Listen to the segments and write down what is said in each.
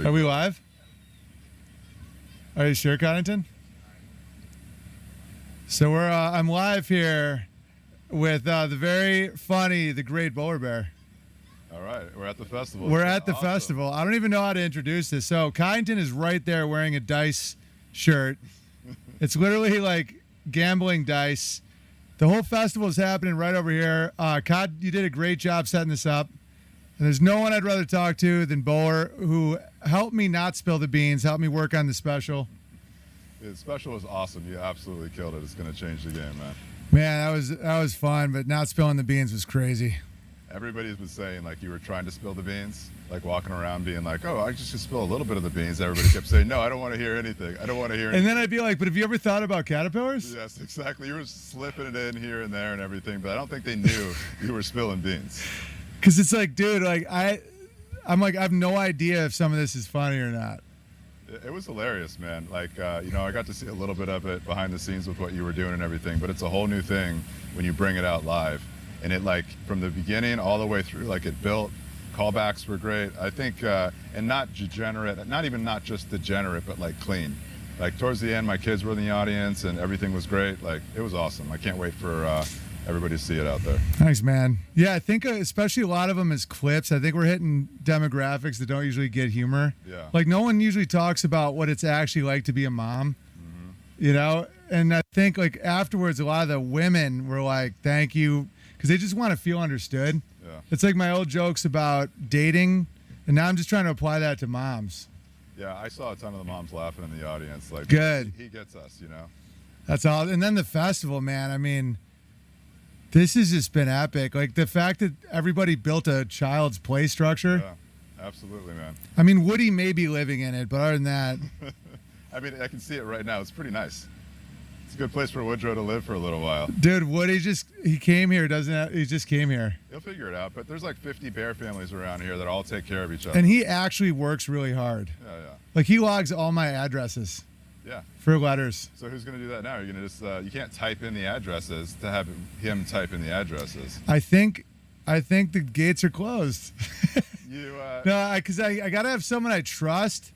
big Are we deal. live? Are you sure, Connington? So I'm live here with the very funny, the great Bowler Bear. All right, we're at the festival. We're at the Awesome. festival. I don't even know how to introduce this. So Connington is right there wearing a dice shirt. It's literally like gambling dice. The whole festival is happening right over here. Cod, you did a great job setting this up. And there's no one I'd rather talk to than Bowler, who helped me not spill the beans, helped me work on the special. The special was awesome. You absolutely killed it. It's going to change the game, man. Man, that was fun, but not spilling the beans was crazy. Everybody's been saying, like, you were trying to spill the beans, like walking around being like, oh, I just spill a little bit of the beans. Everybody kept saying, no, I don't want to hear anything. I don't want to hear anything. And then I'd be like, but have you ever thought about caterpillars? Yes, exactly. You were slipping it in here and there and everything, but I don't think they knew you were spilling beans. Because it's like, dude, like I'm like, I have no idea if some of this is funny or not. It was hilarious, man. Like, I got to see a little bit of it behind the scenes with what you were doing and everything, but it's a whole new thing when you bring it out live. And it, like, from the beginning all the way through, like, it built. Callbacks were great. I think, and not degenerate, not just degenerate, but, like, clean. Like, towards the end, my kids were in the audience and everything was great. Like, it was awesome. I can't wait for everybody to see it out there. Thanks, man. Yeah, I think especially a lot of them is clips. I think we're hitting demographics that don't usually get humor. Yeah. Like, no one usually talks about what it's actually like to be a mom, you know? And I think, like, afterwards, a lot of the women were like, thank you, because they just want to feel understood. Yeah. It's like my old jokes about dating, and now I'm just trying to apply that to moms. Yeah, I saw a ton of the moms laughing in the audience. Like, Good. He gets us, you know? That's all. And then the festival, man, I mean, this has just been epic. Like, the fact that everybody built a child's play structure. Yeah, absolutely, man. I mean, Woody may be living in it, but other than that. I mean, I can see it right now. It's pretty nice. It's a good place for Woodrow to live for a little while. Dude, Woody he came here, he just came here. He'll figure it out, but there's like 50 bear families around here that all take care of each other. And he actually works really hard. Yeah. Like, he logs all my addresses. Yeah. For letters. So who's going to do that now? You're going to just, you can't type in the addresses to have him type in the addresses. I think the gates are closed. No, because I got to have someone I trust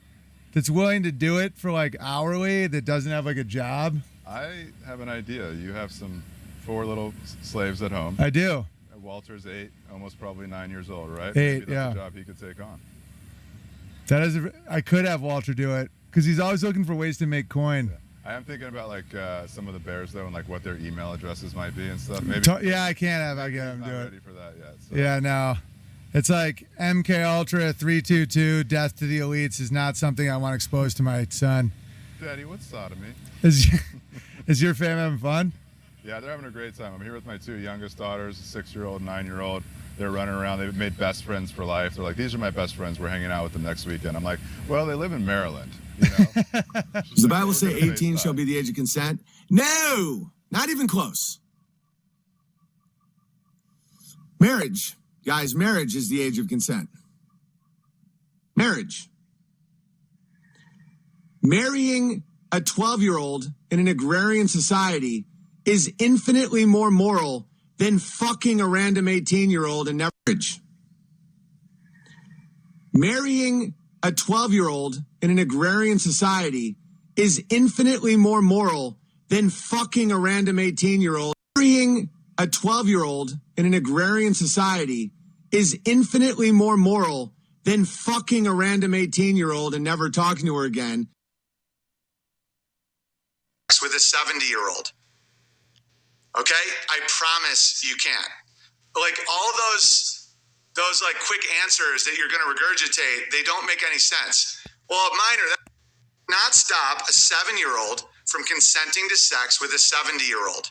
that's willing to do it for, like, hourly, that doesn't have, like, a job. I have an idea. You have 4 little slaves at home. I do. Walter's 8, almost probably 9 years old, right? 8, Maybe that's yeah. a job he could take on. I could have Walter do it, because he's always looking for ways to make coin. Yeah. I am thinking about, like, some of the bears, though, and, like, what their email addresses might be and stuff. Maybe. Yeah, I get him do it. Not ready for that yet. So. Yeah, no. It's like MK Ultra 322, Death to the Elites is not something I want exposed to my son. Daddy, what's sodomy? Is your fam having fun? Yeah, they're having a great time. I'm here with my 2 youngest daughters, a 6-year-old, 9-year-old. They're running around. They've made best friends for life. They're like, these are my best friends. We're hanging out with them next weekend. I'm like, well, they live in Maryland. You know? Does the Bible say 18 shall be the age of consent? No, not even close. Marriage. Guys, marriage is the age of consent. Marriage. Marrying a 12-year-old in an agrarian society is infinitely more moral than fucking a random 18-year-old in marriage. Marrying a 12-year-old in an agrarian society is infinitely more moral than fucking a random 18-year-old. Marrying a 12-year-old in an agrarian society is infinitely more moral than fucking a random 18-year-old and never talking to her again. With a 70-year-old. Okay? I promise you can. Like, all those like quick answers that you're going to regurgitate, they don't make any sense. Well, minor, that not stop a 7-year-old from consenting to sex with a 70-year-old.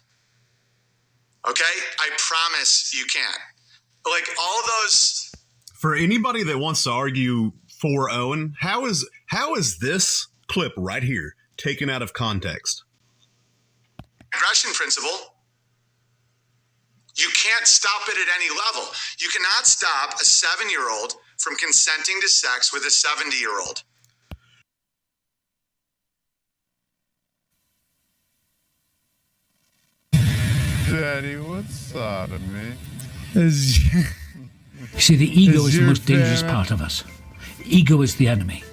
Okay? I promise you can. Like, all those. For anybody that wants to argue for Owen, how is this clip right here taken out of context? Aggression principle. You can't stop it at any level. You cannot stop a 7-year-old from consenting to sex with a 70-year-old. Daddy, what's sodomy? See, the ego is the most dangerous part of us. Ego is the enemy.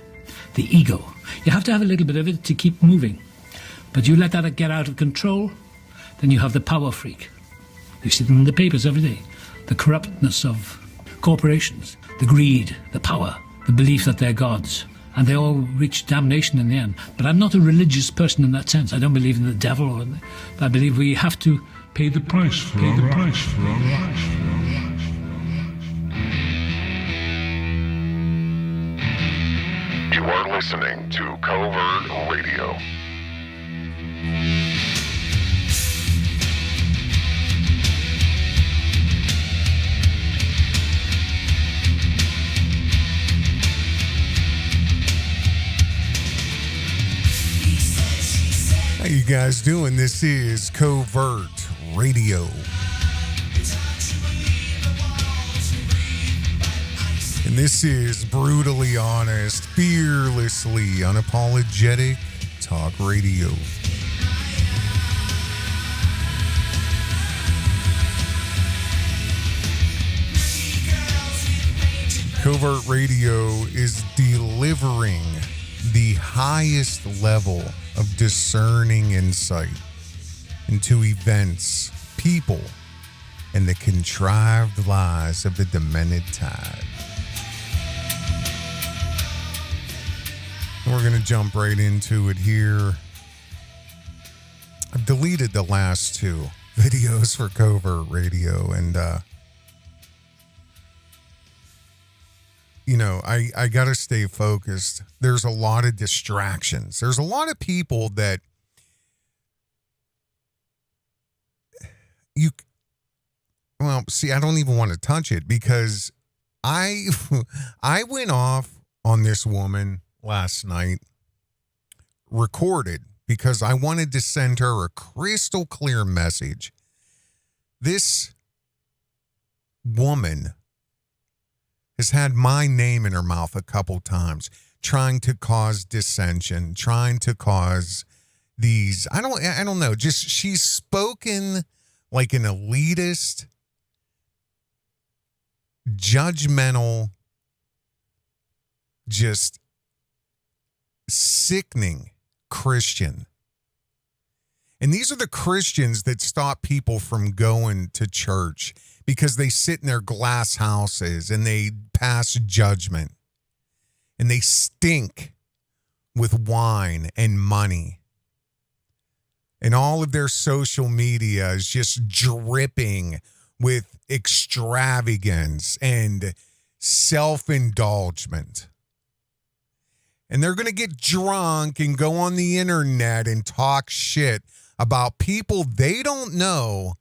the ego. You have to have a little bit of it to keep moving. But you let that get out of control, then you have the power freak. You see them in the papers every day. The corruptness of corporations, the greed, the power, the belief that they're gods. And they all reach damnation in the end. But I'm not a religious person in that sense. I don't believe in the devil. I believe we have to pay the price for our lives. You are listening to Covert Radio. How you guys doing? This is Covert Radio. And this is brutally honest, fearlessly unapologetic talk radio. Covert Radio is delivering the highest level of discerning insight into events, people, and the contrived lies of the demented tide. We're going to jump right into it here. I've deleted the last two videos for Covert Radio, and I got to stay focused. There's a lot of distractions. There's a lot of people that I don't even want to touch it because I went off on this woman last night, recorded, because I wanted to send her a crystal clear message. This woman has had my name in her mouth a couple times, trying to cause dissension, trying to cause these, I don't know, just she's spoken like an elitist, judgmental, just sickening Christian. And these are the Christians that stop people from going to church because they sit in their glass houses and they pass judgment and they stink with wine and money. And all of their social media is just dripping with extravagance and self-indulgence. And they're going to get drunk and go on the internet and talk shit about people they don't know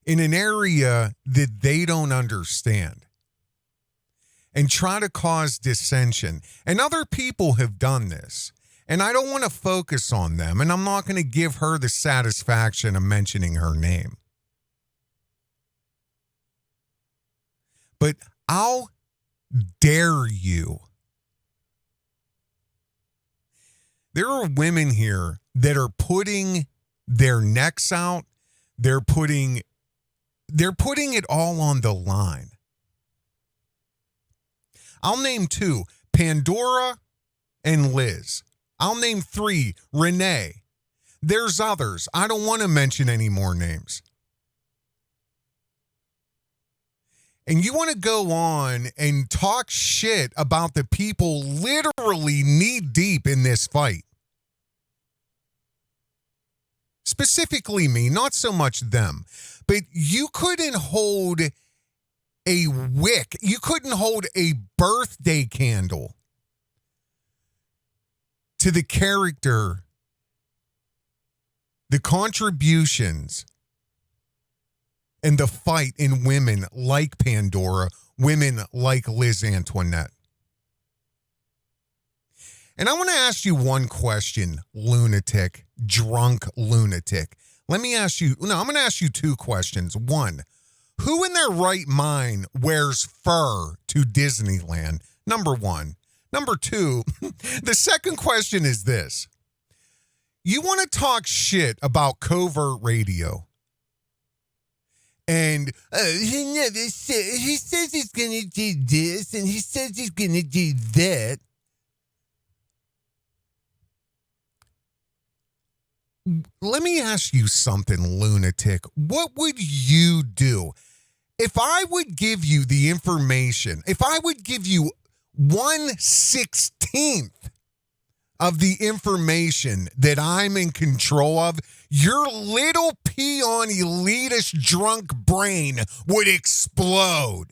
in an area that they don't understand, and try to cause dissension. And other people have done this, and I don't want to focus on them, and I'm not going to give her the satisfaction of mentioning her name. But how dare you? There are women here that are putting their necks out. They're putting it all on the line. I'll name two, Pandora and Liz. I'll name three, Renee. There's others. I don't want to mention any more names. And you want to go on and talk shit about the people literally knee deep in this fight. Specifically me, not so much them. But you couldn't hold a wick. You couldn't hold a birthday candle to the character, the contributions, and the fight in women like Pandora, women like Liz Antoinette. And I want to ask you one question, lunatic, drunk lunatic. I'm going to ask you two questions. One, who in their right mind wears fur to Disneyland? Number one. Number two, the second question is this. You want to talk shit about Covert Radio. And he never said, he says he's going to do this and he says he's going to do that. let me ask you something, lunatic. What would you do if I would give you the information, if I would give you 1/16 of the information that I'm in control of, your little peon elitist drunk brain would explode.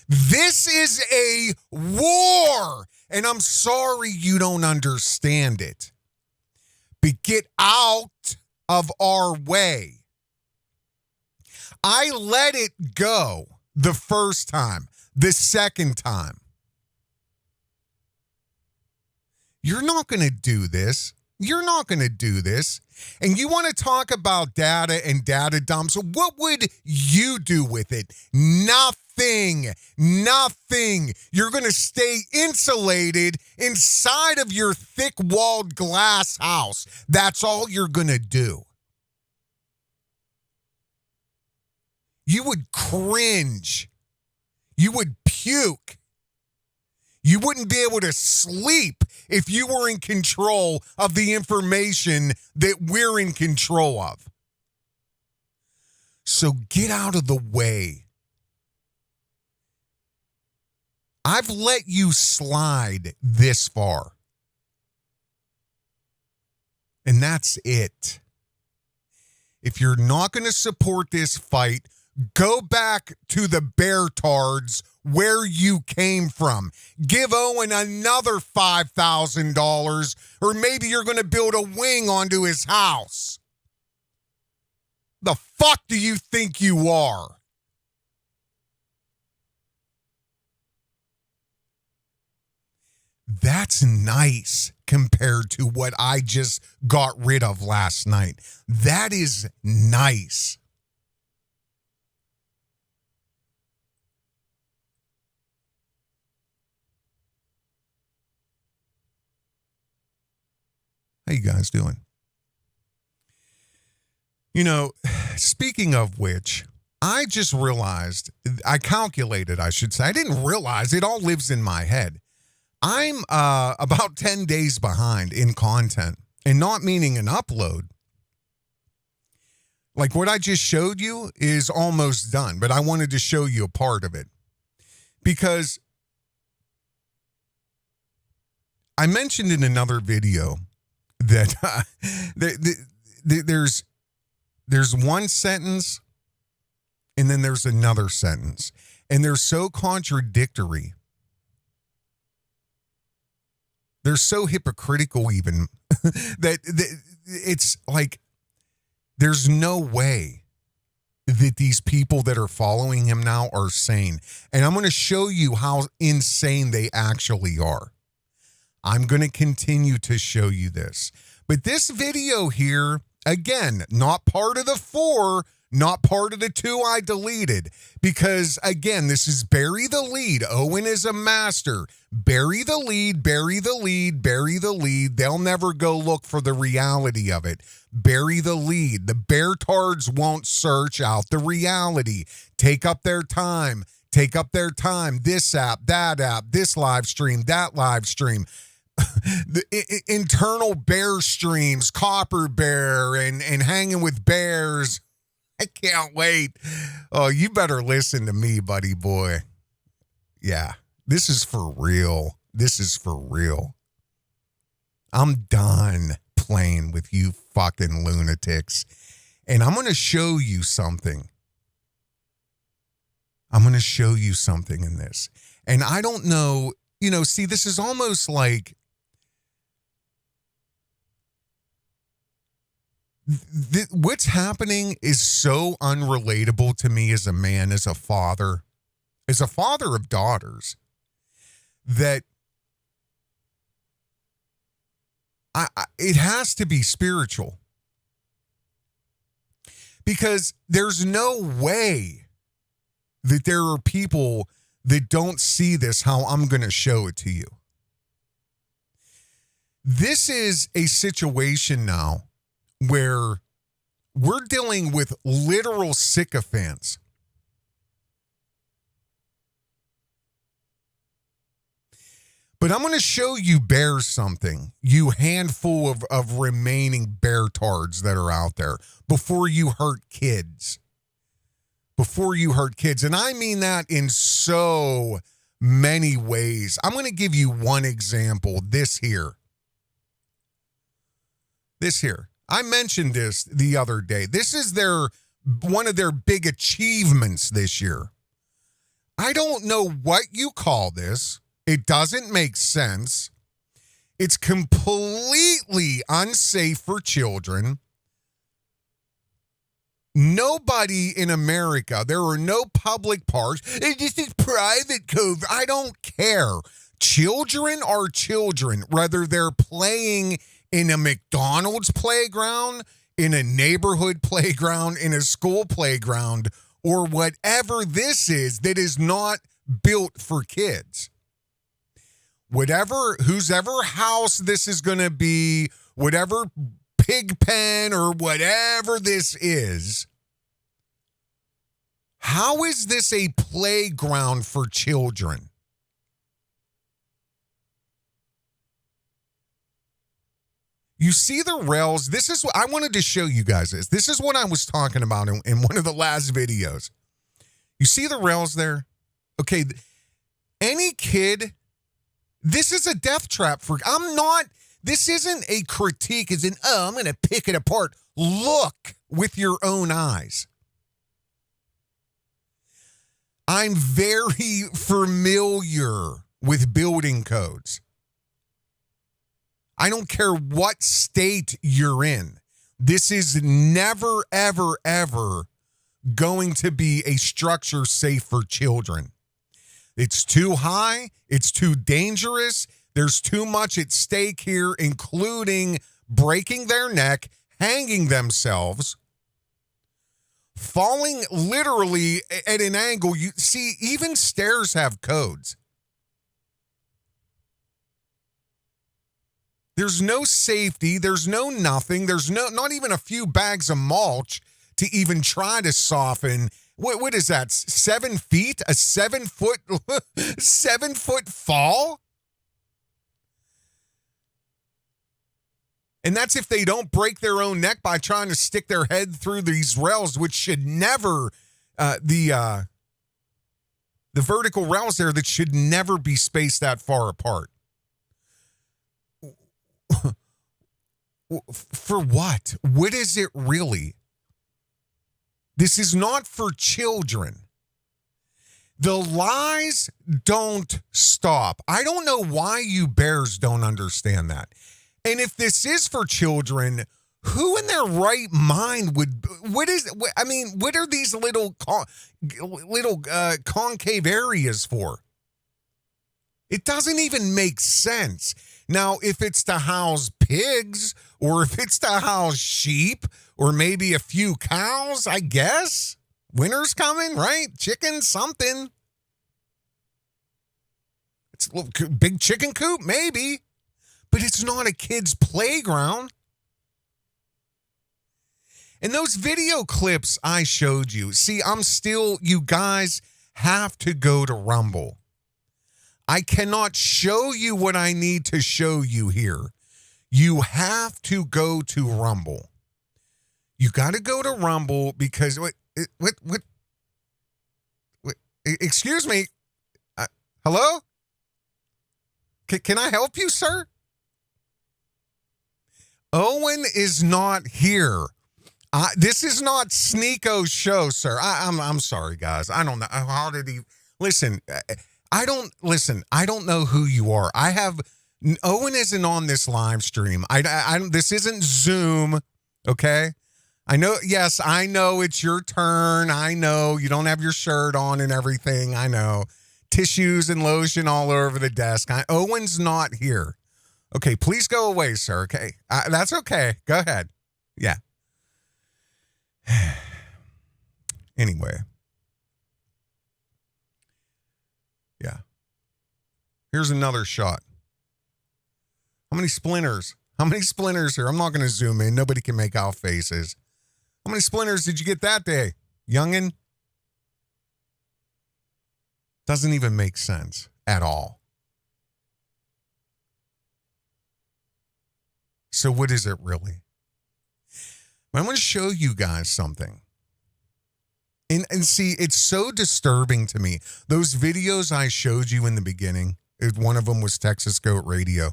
This is a war, and I'm sorry you don't understand it. But get out of our way. I let it go the first time, the second time. You're not going to do this. You're not going to do this. And you want to talk about data and data dumps. What would you do with it? Nothing. Nothing. You're going to stay insulated inside of your thick-walled glass house. That's all you're going to do. You would cringe. You would puke. You wouldn't be able to sleep if you were in control of the information that we're in control of. So get out of the way. I've let you slide this far. And that's it. If you're not going to support this fight, go back to the Beartards where you came from. Give Owen another $5,000, or maybe you're going to build a wing onto his house. The fuck do you think you are? That's nice compared to what I just got rid of last night. That is nice. How you guys doing? You know, speaking of which, I just realized, I calculated, I should say. I didn't realize, it all lives in my head. I'm about 10 days behind in content, and not meaning an upload. Like what I just showed you is almost done, but I wanted to show you a part of it. Because I mentioned in another video that there's one sentence and then there's another sentence, and they're so contradictory. They're so hypocritical even that it's like there's no way that these people that are following him now are sane. And I'm going to show you how insane they actually are. I'm going to continue to show you this. But this video here, again, not part of the 4, not part of the 2 I deleted. Because, again, this is bury the lead. Owen is a master. Bury the lead, bury the lead, bury the lead. They'll never go look for the reality of it. Bury the lead. The Beartards won't search out the reality. Take up their time. Take up their time. This app, this live stream, that live stream. The internal bear streams, Copper Bear and hanging with bears. I can't wait. Oh, you better listen to me, buddy boy. Yeah, this is for real. This is for real. I'm done playing with you fucking lunatics. And I'm going to show you something. I'm going to show you something in this. And I don't know, you know, see, this is almost like what's happening is so unrelatable to me as a man, as a father of daughters, that it has to be spiritual. Because there's no way that there are people that don't see this how I'm going to show it to you. This is a situation now where we're dealing with literal sycophants. But I'm going to show you bears something, you handful of remaining beartards that are out there, before you hurt kids. Before you hurt kids. And I mean that in so many ways. I'm going to give you one example. This here. I mentioned this the other day. This is one of their big achievements this year. I don't know what you call this. It doesn't make sense. It's completely unsafe for children. Nobody in America, there are no public parks. This is private cove. I don't care. Children are children, whether they're playing in a McDonald's playground, in a neighborhood playground, in a school playground, or whatever this is that is not built for kids. Whose ever house this is going to be, whatever pig pen or whatever this is, how is this a playground for children? You see the rails? This is what I wanted to show you guys. This is what I was talking about in one of the last videos. You see the rails there? Okay, any kid, this is a death trap for, this isn't a critique as in, I'm going to pick it apart. Look with your own eyes. I'm very familiar with building codes. I don't care what state you're in. This is never, ever, ever going to be a structure safe for children. It's too high. It's too dangerous. There's too much at stake here, including breaking their neck, hanging themselves, falling literally at an angle. You see, even stairs have codes. There's no safety. There's no nothing. There's not even a few bags of mulch to even try to soften. What is that? 7 feet? A 7 foot, 7 foot fall? And that's if they don't break their own neck by trying to stick their head through these rails, which should never, the vertical rails there that should never be spaced that far apart. For what? What is it really? This is not for children. The lies don't stop. I don't know why you bears don't understand that. And if this is for children, who in their right mind would, what are these little concave areas for? It doesn't even make sense. Now, if it's to house pigs, or if it's to house sheep, or maybe a few cows, I guess. Winter's coming, right? Chicken, something. It's a little big chicken coop, maybe. But it's not a kid's playground. And those video clips I showed you, see, you guys have to go to Rumble. I cannot show you what I need to show you here. You have to go to Rumble. You got to go to Rumble because what excuse me. Hello? Can I help you, sir? Owen is not here. This is not Sneeko's show, sir. I'm sorry, guys. I don't know. How did he listen? I don't know who you are. Owen isn't on this live stream. This isn't Zoom, okay? I know it's your turn. I know you don't have your shirt on and everything. I know. Tissues and lotion all over the desk. Owen's not here. Okay, please go away, sir, okay? That's okay. Go ahead. Yeah. Anyway. Yeah. Here's another shot. How many splinters? How many splinters here? I'm not going to zoom in. Nobody can make out faces. How many splinters did you get that day, youngin'? Doesn't even make sense at all. So what is it really? I'm going to show you guys something. And see, it's so disturbing to me. Those videos I showed you in the beginning, one of them was Texas Goat Radio.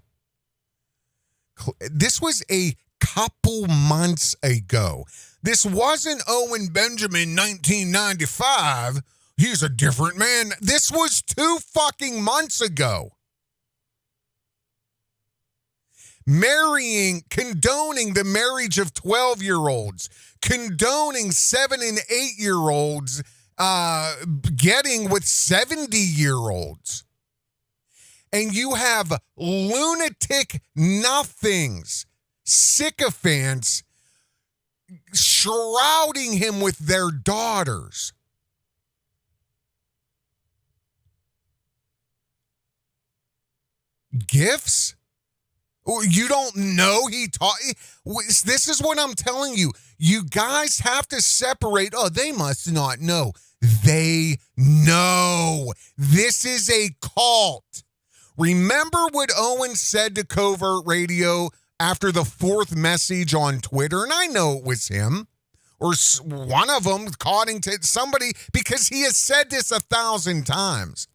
This was a couple months ago. This wasn't Owen Benjamin 1995. He's a different man. This was 2 fucking months ago. Condoning the marriage of 12-year-olds, condoning 7 and 8-year-olds getting with 70-year-olds. And you have lunatic nothings, sycophants, shrouding him with their daughters. Gifts? You don't know he taught. This is what I'm telling you. You guys have to separate. Oh, they must not know. They know. This is a cult. Remember what Owen said to Covert Radio after the 4th message on Twitter? And I know it was him or one of them according to somebody, because he has said this 1,000 times.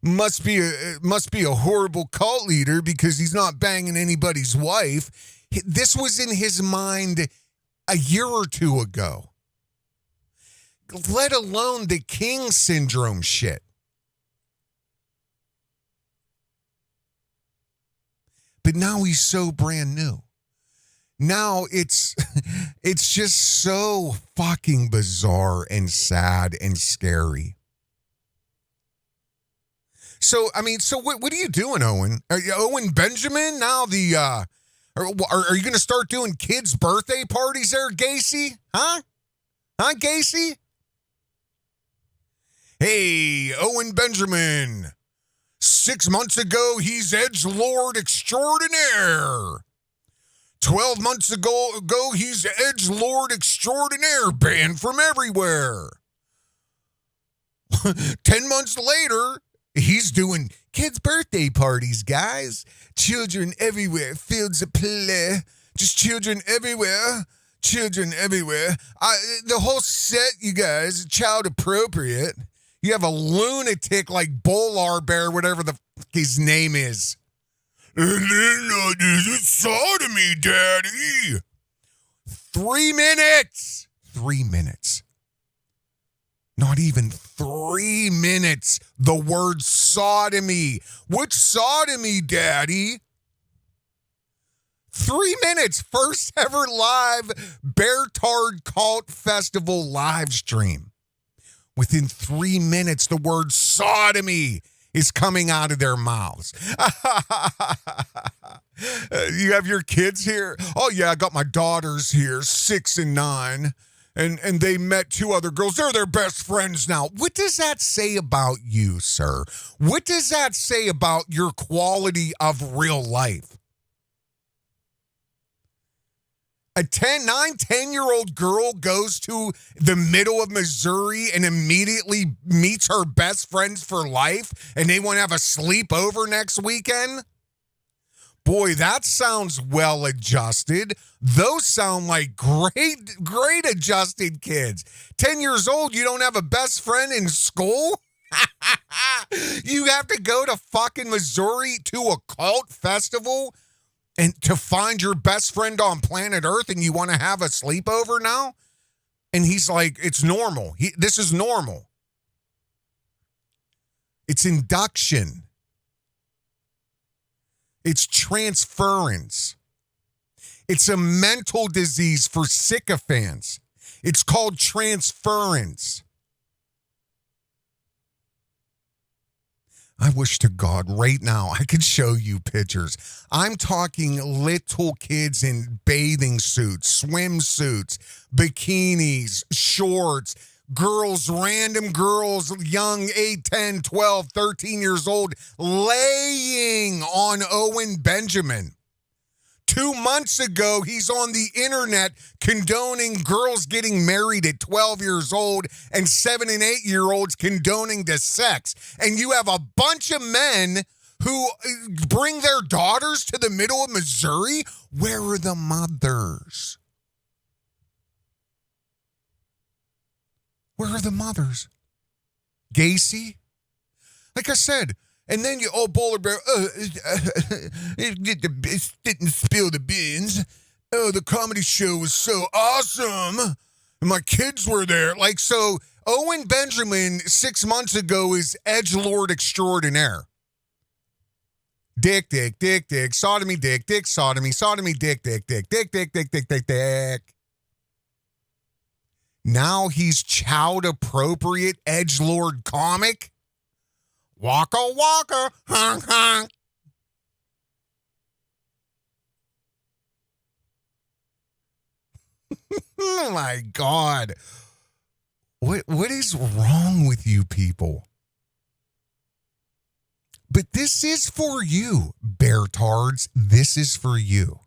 Must be a horrible cult leader because he's not banging anybody's wife. This was in his mind a year or 2 ago. Let alone the King syndrome shit. But now he's so brand new. Now it's just so fucking bizarre and sad and scary. So, I mean, what are you doing, Owen? Are you Owen Benjamin now? Are you going to start doing kids' birthday parties there, Gacy? Huh, Gacy? Hey, Owen Benjamin. 6 months ago, he's edgelord extraordinaire. 12 months ago, he's edgelord extraordinaire, banned from everywhere. 10 months later, he's doing kids' birthday parties, guys. Children everywhere, fields of play. Just children everywhere. Children everywhere. The whole set, you guys, child appropriate. You have a lunatic like Bolar Bear, whatever the fuck his name is. And then this is sodomy, Daddy. 3 minutes. 3 minutes. Not even 3 minutes. The word sodomy. Which sodomy, Daddy? 3 minutes. First ever live Beartaria Cult Festival live stream. Within 3 minutes, the word sodomy is coming out of their mouths. You have your kids here? Oh, yeah, I got my daughters here, 6 and 9. And they met 2 other girls. They're their best friends now. What does that say about you, sir? What does that say about your quality of real life? A 10-year-old girl goes to the middle of Missouri and immediately meets her best friends for life, and they want to have a sleepover next weekend? Boy, that sounds well adjusted. Those sound like great adjusted kids. 10 years old, you don't have a best friend in school? You have to go to fucking Missouri to a cult festival and to find your best friend on planet Earth, and you want to have a sleepover now? And he's like, it's normal. This is normal. It's induction. It's transference. It's a mental disease for sycophants. It's called transference. I wish to God right now I could show you pictures. I'm talking little kids in bathing suits, swimsuits, bikinis, shorts, girls, random girls, young, 8, 10, 12, 13 years old, laying on Owen Benjamin. 2 months ago, he's on the internet condoning girls getting married at 12 years old and 7 and 8-year-olds condoning the sex. And you have a bunch of men who bring their daughters to the middle of Missouri? Where are the mothers? Where are the mothers? Gacy? Like I said, and then you, Bowler Bear, it didn't spill the beans. Oh, the comedy show was so awesome. And my kids were there. Like, so Owen Benjamin 6 months ago is edgelord extraordinaire. Dick, sodomy, dick, sodomy, dick. Now he's child appropriate edgelord comic. Waka waka, honk honk. Oh my God. What is wrong with you people? But this is for you, Beartards. This is for you.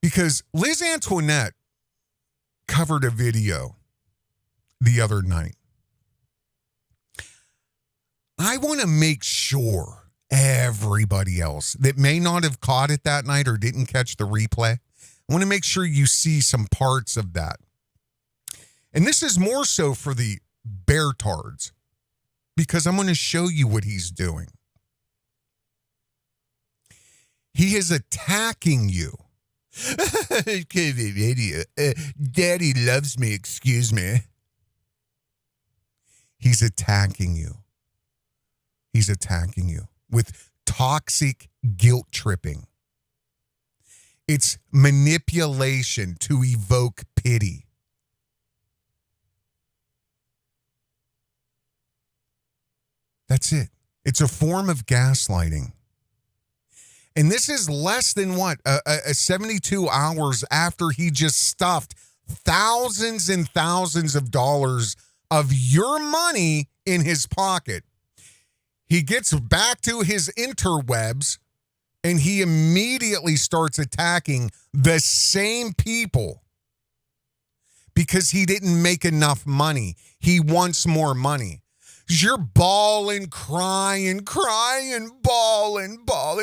Because Liz Antoinette covered a video the other night. I want to make sure everybody else that may not have caught it that night or didn't catch the replay, I want to make sure you see some parts of that. And this is more so for the Beartards, because I'm going to show you what he's doing. He is attacking you. Daddy loves me, excuse me. He's attacking you. He's attacking you with toxic guilt tripping. It's manipulation to evoke pity. That's it. It's a form of gaslighting. And this is less than 72 hours after he just stuffed thousands and thousands of dollars of your money in his pocket. He gets back to his interwebs and he immediately starts attacking the same people because he didn't make enough money. He wants more money. You're bawling, crying, bawling.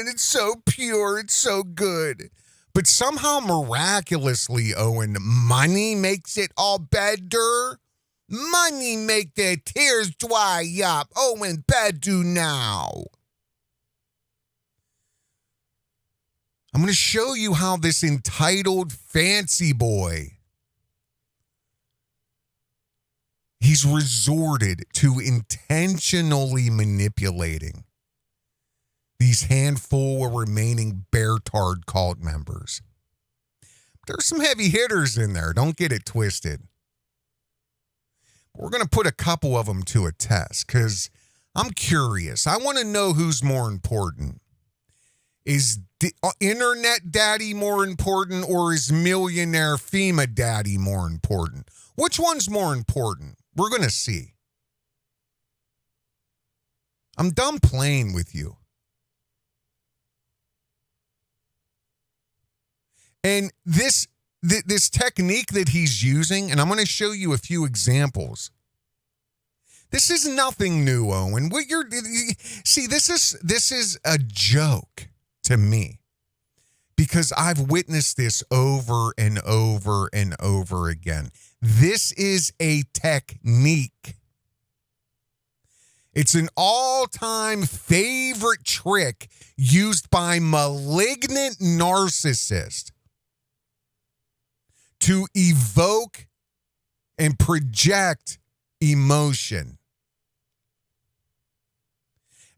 It's so pure. It's so good. But somehow miraculously, Owen, money makes it all better. Money make their tears dry up. Owen, bedu now. I'm going to show you how this entitled fancy boy, he's resorted to intentionally manipulating these handful of remaining Beartard cult members. There's some heavy hitters in there. Don't get it twisted. We're going to put a couple of them to a test because I'm curious. I want to know who's more important. Is internet daddy more important or is millionaire FEMA daddy more important? Which one's more important? We're going to see. I'm done playing with you. And this technique that he's using, and I'm going to show you a few examples. This is nothing new, Owen. This is a joke to me because I've witnessed this over and over and over again. This is a technique. It's an all-time favorite trick used by malignant narcissists to evoke and project emotion.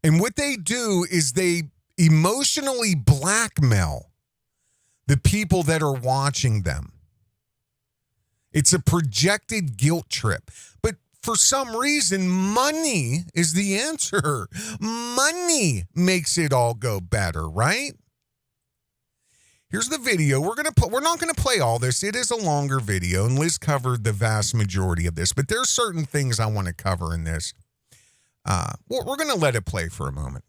And what they do is they emotionally blackmail the people that are watching them. It's a projected guilt trip. But for some reason, money is the answer. Money makes it all go better, right? Here's the video. We're not going to play all this. It is a longer video, and Liz covered the vast majority of this. But there's certain things I want to cover in this. We're going to let it play for a moment.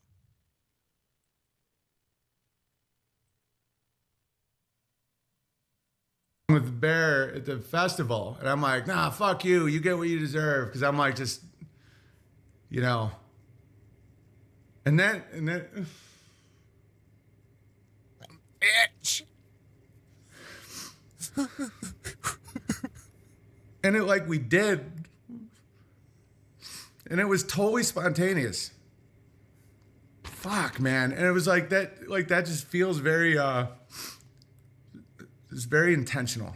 With Bear at the festival, and I'm like, nah, fuck you. You get what you deserve. Because I'm like, just, And then Bitch. and it like we did, and it was totally spontaneous. Fuck, man. And it was like that just feels very it's very intentional.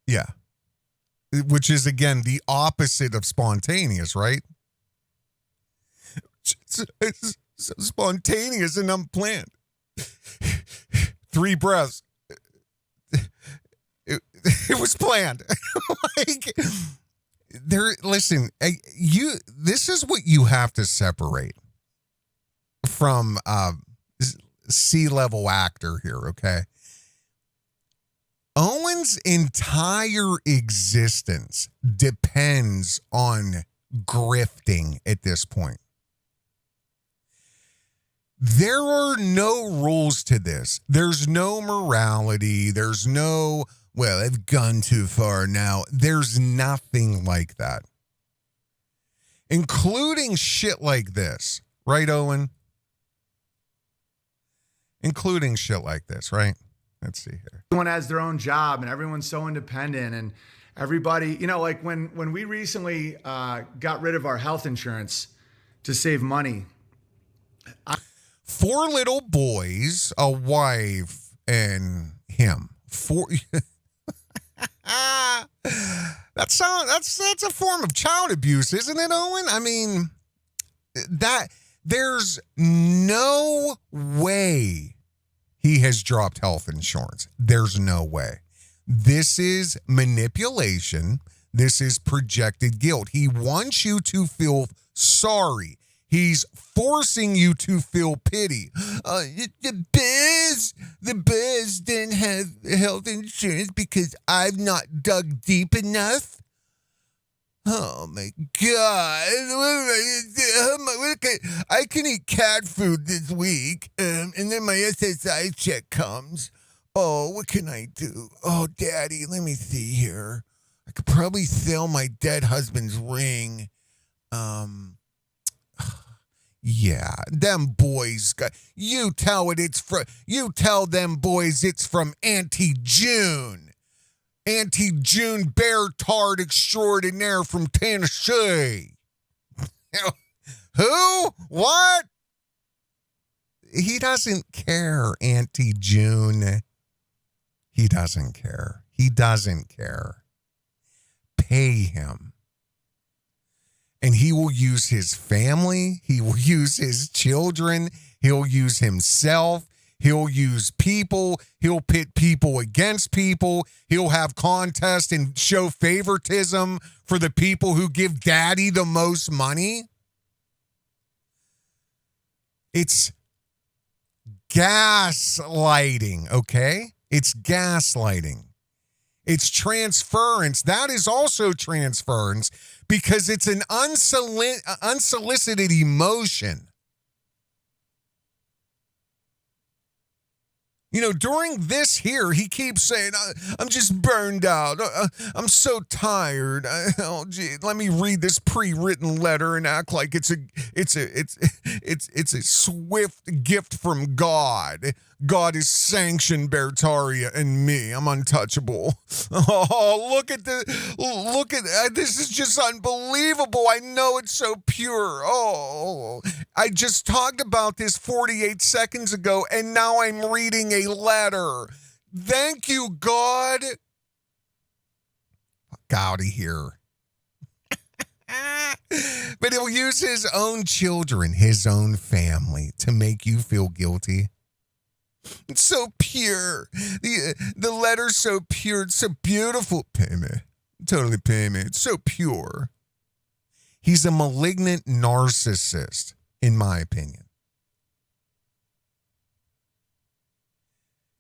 Yeah. Which is, again, the opposite of spontaneous, right? It's so spontaneous and unplanned. 3 breaths. It was planned. Like, listen, this is what you have to separate from C-level actor here, okay? Owen's entire existence depends on grifting at this point. There are no rules to this. There's no morality. There's no, well, I've gone too far now. There's nothing like that. Including shit like this. Right, Owen? Including shit like this, right? Let's see here. Everyone has their own job and everyone's so independent, and everybody, you know, like when we recently got rid of our health insurance to save money. 4 little boys, a wife, and him. 4. That's a form of child abuse, isn't it, Owen? I mean, that there's no way he has dropped health insurance. There's no way. This is manipulation. This is projected guilt. He wants you to feel sorry. He's forcing you to feel pity. The Bears didn't have health insurance because I've not dug deep enough. Oh my God. I can eat cat food this week, and then my SSI check comes. Oh, what can I do? Oh, Daddy, let me see here. I could probably sell my dead husband's ring. Yeah, them boys you tell them boys it's from Auntie June. Auntie June Beartaria extraordinaire from Tennessee. Who? What? He doesn't care, Auntie June. He doesn't care. He doesn't care. Pay him. And he will use his family. He will use his children. He'll use himself. He'll use people. He'll pit people against people. He'll have contests and show favoritism for the people who give Daddy the most money. It's gaslighting, okay? It's gaslighting. It's transference. That is also transference because it's an unsolicited emotion. You know, during this here, he keeps saying, I'm just burned out. I'm so tired. Oh, gee, let me read this pre-written letter and act like it's a swift gift from God. God has sanctioned Beartaria and me. I'm untouchable. Oh, look at this is just unbelievable. I know it's so pure. Oh, I just talked about this 48 seconds ago, and now I'm reading a letter. Thank you, God. Fuck out of here. But he'll use his own children, his own family, to make you feel guilty. It's so pure. The letter's so pure. It's so beautiful. Pay me. Totally pay me. It's so pure. He's a malignant narcissist, in my opinion.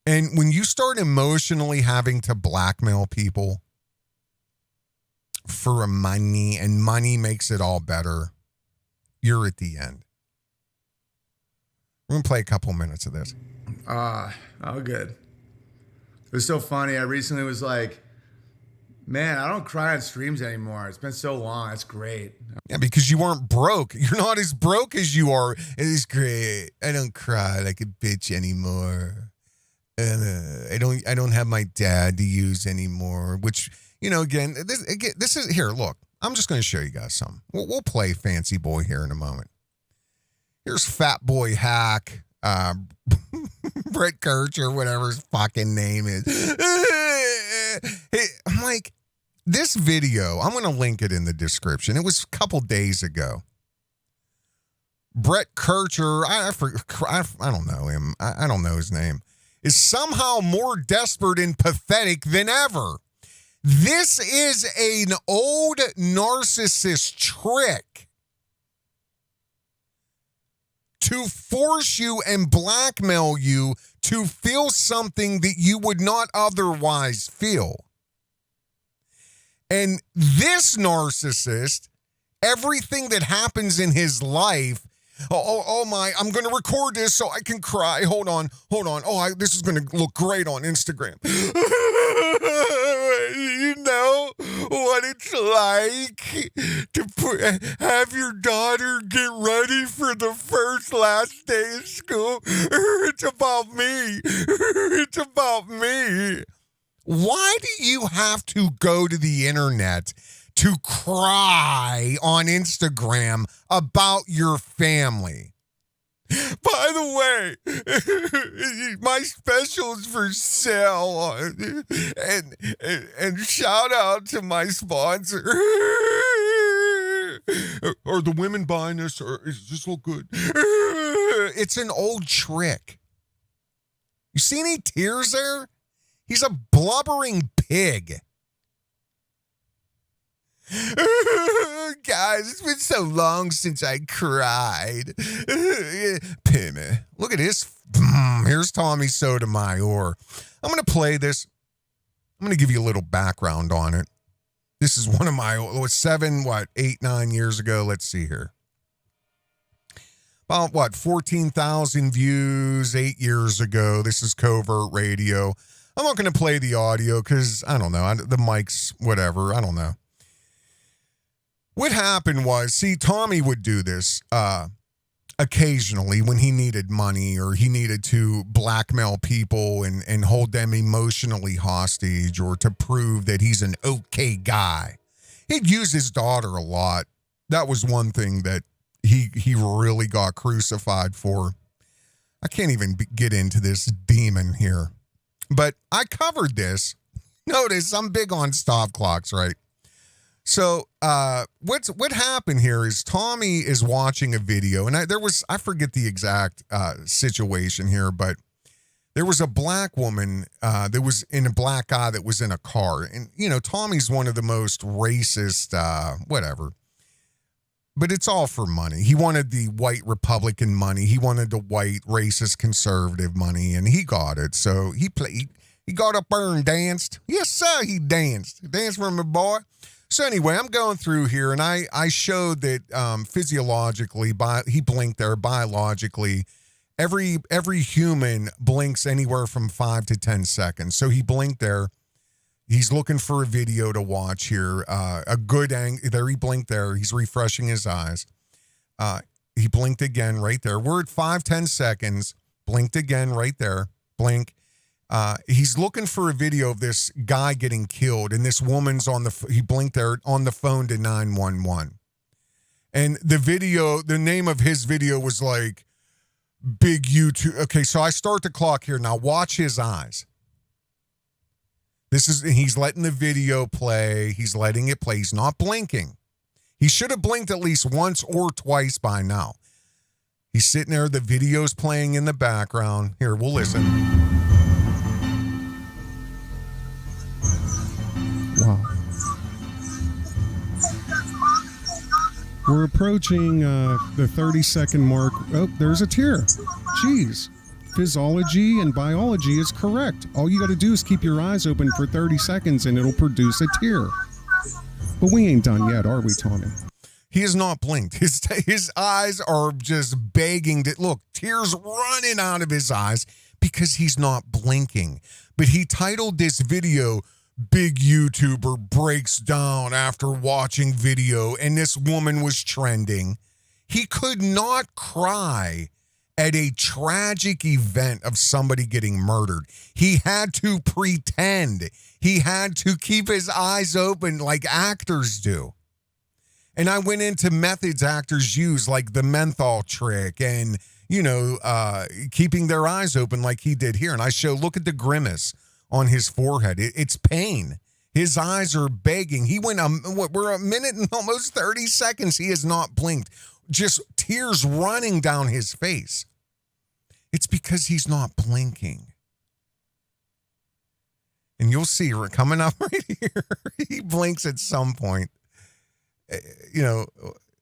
And when you start emotionally having to blackmail people for money, and money makes it all better, you're at the end. We're going to play a couple minutes of this. Oh, good. It was so funny. I recently was like, Man, I don't cry on streams anymore. It's been so long. That's great. Yeah, because you weren't broke. You're not as broke as you are. It is great. I don't cry like a bitch anymore. I don't have my dad to use anymore. Which, you know, again, this is here. Look, I'm just going to show you guys something. We'll play Fancy Boy here in a moment. Here's Fat Boy Hack, Brett Kreischer, whatever his fucking name is. Hey, I'm like, this video, I'm going to link it in the description. It was a couple days ago. Brett Kreischer, I don't know him. I don't know his name. Is somehow more desperate and pathetic than ever. This is an old narcissist trick to force you and blackmail you to feel something that you would not otherwise feel. And this narcissist, everything that happens in his life, oh my, I'm going to record this so I can cry. Hold on. This is going to look great on Instagram. You know what it's like to have your daughter get ready for the last day of school. It's about me. It's about me. Why do you have to go to the internet to cry on Instagram about your family? By the way, my special's for sale, and shout out to my sponsor. Are the women buying this, or is this look good? It's an old trick. You see any tears there? He's a blubbering pig. Guys, it's been so long since I cried. Pimmy, look at this. Here's Tommy Sotomayor. I'm going to play this. I'm going to give you a little background on it. This is one of my 9 years ago. Let's see here. About 14,000 views 8 years ago. This is Covert Radio. I'm not going to play the audio because, I don't know, the mic's whatever. I don't know. What happened was, see, Tommy would do this occasionally when he needed money or he needed to blackmail people and hold them emotionally hostage or to prove that he's an okay guy. He'd use his daughter a lot. That was one thing that he really got crucified for. I can't even get into this demon here. But I covered this. Notice I'm big on stop clocks, right? So what happened here is Tommy is watching a video, and I forget the exact situation here, but there was a black woman that was in a black guy that was in a car. And, you know, Tommy's one of the most racist, whatever. But it's all for money. He wanted the white Republican money. He wanted the white racist conservative money, and he got it. So he got up there and danced. Yes, sir, he danced. Danced for me, boy. So anyway, I'm going through here, and I showed that physiologically, he blinked there, biologically, every human blinks anywhere from 5 to 10 seconds. So he blinked there. He's looking for a video to watch here. A good angle. There he blinked there. He's refreshing his eyes. He blinked again right there. We're at 5-10 seconds. Blinked again right there. Blink. He's looking for a video of this guy getting killed, and this woman's he blinked there on the phone to 911. And the name of his video was like Big YouTube. Okay, so I start the clock here. Now watch his eyes. He's letting the video play. He's letting it play. He's not blinking. He should have blinked at least once or twice by now. He's sitting there. The video's playing in the background. Here, we'll listen. Wow. We're approaching the 30-second mark. Oh, there's a tear. Jeez. Physiology and biology is correct. All you got to do is keep your eyes open for 30 seconds and it'll produce a tear. But we ain't done yet, are we, Tommy? He has not blinked. His eyes are just begging to look. Tears running out of his eyes because he's not blinking. But he titled this video, big YouTuber breaks down after watching video and this woman was trending. He could not cry at a tragic event of somebody getting murdered. He had to pretend. He had to keep his eyes open like actors do. And I went into methods actors use, like the menthol trick and, keeping their eyes open like he did here. And I show, look at the grimace on his forehead. It's pain. His eyes are begging. He went, we're a minute and almost 30 seconds. He has not blinked. Just tears running down his face. It's because he's not blinking. And you'll see coming up right here. He blinks at some point.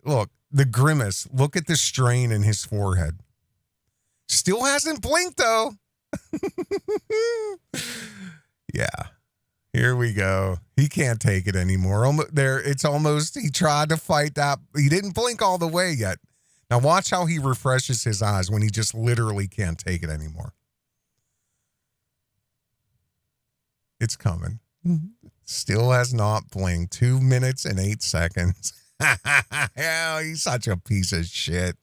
Look, the grimace. Look at the strain in his forehead. Still hasn't blinked, though. Yeah. Here we go. He can't take it anymore. It's almost, he tried to fight that. He didn't blink all the way yet. Now watch how he refreshes his eyes when he just literally can't take it anymore. It's coming. Still has not blinked. 2 minutes and 8 seconds. Hell, he's such a piece of shit.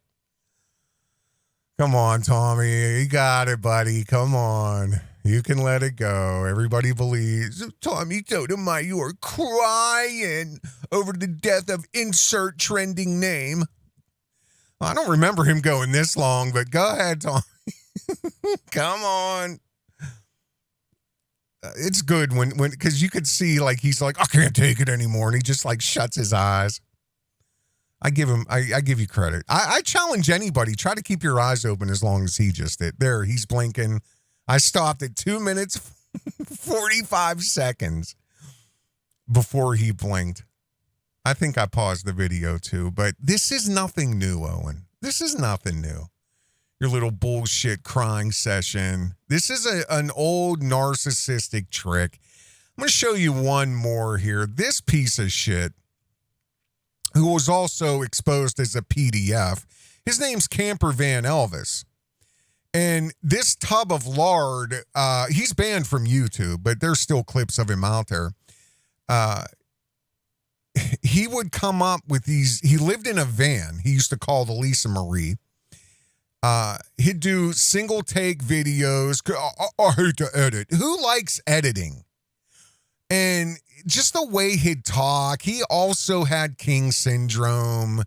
Come on, Tommy. You got it, buddy. Come on. You can let it go. Everybody believes. Tommy Sotomayor crying over the death of insert trending name. I don't remember him going this long, but go ahead, Tommy. Come on. It's good when because you could see like he's like, I can't take it anymore, and he just like shuts his eyes. I give you credit. I challenge anybody, try to keep your eyes open as long as he just did. There, he's blinking. I stopped at 2 minutes 45 seconds before he blinked. I think I paused the video too, but this is nothing new, Owen. This is nothing new. Your little bullshit crying session. This is an old narcissistic trick. I'm going to show you one more here. This piece of shit, who was also exposed as a PDF, his name's Camper Van Elvis. And this tub of lard, he's banned from YouTube, but there's still clips of him out there. He would come up with these. He lived in a van. He used to call the Lisa Marie. He'd do single take videos. I hate to edit. Who likes editing? And just the way he'd talk. He also had King syndrome.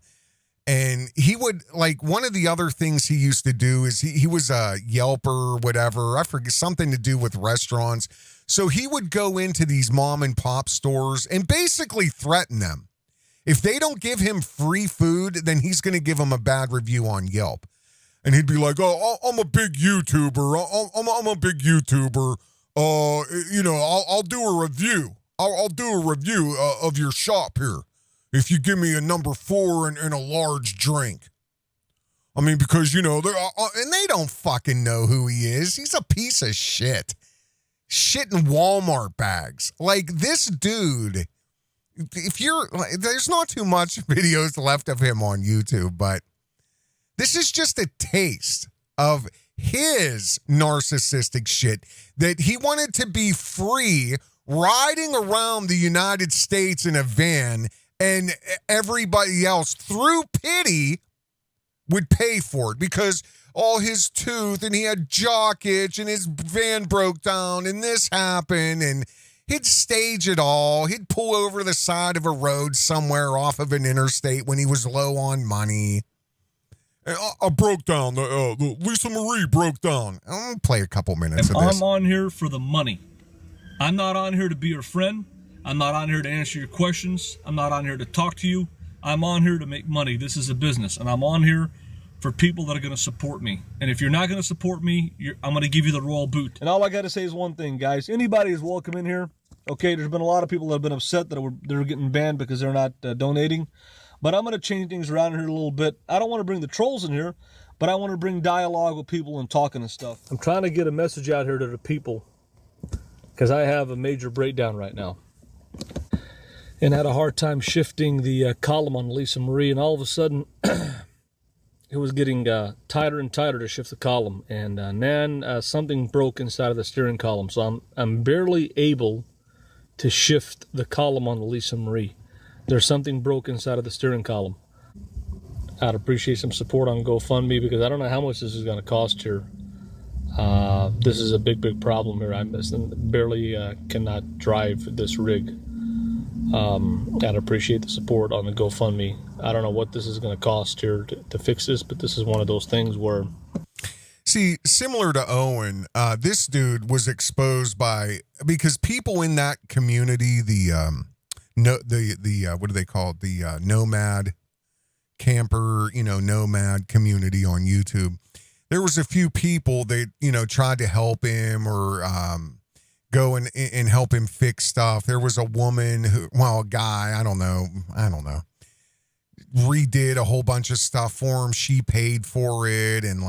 And he would, like, one of the other things he used to do is he was a Yelper or whatever. I forget, something to do with restaurants. So he would go into these mom and pop stores and basically threaten them. If they don't give him free food, then he's going to give them a bad review on Yelp. And he'd be like, oh, I'm a big YouTuber. I'm a big YouTuber. I'll do a review. I'll do a review of your shop here if you give me a number 4 and a large drink. I mean, because, and they don't fucking know who he is. He's a piece of shit. Shit in Walmart bags. Like, this dude, there's not too much videos left of him on YouTube, but this is just a taste of his narcissistic shit that he wanted to be free riding around the United States in a van, and everybody else, through pity, would pay for it because all his tooth and he had jock itch and his van broke down and this happened, and he'd stage it all. He'd pull over the side of a road somewhere off of an interstate when he was low on money. I broke down. The Lisa Marie broke down. I'm going to play a couple minutes of this. I'm on here for the money. I'm not on here to be your friend. I'm not on here to answer your questions. I'm not on here to talk to you. I'm on here to make money. This is a business, and I'm on here for people that are going to support me. And if you're not going to support me, I'm going to give you the royal boot. And all I got to say is one thing, guys. Anybody is welcome in here. Okay, there's been a lot of people that have been upset that they're getting banned because they're not donating. But I'm going to change things around here a little bit. I don't want to bring the trolls in here, but I want to bring dialogue with people and talking and stuff. I'm trying to get a message out here to the people because I have a major breakdown right now. And had a hard time shifting the column on Lisa Marie, and all of a sudden it was getting tighter and tighter to shift the column, and then something broke inside of the steering column, so I'm barely able to shift the column on the Lisa Marie. There's something broke inside of the steering column. I'd appreciate some support on GoFundMe because I don't know how much this is going to cost here. This is a big problem here. I barely cannot drive this rig. I'd appreciate the support on the GoFundMe. I don't know what this is going to cost here to fix this, but this is one of those things where... See, similar to Owen, this dude was exposed because people in that community, what do they call it? The nomad camper, nomad community on YouTube. There was a few people that, tried to help him or go and help him fix stuff. There was a woman a guy, I don't know, redid a whole bunch of stuff for him. She paid for it. And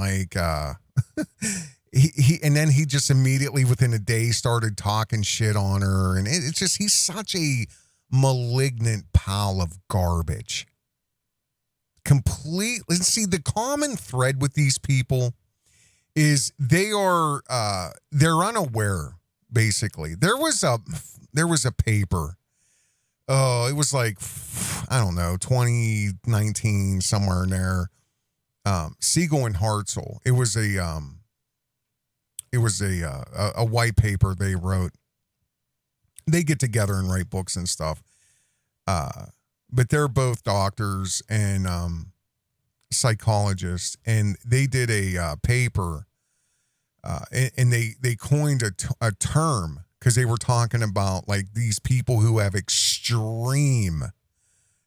and then he just immediately within a day started talking shit on her. And it's just, he's such a malignant pile of garbage. Completely. See, the common thread with these people is they're unaware, basically. There was a paper. Oh, it was like, I don't know, 2019, somewhere in there. Siegel and Hartzell. It was a white paper they wrote. They get together and write books and stuff. But they're both doctors and psychologists, and they did a paper, and they coined a term because they were talking about like these people who have extreme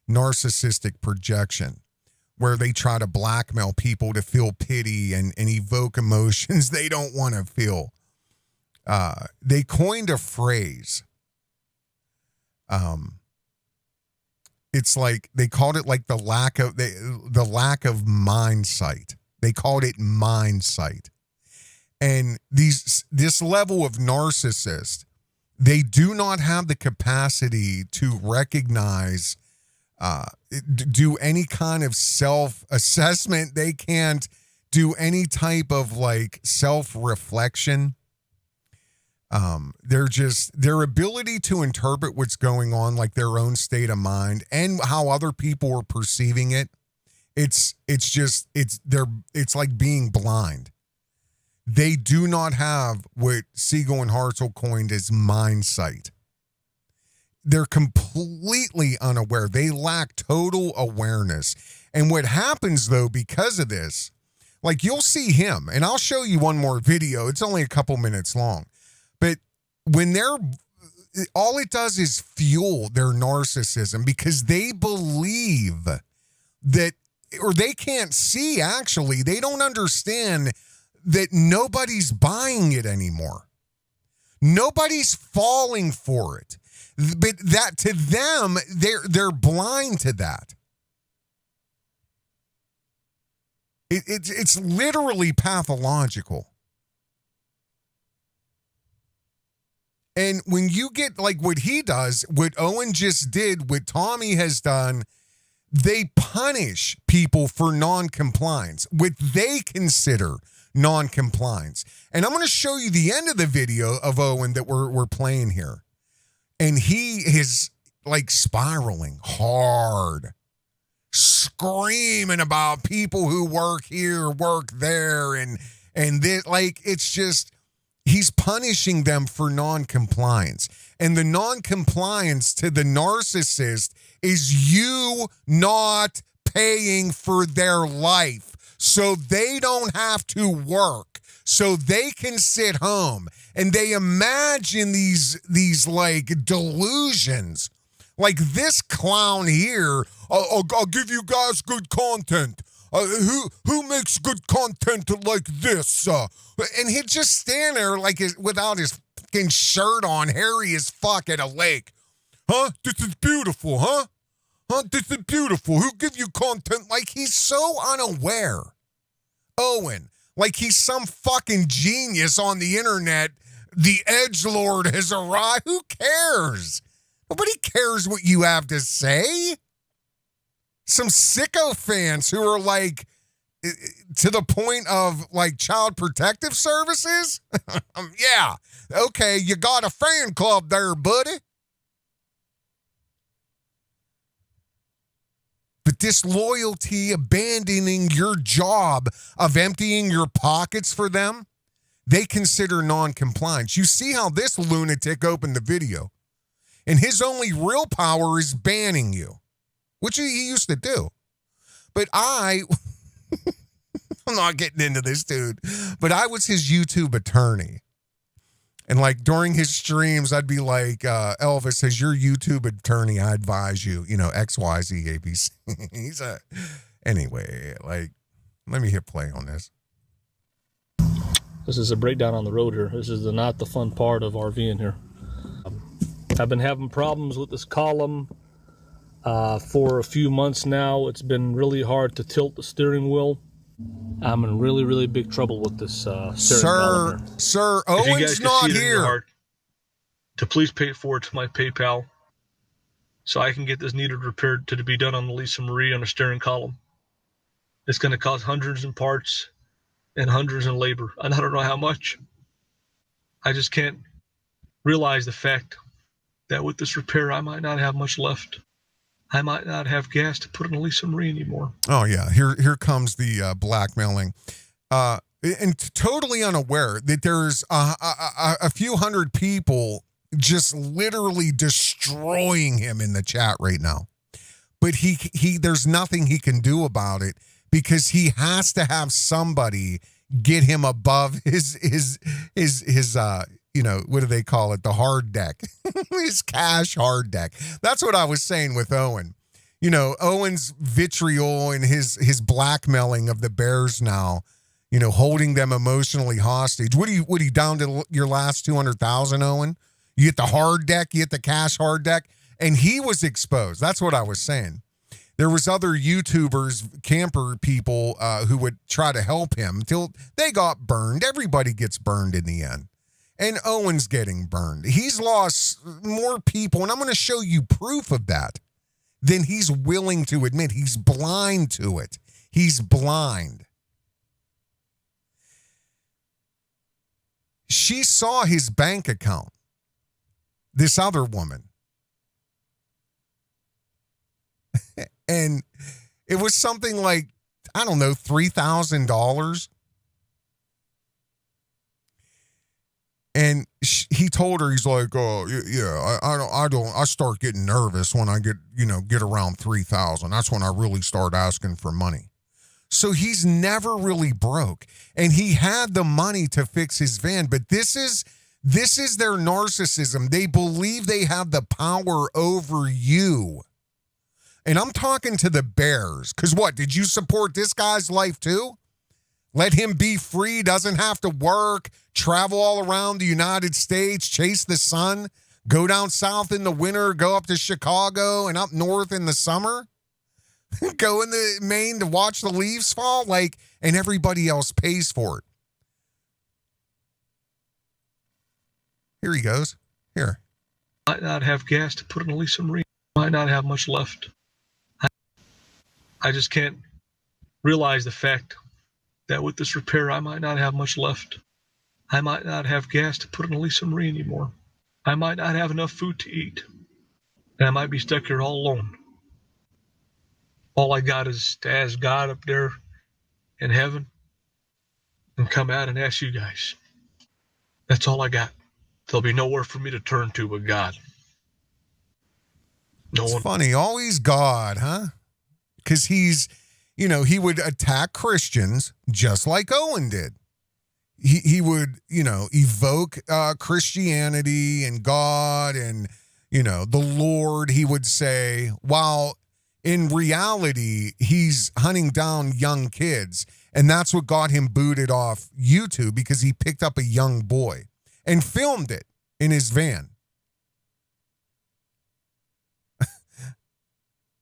narcissistic projection, where they try to blackmail people to feel pity and evoke emotions they don't want to feel. They coined a phrase. It's like they called it like the lack of mind sight. They called it mind sight. And this level of narcissist, they do not have the capacity to recognize, do any kind of self-assessment. They can't do any type of like self-reflection. Their ability to interpret what's going on, like their own state of mind and how other people are perceiving it. It's like being blind. They do not have what Siegel and Hartzell coined as mind sight. They're completely unaware. They lack total awareness. And what happens though, because of this, like you'll see him, and I'll show you one more video. It's only a couple minutes long. But when all it does is fuel their narcissism because they believe that, or they can't see actually, they don't understand that nobody's buying it anymore. Nobody's falling for it. But that to them, they're blind to that. It's literally pathological. And when you get like what he does, what Owen just did, what Tommy has done, they punish people for non-compliance, what they consider non-compliance. And I'm going to show you the end of the video of Owen that we're playing here. And he is like spiraling hard, screaming about people who work here, work there, and this, like, it's just, he's punishing them for non-compliance. And the non-compliance to the narcissist is you not paying for their life so they don't have to work, so they can sit home. And they imagine these like delusions. Like this clown here, I'll give you guys good content. Who makes good content like this? And he'd just stand there like without his fucking shirt on, hairy as fuck at a lake. Huh? This is beautiful, huh? Huh? This is beautiful. Who give you content? Like he's so unaware. Owen, like he's some fucking genius on the internet. The edgelord has arrived. Who cares? Nobody cares what you have to say. Some sycophants who are like to the point of like child protective services. Yeah. Okay. You got a fan club there, buddy. But disloyalty, abandoning your job of emptying your pockets for them, they consider non-compliance. You see how this lunatic opened the video. And his only real power is banning you, which he used to do. But I'm not getting into this, dude, but I was his YouTube attorney. And like during his streams, I'd be like, Elvis, as your YouTube attorney, I advise you, X, Y, Z, A, B, C. Anyway, like, let me hit play on this. This is a breakdown on the road here. This is not the fun part of RVing here. I've been having problems with this column for a few months now. It's been really hard to tilt the steering wheel. I'm in really, really big trouble with this steering column here. Sir, Owen's not here. To please pay it forward to my PayPal so I can get this needed repaired to be done on the Lisa Marie on the steering column. It's going to cost hundreds in parts and hundreds in labor. And I don't know how much. I just can't realize the fact that with this repair, I might not have much left. I might not have gas to put in a Lisa Marie anymore. Oh, yeah. Here comes the blackmailing. And totally unaware that there's a few hundred people just literally destroying him in the chat right now. But he there's nothing he can do about it because he has to have somebody get him above his what do they call it? The hard deck. His cash hard deck. That's what I was saying with Owen. Owen's vitriol and his blackmailing of the Bears now, holding them emotionally hostage. What are you down to your last 200,000, Owen? You get the hard deck, you get the cash hard deck, and he was exposed. That's what I was saying. There was other YouTubers, camper people who would try to help him until they got burned. Everybody gets burned in the end. And Owen's getting burned. He's lost more people, and I'm going to show you proof of that, than he's willing to admit. He's blind to it. He's blind. She saw his bank account, this other woman. And it was something like, I don't know, $3,000. And he told her, he's like, oh, yeah, I start getting nervous when I get around 3,000. That's when I really start asking for money. So he's never really broke. And he had the money to fix his van. But this is their narcissism. They believe they have the power over you. And I'm talking to the Bears. Because what, did you support this guy's life too? Let him be free, doesn't have to work, travel all around the United States, chase the sun, go down south in the winter, go up to Chicago and up north in the summer, go in the Maine to watch the leaves fall, and everybody else pays for it. Here he goes. Here. Might not have gas to put in a Lisa Marie. Might not have much left. I just can't realize the fact that with this repair, I might not have much left. I might not have gas to put in a Lisa Marie anymore. I might not have enough food to eat. And I might be stuck here all alone. All I got is to ask God up there in heaven and come out and ask you guys. That's all I got. There'll be nowhere for me to turn to but God. It's funny, always God, huh? Because he's, he would attack Christians just like Owen did. He would, evoke Christianity and God and, the Lord, he would say, while in reality, he's hunting down young kids. And that's what got him booted off YouTube, because he picked up a young boy and filmed it in his van.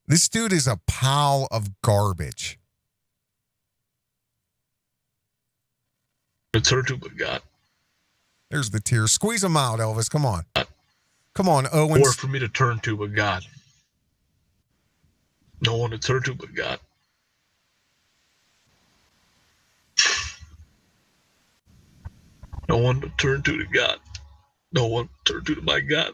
This dude is a pile of garbage. It's her to but God. There's the tears. Squeeze them out, Elvis. Come on. Come on, Owen. Nowhere for me to turn to but God. No one to turn to but God. No one to turn to God. No one to turn to my God.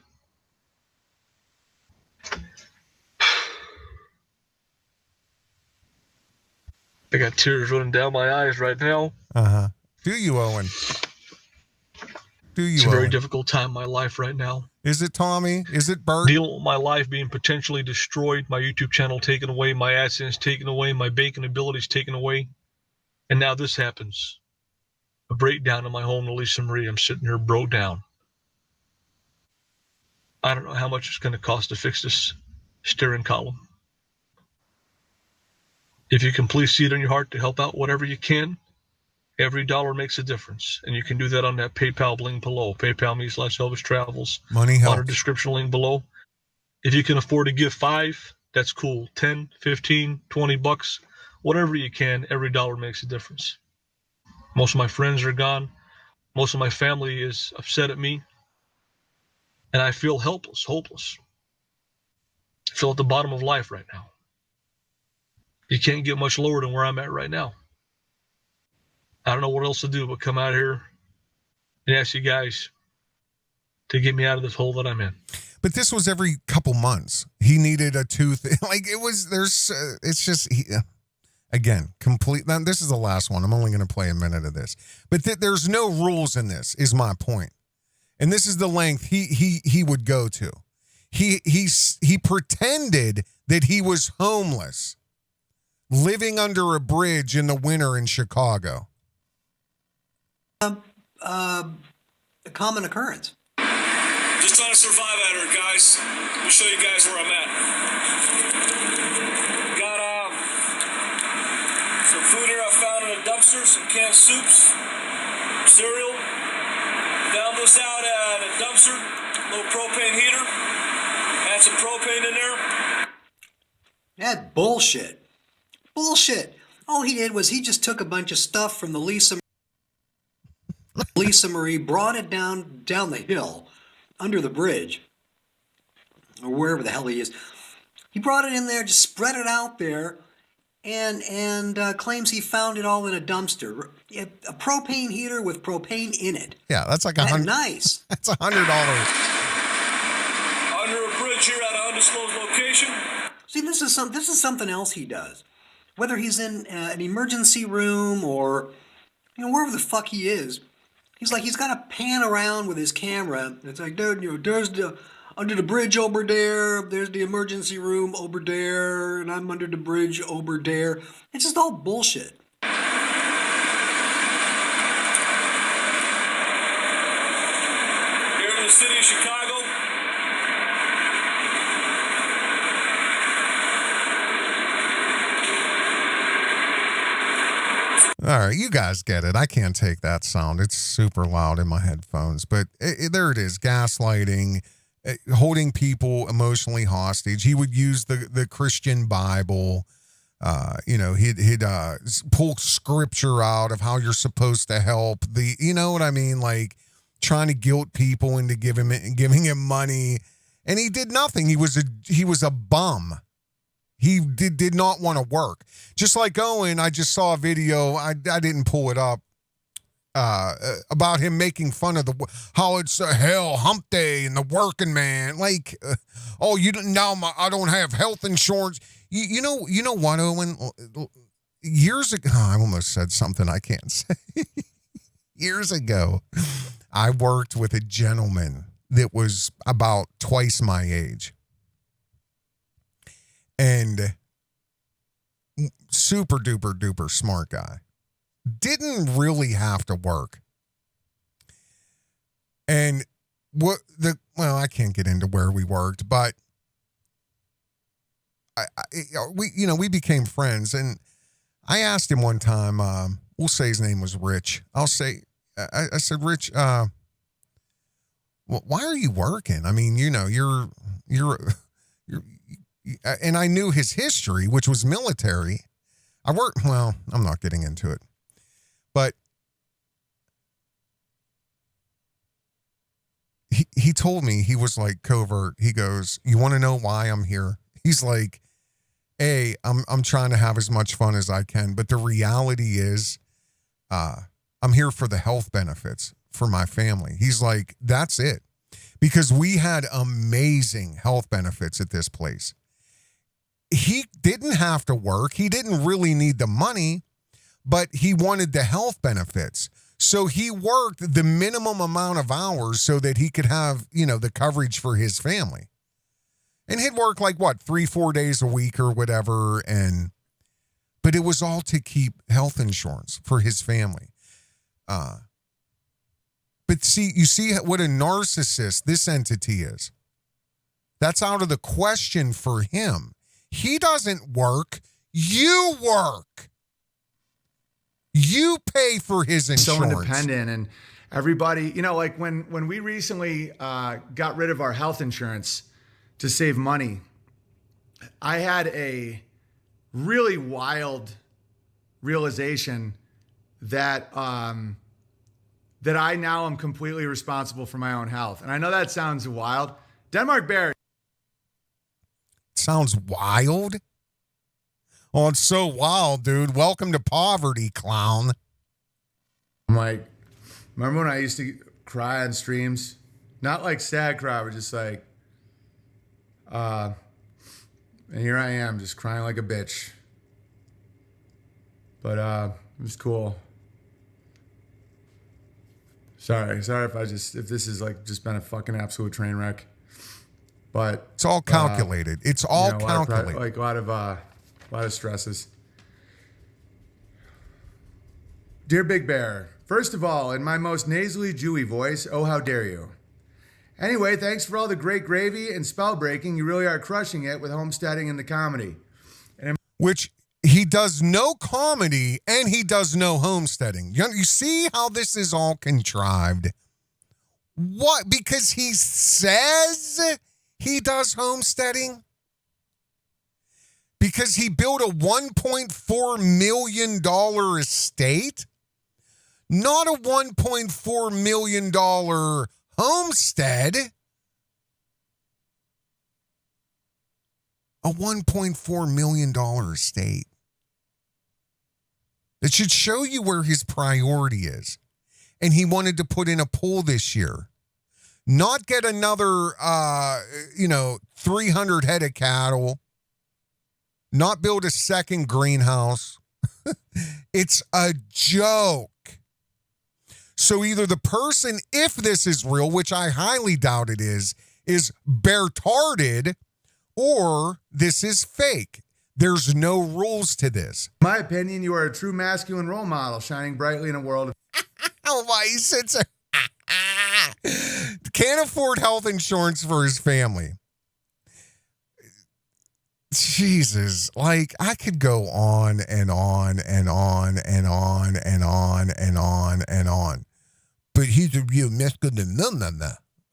I got tears running down my eyes right now. Do you, Owen? Do you, It's a very Owen? difficult time in my life right now. Is it Tommy? Is it Bert? Dealing with my life being potentially destroyed, my YouTube channel taken away, my AdSense taken away, my banking abilities taken away. And now this happens. A breakdown in my home to Lisa Marie. I'm sitting here broke down. I don't know how much it's going to cost to fix this steering column. If you can please see it in your heart to help out whatever you can, every dollar makes a difference. And you can do that on that PayPal link below. PayPal me/Elvis Travels. Money On our helps. description link below. If you can afford to give $5, that's cool. 10, 15, 20 bucks, whatever you can, every dollar makes a difference. Most of my friends are gone. Most of my family is upset at me. And I feel helpless, hopeless. I feel at the bottom of life right now. You can't get much lower than where I'm at right now. I don't know what else to do but come out here and ask you guys to get me out of this hole that I'm in. But this was every couple months. He needed a tooth. Like it was, it's just, again, complete. Now, this is the last one. I'm only going to play a minute of this. But there's no rules in this, is my point. And this is the length he would go to. He pretended that he was homeless, living under a bridge in the winter in Chicago. A common occurrence. Just trying to survive out here, guys. Let me show you guys where I'm at. Got some food here I found in a dumpster, some canned soups, cereal. Found this out at a dumpster, little propane heater. Had some propane in there. That bullshit. Bullshit. All he did was he just took a bunch of stuff from the Lisa Marie, brought it down the hill, under the bridge, or wherever the hell he is. He brought it in there, just spread it out there, and claims he found it all in a dumpster. A propane heater with propane in it. Yeah, that's like $100. Nice. That's $100. Under a bridge here at an undisclosed location. See, this is something else he does. Whether he's in an emergency room or wherever the fuck he is, he's got to pan around with his camera. It's like, dude, there's the under the bridge over there. There's the emergency room over there, and I'm under the bridge over there. It's just all bullshit. Here in the city of Chicago. All right, you guys get it. I can't take that sound. It's super loud in my headphones. But there it is, gaslighting, holding people emotionally hostage. He would use the Christian Bible. He'd pull scripture out of how you're supposed to help. You know what I mean? Like trying to guilt people into giving him money. And he did nothing. He was a bum. He did not want to work. Just like Owen, I just saw a video, I didn't pull it up, about him making fun of how it's hell hump day and the working man. Like, I don't have health insurance. You know what, Owen? Years ago, I almost said something I can't say. Years ago, I worked with a gentleman that was about twice my age. And super duper duper smart guy. Didn't really have to work. And I can't get into where we worked, but we became friends. And I asked him one time, we'll say his name was Rich. I said, Rich, why are you working? I mean, you're and I knew his history, which was military. I'm not getting into it. But he told me, he was like, Covert, he goes, you want to know why I'm here? He's like, I'm trying to have as much fun as I can, but the reality is I'm here for the health benefits for my family. He's like, that's it. Because we had amazing health benefits at this place. he didn't have to work. He didn't really need the money, but he wanted the health benefits. So he worked the minimum amount of hours so that he could have, the coverage for his family. And he'd work 3-4 days a week or whatever. But it was all to keep health insurance for his family. But you see what a narcissist this entity is. That's out of the question for him. He doesn't work. You work. You pay for his insurance. So independent, and everybody, when we recently got rid of our health insurance to save money, I had a really wild realization that that I now am completely responsible for my own health. And I know that sounds wild. Denmark Bear. Sounds wild? Oh, it's so wild, dude. Welcome to poverty, clown. I'm like, remember when I used to cry on streams? Not like sad cry, but just and here I am just crying like a bitch. But it was cool. Sorry if this is just been a fucking absolute train wreck. But it's all calculated. It's all calculated. A lot of stresses. Dear Big Bear, first of all, in my most nasally Jewy voice, oh, how dare you. Anyway, thanks for all the great gravy and spell breaking. You really are crushing it with homesteading and the comedy. Which he does no comedy and he does no homesteading. You see how this is all contrived? What? Because he says he does homesteading? Because he built a $1.4 million estate? Not a $1.4 million homestead. A $1.4 million estate. It should show you where his priority is. And he wanted to put in a pool this year. Not get another, 300 head of cattle. Not build a second greenhouse. It's a joke. So either the person, if this is real, which I highly doubt it is Beartarded, or this is fake. There's no rules to this. In my opinion, you are a true masculine role model, shining brightly in a world of... Oh, my, he sits can't afford health insurance for his family. Jesus, I could go on and on and on and on and on and on and on. But he's a real masculine.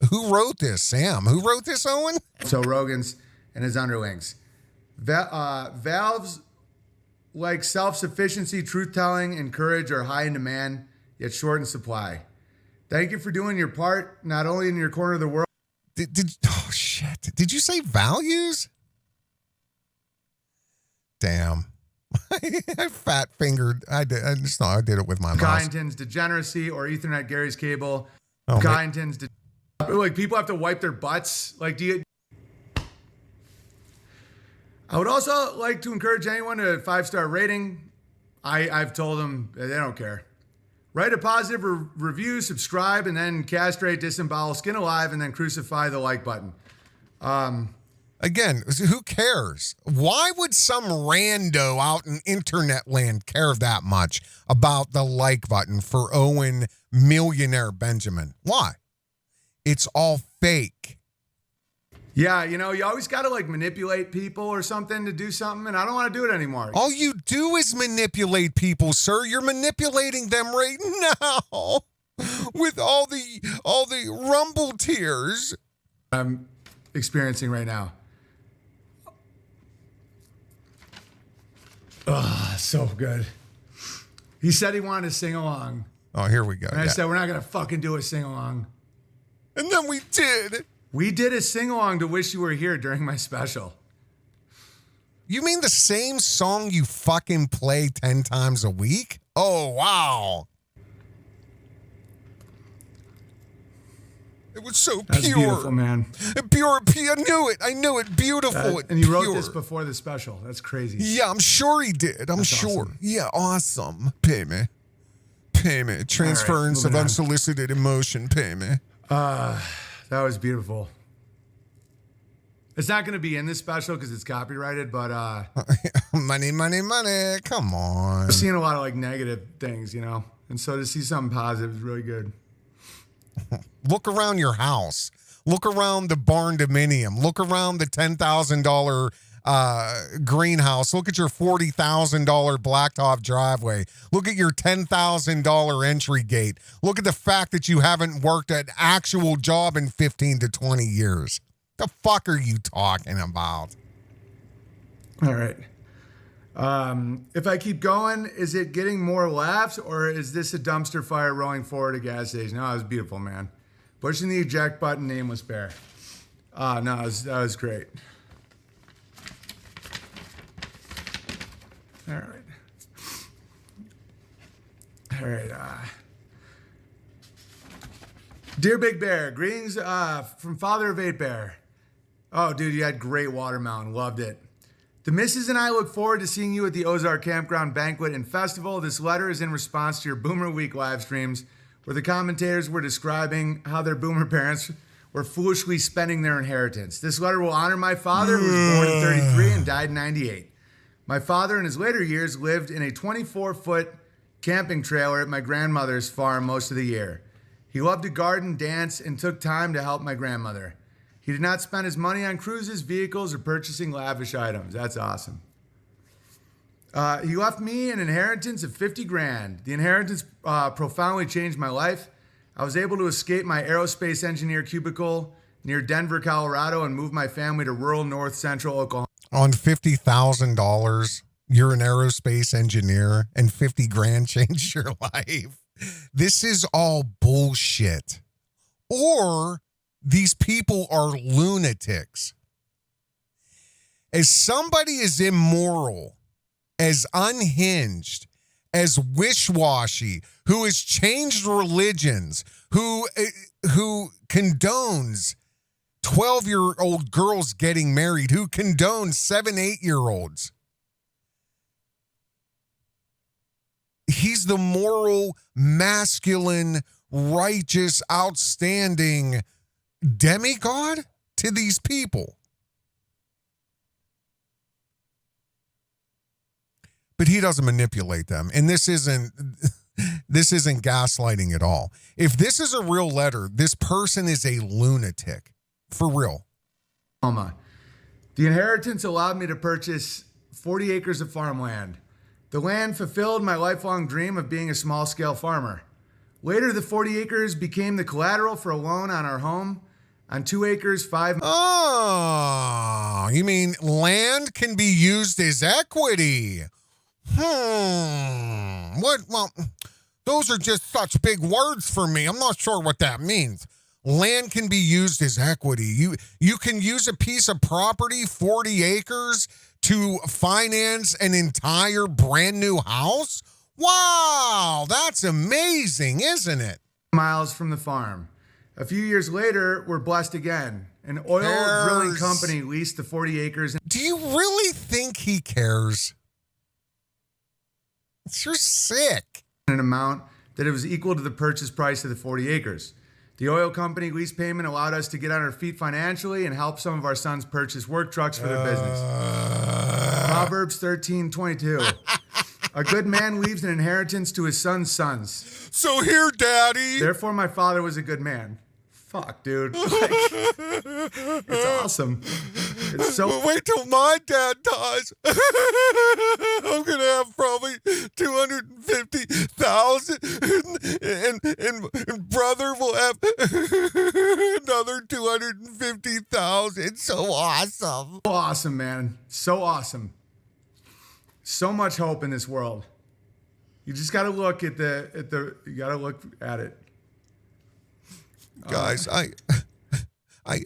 Who wrote this, Sam? Who wrote this, Owen? So Rogan's and his underlings. Valve's self-sufficiency, truth-telling, and courage are high in demand, yet short in supply. Thank you for doing your part, not only in your corner of the world. Oh, shit. Did you say values? Damn. I fat-fingered. I did it with my mouse. Kyneton's degeneracy or Ethernet Gary's cable. Oh, Kyneton's people have to wipe their butts. I would also like to encourage anyone to 5-star rating. I've told them they don't care. Write a positive review, subscribe, and then castrate, disembowel, skin alive, and then crucify the like button. Again, who cares? Why would some rando out in internet land care that much about the like button for Owen Millionaire Benjamin? Why? It's all fake. Yeah, you always got to manipulate people or something to do something, and I don't want to do it anymore. All you do is manipulate people, sir. You're manipulating them right now with all the rumble tears I'm experiencing right now. Oh, so good. He said he wanted to sing along. Oh, here we go. And I said, we're not going to fucking do a sing along. And then we did. We did a sing along to Wish You Were Here during my special. You mean the same song you fucking play 10 times a week? Oh, wow. It was so That's pure. beautiful, man. Pure. I knew it. Beautiful. And you wrote pure. this before the special. That's crazy. Yeah, I'm sure he did. I'm That's sure. awesome. Yeah, awesome. Pay me. Transference of moving on. unsolicited emotion. Pay me. That was beautiful. It's not going to be in this special because it's copyrighted, but Money. Come on. I've seen a lot of like negative things, you know, and so to see something positive is really good. Look around your house. Look around the barn dominium. Look around the $10,000 greenhouse. Look at your $40,000 blacktop driveway. Look at your $10,000 entry gate. Look at the fact that you haven't worked an actual job in 15 to 20 years. The fuck are you talking about? All right. If I keep going, is it getting more laughs or is this a dumpster fire rolling forward a gas station? No, it was beautiful, man. Pushing the eject button, nameless bear. No, that was great. All right. Dear Big Bear, greetings from Father of 8 Bear. Oh, dude, you had great watermelon. Loved it. The missus and I look forward to seeing you at the Ozark Campground Banquet and Festival. This letter is in response to your Boomer Week live streams, where the commentators were describing how their Boomer parents were foolishly spending their inheritance. This letter will honor my father, who was born in 33 and died in 98. My father, in his later years, lived in a 24-foot camping trailer at my grandmother's farm most of the year. He loved to garden, dance, and took time to help my grandmother. He did not spend his money on cruises, vehicles, or purchasing lavish items. That's awesome. He left me an inheritance of 50 grand. The inheritance profoundly changed my life. I was able to escape my aerospace engineer cubicle near Denver, Colorado, and move my family to rural north central Oklahoma. On $50,000, you're an aerospace engineer, and 50 grand changed your life. This is all bullshit. Or these people are lunatics. As somebody as immoral, as unhinged, as wish-washy, who has changed religions, who condones 12-year-old girls getting married, who condones 7, 8-year-olds. He's the moral, masculine, righteous, outstanding demigod to these people. But he doesn't manipulate them. And this isn't gaslighting at all. If this is a real letter, this person is a lunatic. For real. The inheritance allowed me to purchase 40 acres of farmland. The land fulfilled my lifelong dream of being a small-scale farmer. Later, the 40 acres became the collateral for a loan on our home. On 2 acres, 5... Oh, you mean land can be used as equity? What? Well, those are just such big words for me. I'm not sure what that means. Land can be used as equity. You can use a piece of property, 40 acres, to finance an entire brand new house? Wow, that's amazing, isn't it? Miles from the farm. A few years later, we're blessed again. An oil drilling company leased the 40 acres. Do you really think he cares? You're sick. An amount that it was equal to the purchase price of the 40 acres. The oil company lease payment allowed us to get on our feet financially and help some of our sons purchase work trucks for their business. Proverbs 13:22. A good man leaves an inheritance to his son's sons. So here, Daddy. Therefore, my father was a good man. Fuck, dude. It's awesome. It's so. Wait till my dad dies. I'm gonna have probably 250,000, and brother will have another 250,000. So awesome. So awesome, man. So awesome. So much hope in this world. You just gotta look at you gotta look at it. Guys, I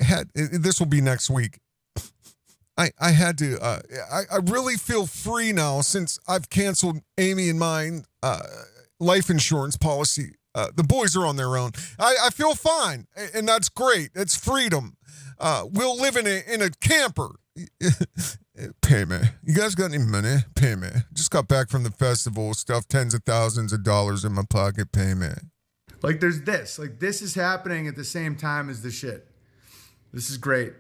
had, this will be next week. I had to, I really feel free now since I've canceled Amy and mine life insurance policy. The boys are on their own. I feel fine, and that's great. It's freedom. We'll live in a camper. Pay me. You guys got any money? Pay me. Just got back from the festival. Stuffed tens of thousands of dollars in my pocket. Pay me. Like there's this. Like this is happening at the same time as the shit. This is great.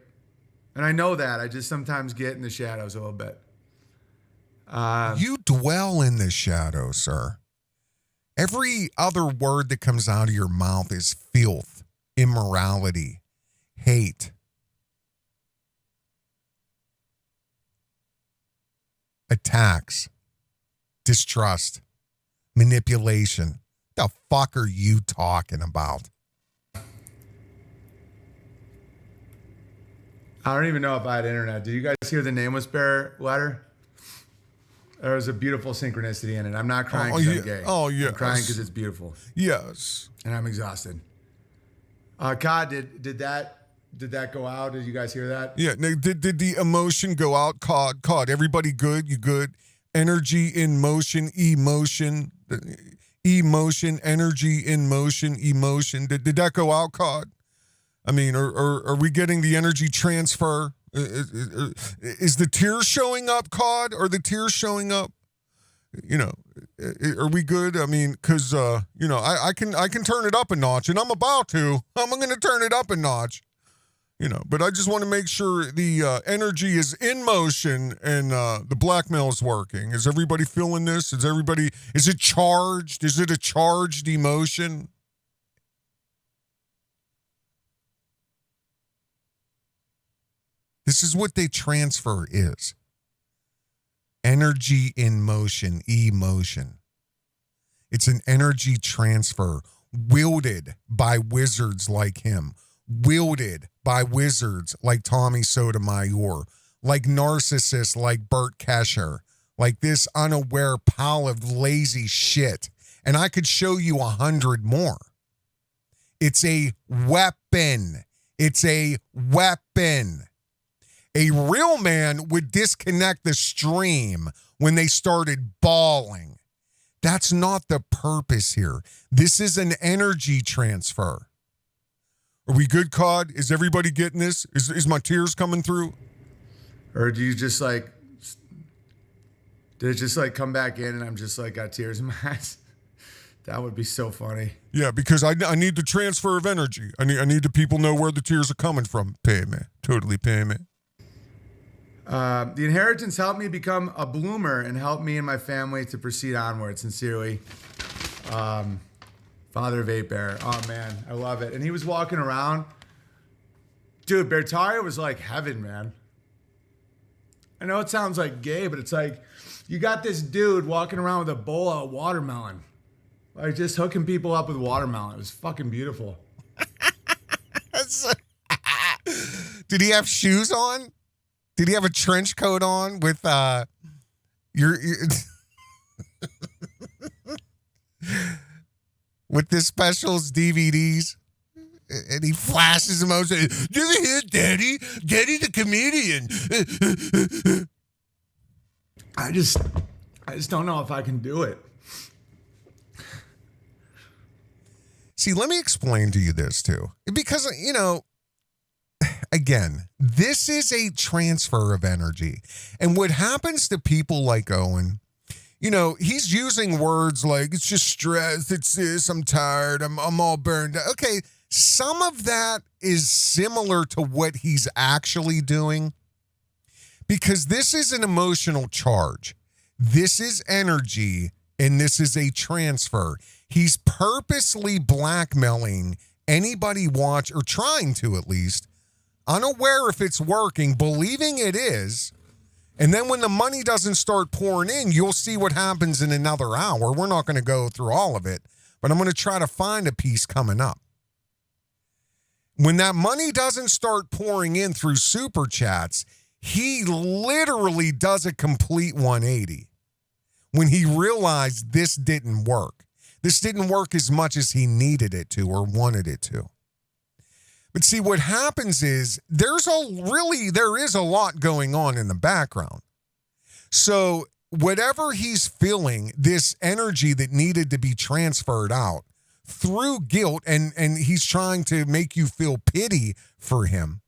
And I know that. I just sometimes get in the shadows a little bit. You dwell in the shadows, sir. Every other word that comes out of your mouth is filth, immorality, hate. Attacks, distrust, manipulation. The fuck are you talking about? I don't even know if I had internet. Did you guys hear the Nameless Bear letter? There was a beautiful synchronicity in it. I'm not crying because I'm gay. Oh, yes. I'm crying because it's beautiful. Yes. And I'm exhausted. God, did that go out? Did you guys hear that? Yeah. Did the emotion go out? Cod. Everybody good? You good? Energy in motion, emotion. Emotion, energy in motion, emotion. Did that go out, Cod? I mean, are we getting the energy transfer? Is the tears showing up, Cod? Are the tears showing up? You know, are we good? I mean, because, you know, I can turn it up a notch, and I'm about to. I'm going to turn it up a notch. You know, but I just want to make sure the energy is in motion and the blackmail is working. Is everybody feeling this? Is it charged? Is it a charged emotion? This is what they transfer is. Energy in motion, emotion. It's an energy transfer wielded by wizards like him. Wielded by wizards like Tommy Sotomayor, like narcissists like Bert Kreischer, like this unaware pile of lazy shit. And I could show you 100 more. It's a weapon. It's a weapon. A real man would disconnect the stream when they started bawling. That's not the purpose here. This is an energy transfer. Are we good, Cod? Is everybody getting this? Is my tears coming through? Or do you just like, did it just like come back in and I'm just like got tears in my eyes? That would be so funny. Yeah, because I need the transfer of energy. I need the people know where the tears are coming from. Pay me. Totally pay me. The inheritance helped me become a bloomer and helped me and my family to proceed onward. Sincerely, Father of 8 Bear. Oh man, I love it. And he was walking around. Dude, Beartaria was like heaven, man. I know it sounds like gay, but it's like you got this dude walking around with a bowl of watermelon. Like just hooking people up with watermelon. It was fucking beautiful. Did he have shoes on? Did he have a trench coat on with your with the specials DVDs? And he flashes them out saying, "Do you hear Daddy? Daddy the comedian." I just don't know if I can do it. See, let me explain to you this too. Because, you know, again, this is a transfer of energy. And what happens to people like Owen, you know, he's using words like, it's just stress, it's this, I'm tired, I'm all burned out. Okay, some of that is similar to what he's actually doing because this is an emotional charge. This is energy, and this is a transfer. He's purposely blackmailing anybody or trying to at least, unaware if it's working, believing it is. And then when the money doesn't start pouring in, you'll see what happens in another hour. We're not going to go through all of it, but I'm going to try to find a piece coming up. When that money doesn't start pouring in through super chats, he literally does a complete 180 when he realized this didn't work. This didn't work as much as he needed it to or wanted it to. But see, what happens is there is a lot going on in the background. So whatever he's feeling, this energy that needed to be transferred out through guilt, and he's trying to make you feel pity for him.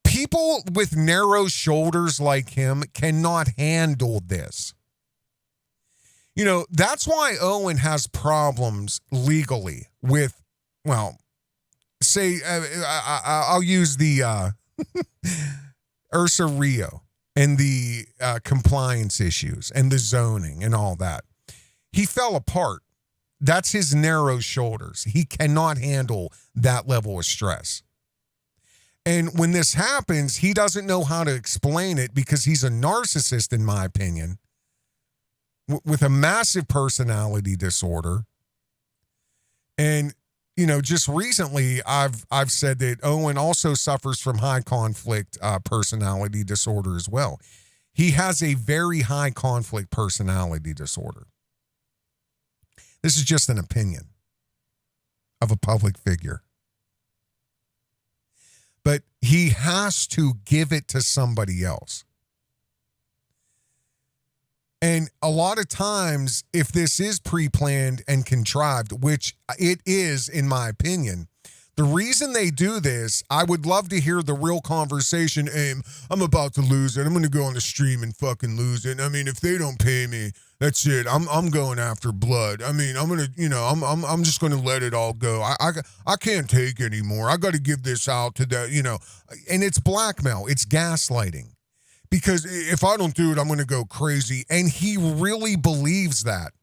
People with narrow shoulders like him cannot handle this. You know, that's why Owen has problems legally with, well, say, I'll use the Ursa Rio and the compliance issues and the zoning and all that. He fell apart. That's his narrow shoulders. He cannot handle that level of stress. And when this happens, he doesn't know how to explain it because he's a narcissist, in my opinion, with a massive personality disorder. And, you know, just recently I've said that Owen also suffers from high conflict personality disorder as well. He has a very high conflict personality disorder. This is just an opinion of a public figure. But he has to give it to somebody else. And a lot of times, if this is pre-planned and contrived, which it is, in my opinion, the reason they do this, I would love to hear the real conversation. I'm about to lose it. I'm going to go on the stream and fucking lose it. I mean, if they don't pay me, that's it. I'm going after blood. I mean, I'm going to, you know, I'm just going to let it all go. I can't take anymore. I got to give this out to the, you know, and it's blackmail. It's gaslighting. Because if I don't do it, I'm going to go crazy. And he really believes that.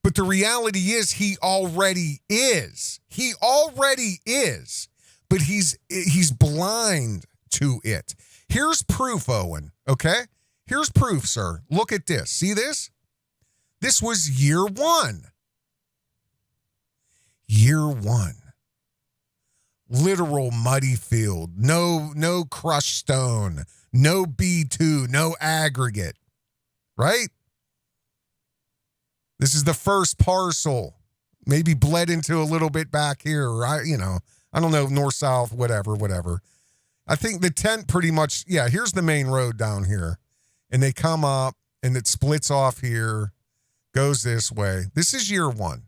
But the reality is he already is. He already is. But he's blind to it. Here's proof, Owen, okay? Here's proof, sir. Look at this. See this? This was year one. Year one. Literal muddy field. No crushed stone. No B2. No aggregate. Right? This is the first parcel. Maybe bled into a little bit back here. Right? You know, I don't know, north, south, whatever. I think the tent pretty much, yeah, here's the main road down here. And they come up and it splits off here, goes this way. This is year one.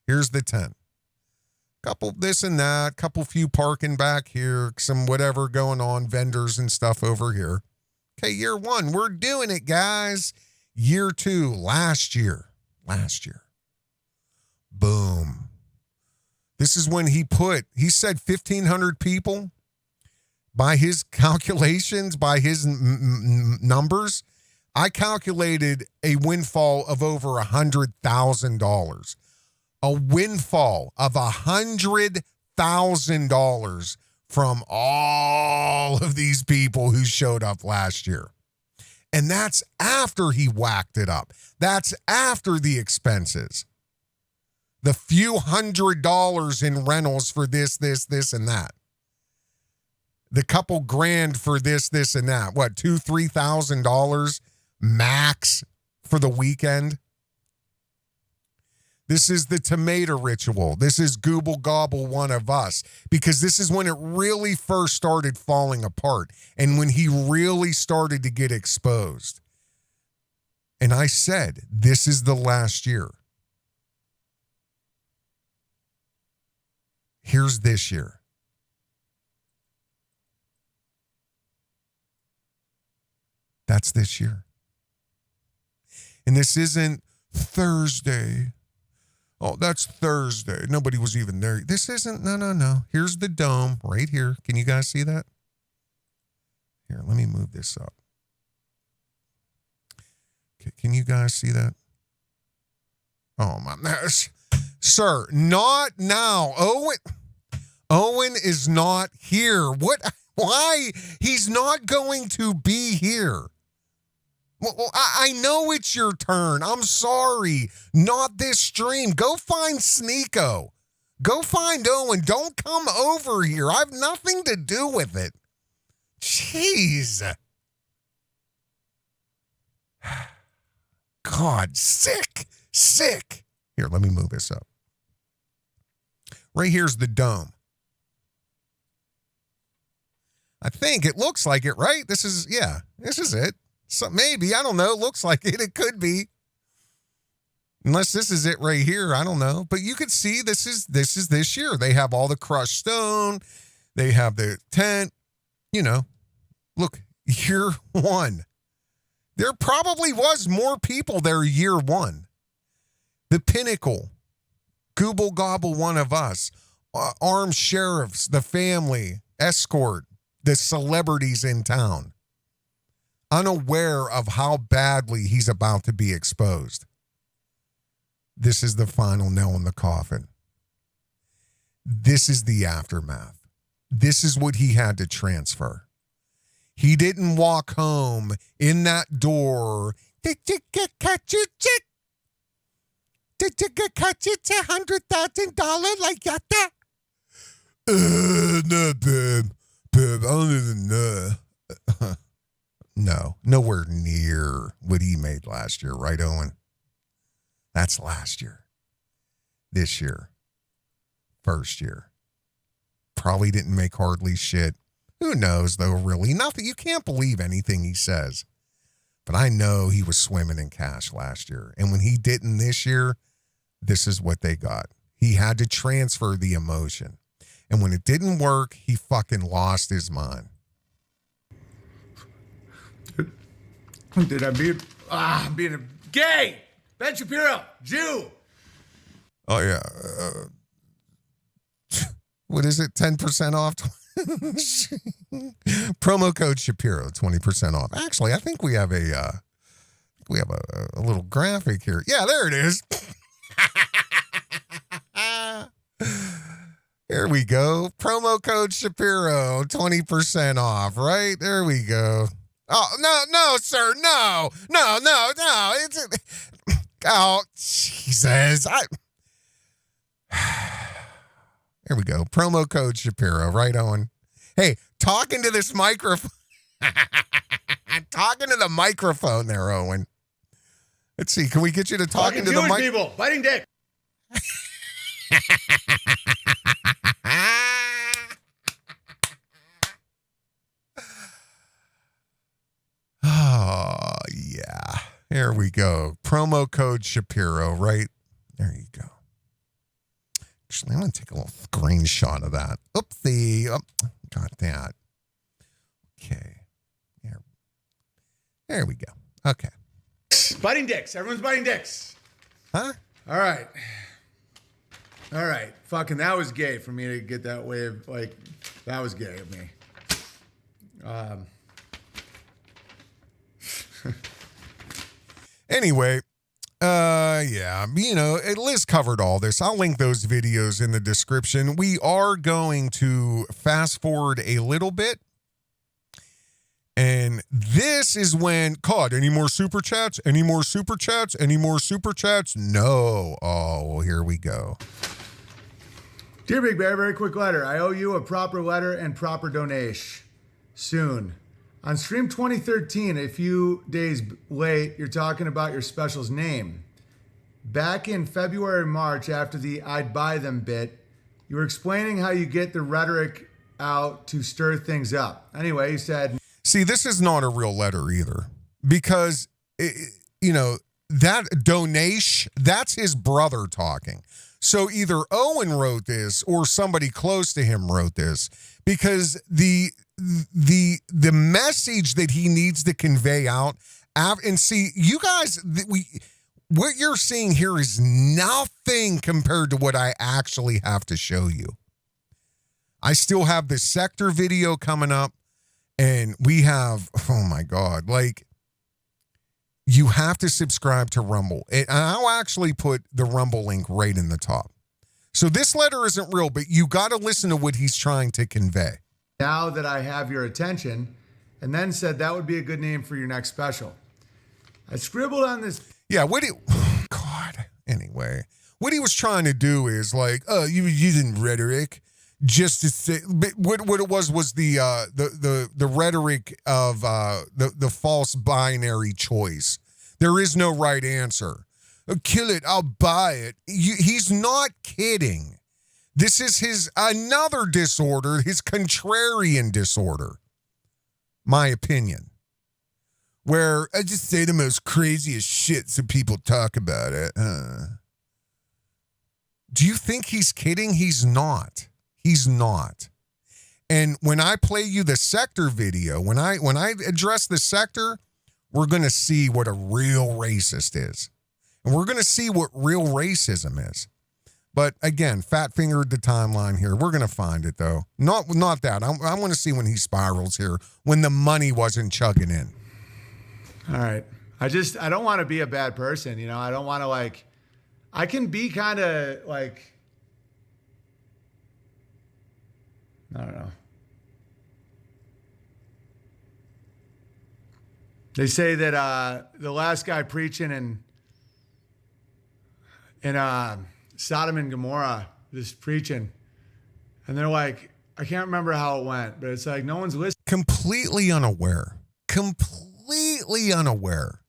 Here's the tent. Couple this and that, couple few parking back here, some whatever going on, vendors and stuff over here. Okay, year one, we're doing it, guys. Year two, last year. Boom. This is when he said 1,500 people. By his calculations, by his numbers, I calculated a windfall of over $100,000. A windfall of $100,000 from all of these people who showed up last year. And that's after he whacked it up. That's after the expenses. The few $100 in rentals for this, and that. The couple grand for this, and that. What, $2,000-$3,000 max for the weekend? This is the tomato ritual. This is Gooble Gobble One of Us. Because this is when it really first started falling apart. And when he really started to get exposed. And I said, this is the last year. Here's this year. That's this year. And this isn't Thursday. Oh, that's Thursday. Nobody was even there. This isn't, no. Here's the dome right here. Can you guys see that? Here, let me move this up. Okay, can you guys see that? Oh, my, sir, not now. Owen is not here. What? Why? He's not going to be here. Well, I know it's your turn. I'm sorry. Not this stream. Go find Sneeko. Go find Owen. Don't come over here. I have nothing to do with it. Jeez. God, sick. Here, let me move this up. Right here's the dome. I think it looks like it, right? This is it. So maybe, I don't know. It looks like it. It could be. Unless this is it right here, I don't know. But you could see this is this year. They have all the crushed stone. They have the tent. You know, look, year one. There probably was more people there year one. The pinnacle, Gooble Gobble One of Us, armed sheriffs, the family, escort, the celebrities in town, unaware of how badly he's about to be exposed. This is the final nail in the coffin. This is the aftermath. This is what he had to transfer. He didn't walk home in that door. Did you catch it, chick? Did you catch it $100,000 like that? No, babe. Babe, I don't even know. No, nowhere near what he made last year, right, Owen? That's last year. This year. First year. Probably didn't make hardly shit. Who knows, though, really? Not that you can't believe anything he says. But I know he was swimming in cash last year. And when he didn't this year, this is what they got. He had to transfer the emotion. And when it didn't work, he fucking lost his mind. Did I be being a gay? Ben Shapiro, Jew. Oh, yeah. What is it? 10% off? Promo code Shapiro, 20% off. Actually, I think we have a little graphic here. Yeah, there it is. Here we go. Promo code Shapiro, 20% off, right? There we go. Oh, no, sir. No. It's, oh, Jesus. Here we go. Promo code Shapiro, right, Owen? Hey, talking to this microphone. Talking to the microphone there, Owen. Let's see. Can we get you to talking to the Jewish people, biting dick. Oh, yeah. There we go. Promo code Shapiro, right? There you go. Actually, I'm going to take a little screenshot of that. Oopsie. Oh, got that. Okay. There we go. Okay. Biting dicks. Everyone's biting dicks. Huh? All right. Fucking that was gay for me to get that wave. Like, that was gay of me. Anyway, yeah, Liz covered all this. I'll link those videos in the description. We are going to fast forward a little bit. And this is when, any more super chats? Any more super chats? Any more super chats? No. Oh, well, here we go. Dear Big Bear, very quick letter. I owe you a proper letter and proper donation soon. On stream 2013, a few days late, you're talking about your special's name. Back in February, March, after the I'd buy them bit, you were explaining how you get the rhetoric out to stir things up. Anyway, you said... See, this is not a real letter either, because, that donation, that's his brother talking. So either Owen wrote this or somebody close to him wrote this, because the message that he needs to convey out, and see, you guys, what you're seeing here is nothing compared to what I actually have to show you. I still have the sector video coming up, and we have, oh my God, you have to subscribe to Rumble. And I'll actually put the Rumble link right in the top. So this letter isn't real, but you got to listen to what he's trying to convey. Now that I have your attention, and then said that would be a good name for your next special. I scribbled on this. Yeah, God. Anyway, what he was trying to do is you using rhetoric just to say, what it was the rhetoric of the false binary choice. There is no right answer. Kill it, I'll buy it. He's not kidding. This is his another disorder, his contrarian disorder. My opinion. where I just say the most craziest shit so people talk about it. Do you think he's kidding? He's not. He's not. And when I play you the sector video, when I address the sector, we're going to see what a real racist is. And we're going to see what real racism is. But again, fat fingered the timeline here. We're going to find it, though. Not that. I want to see when he spirals here, when the money wasn't chugging in. All right. I don't want to be a bad person. You know, I don't want to like, I can be kind of like, I don't know. They say that the last guy preaching in Sodom and Gomorrah was preaching, and they're like, I can't remember how it went, but it's like no one's listening. Completely unaware. Completely unaware.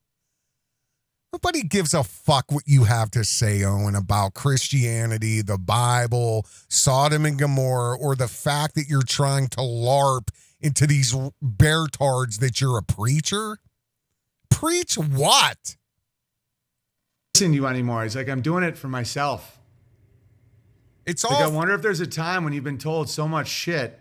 Nobody gives a fuck what you have to say, Owen, about Christianity, the Bible, Sodom and Gomorrah, or the fact that you're trying to LARP into these beartards that you're a preacher. Preach what? Listen to you anymore. He's like, I'm doing it for myself. It's like, all. I wonder if there's a time when you've been told so much shit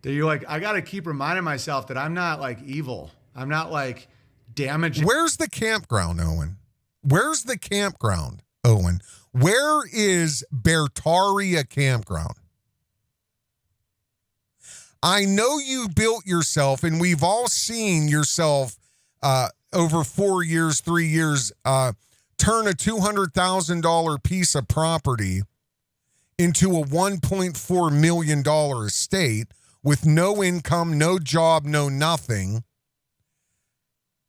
that you're like, I got to keep reminding myself that I'm not like evil. I'm not like damaging. Where's the campground, Owen? Where's the campground, Owen? Where is Beartaria campground? I know you built yourself, and we've all seen yourself over 4 years, 3 years, turn a $200,000 piece of property into a $1.4 million estate with no income, no job, no nothing.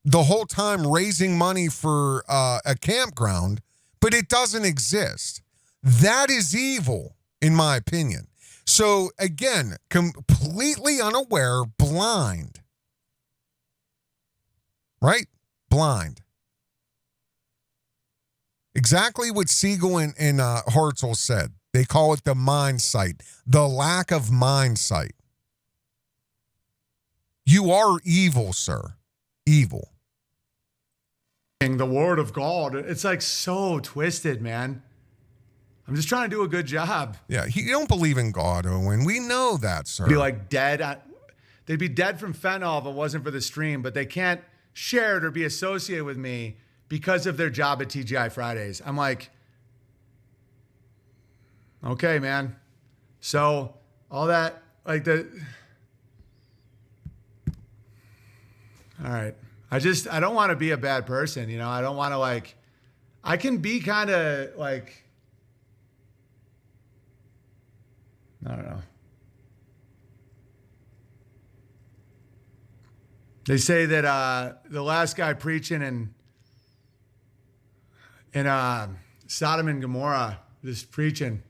The whole time raising money for a campground, but it doesn't exist. That is evil, in my opinion. So again, completely unaware, blind. Right? Blind. Exactly what Siegel and Hartzell said. They call it the mind sight, the lack of mind sight. You are evil, sir. Evil. The word of God. It's like so twisted, man. I'm just trying to do a good job. Yeah, you don't believe in God, Owen. We know that, sir. Be like dead. They'd be dead from fentanyl if it wasn't for the stream, but they can't share it or be associated with me because of their job at TGI Fridays. I'm like, okay, man. So all that, like all right. I don't want to be a bad person. You know, I don't want to like, I can be kind of like, I don't know. They say that the last guy preaching in Sodom and Gomorrah was preaching,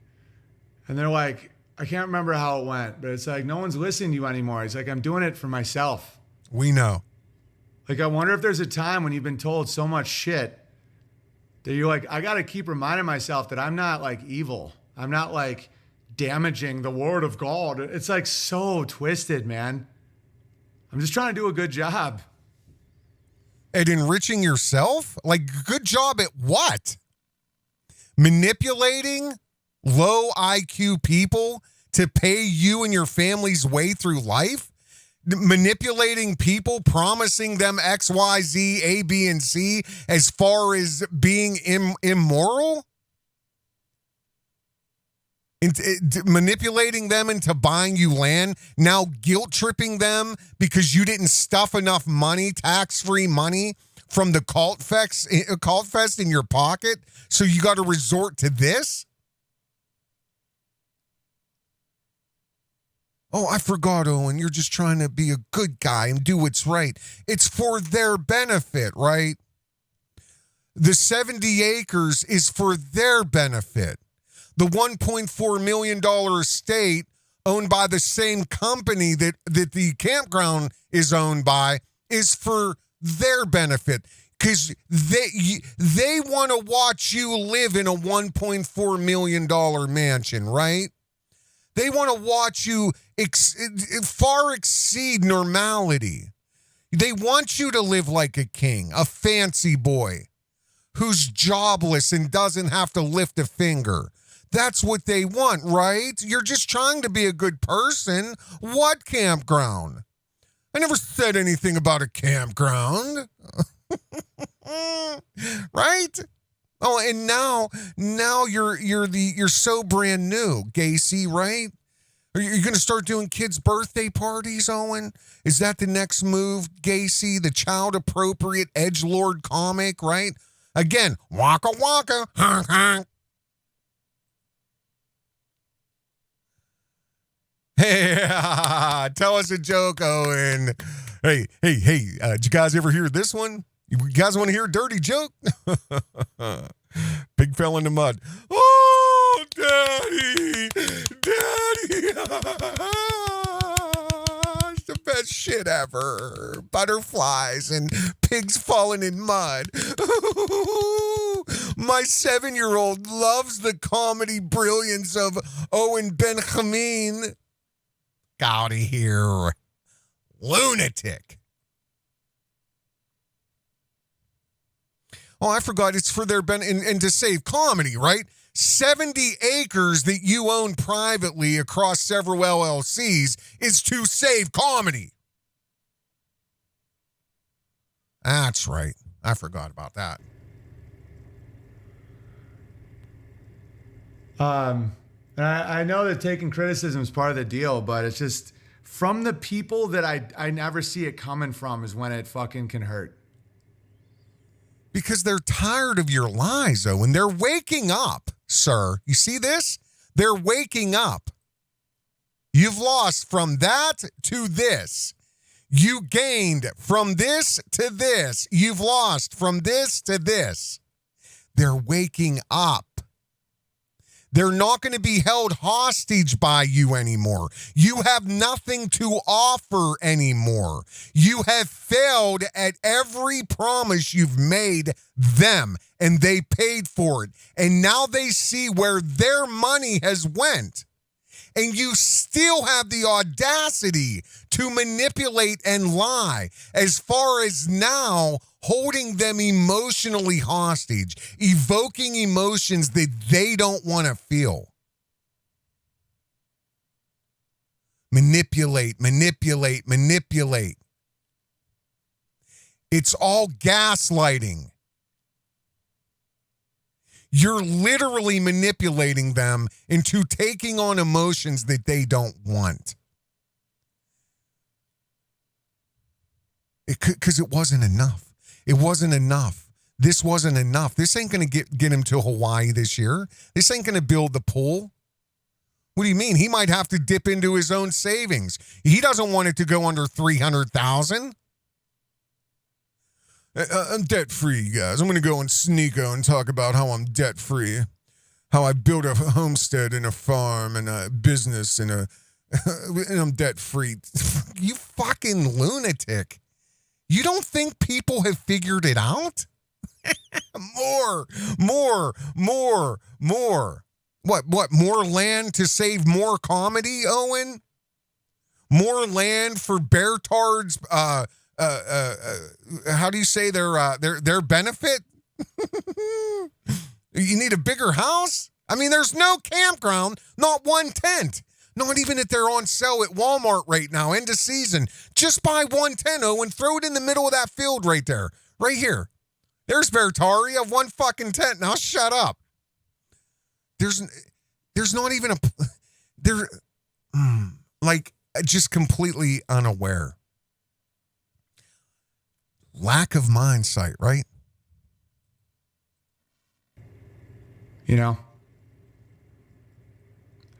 and they're like, I can't remember how it went, but it's like no one's listening to you anymore. He's like, I'm doing it for myself. We know. Like, I wonder if there's a time when you've been told so much shit that you're like, I got to keep reminding myself that I'm not like evil. I'm not like damaging the word of God. It's like so twisted, man. I'm just trying to do a good job. At enriching yourself? Like, good job at what? Manipulating low IQ people to pay you and your family's way through life? Manipulating people, promising them X, Y, Z, A, B, and C as far as being immoral? Manipulating them into buying you land, now guilt tripping them because you didn't stuff enough money, tax-free money from the cult fest in your pocket, so you got to resort to this? Oh, I forgot, Owen. You're just trying to be a good guy and do what's right. It's for their benefit, right? The 70 acres is for their benefit. The $1.4 million estate owned by the same company that the campground is owned by is for their benefit because they want to watch you live in a $1.4 million mansion, right? They want to watch you far exceed normality. They want you to live like a king, a fancy boy who's jobless and doesn't have to lift a finger. That's what they want, right? You're just trying to be a good person. What campground? I never said anything about a campground. Right? Oh, and now you're so brand new, Gacy, right? Are you going to start doing kids' birthday parties, Owen? Is that the next move, Gacy? The child-appropriate edgelord comic, right? Again, waka waka, honk honk. Hey, tell us a joke, Owen. Hey, did you guys ever hear this one? You guys want to hear a dirty joke? Pig fell in the mud. Oh, Daddy! It's the best shit ever. Butterflies and pigs falling in mud. My 7-year-old loves the comedy brilliance of Owen Benjamin. Get out of here. Lunatic. Oh, I forgot. It's for their and to save comedy, right? 70 acres that you own privately across several LLCs is to save comedy. That's right. I forgot about that. I know that taking criticism is part of the deal, but it's just from the people that I never see it coming from is when it fucking can hurt. Because they're tired of your lies, though, and they're waking up, sir. You see this? They're waking up. You've lost from that to this. You gained from this to this. You've lost from this to this. They're waking up. They're not going to be held hostage by you anymore. You have nothing to offer anymore. You have failed at every promise you've made them, and they paid for it. And now they see where their money has went. And you still have the audacity to manipulate and lie, as far as now holding them emotionally hostage, evoking emotions that they don't want to feel. Manipulate. It's all gaslighting. You're literally manipulating them into taking on emotions that they don't want. Because it wasn't enough. It wasn't enough. This wasn't enough. This ain't going to get him to Hawaii this year. This ain't going to build the pool. What do you mean? He might have to dip into his own savings. He doesn't want it to go under $300,000. I'm debt-free, you guys. I'm going to go on Sneeko and talk about how I'm debt-free, how I built a homestead and a farm and a business and I'm debt-free. You fucking lunatic. You don't think people have figured it out? More. What? More land to save more comedy, Owen? More land for Beartards, how do you say their benefit? You need a bigger house? I mean, there's no campground, not one tent. Not even if they're on sale at Walmart right now, end of season. Just buy one tent, Owen, throw it in the middle of that field right there. Right here. There's Beartaria, one fucking tent. Now shut up. There's not even just completely unaware. Lack of mindsight, right? You know?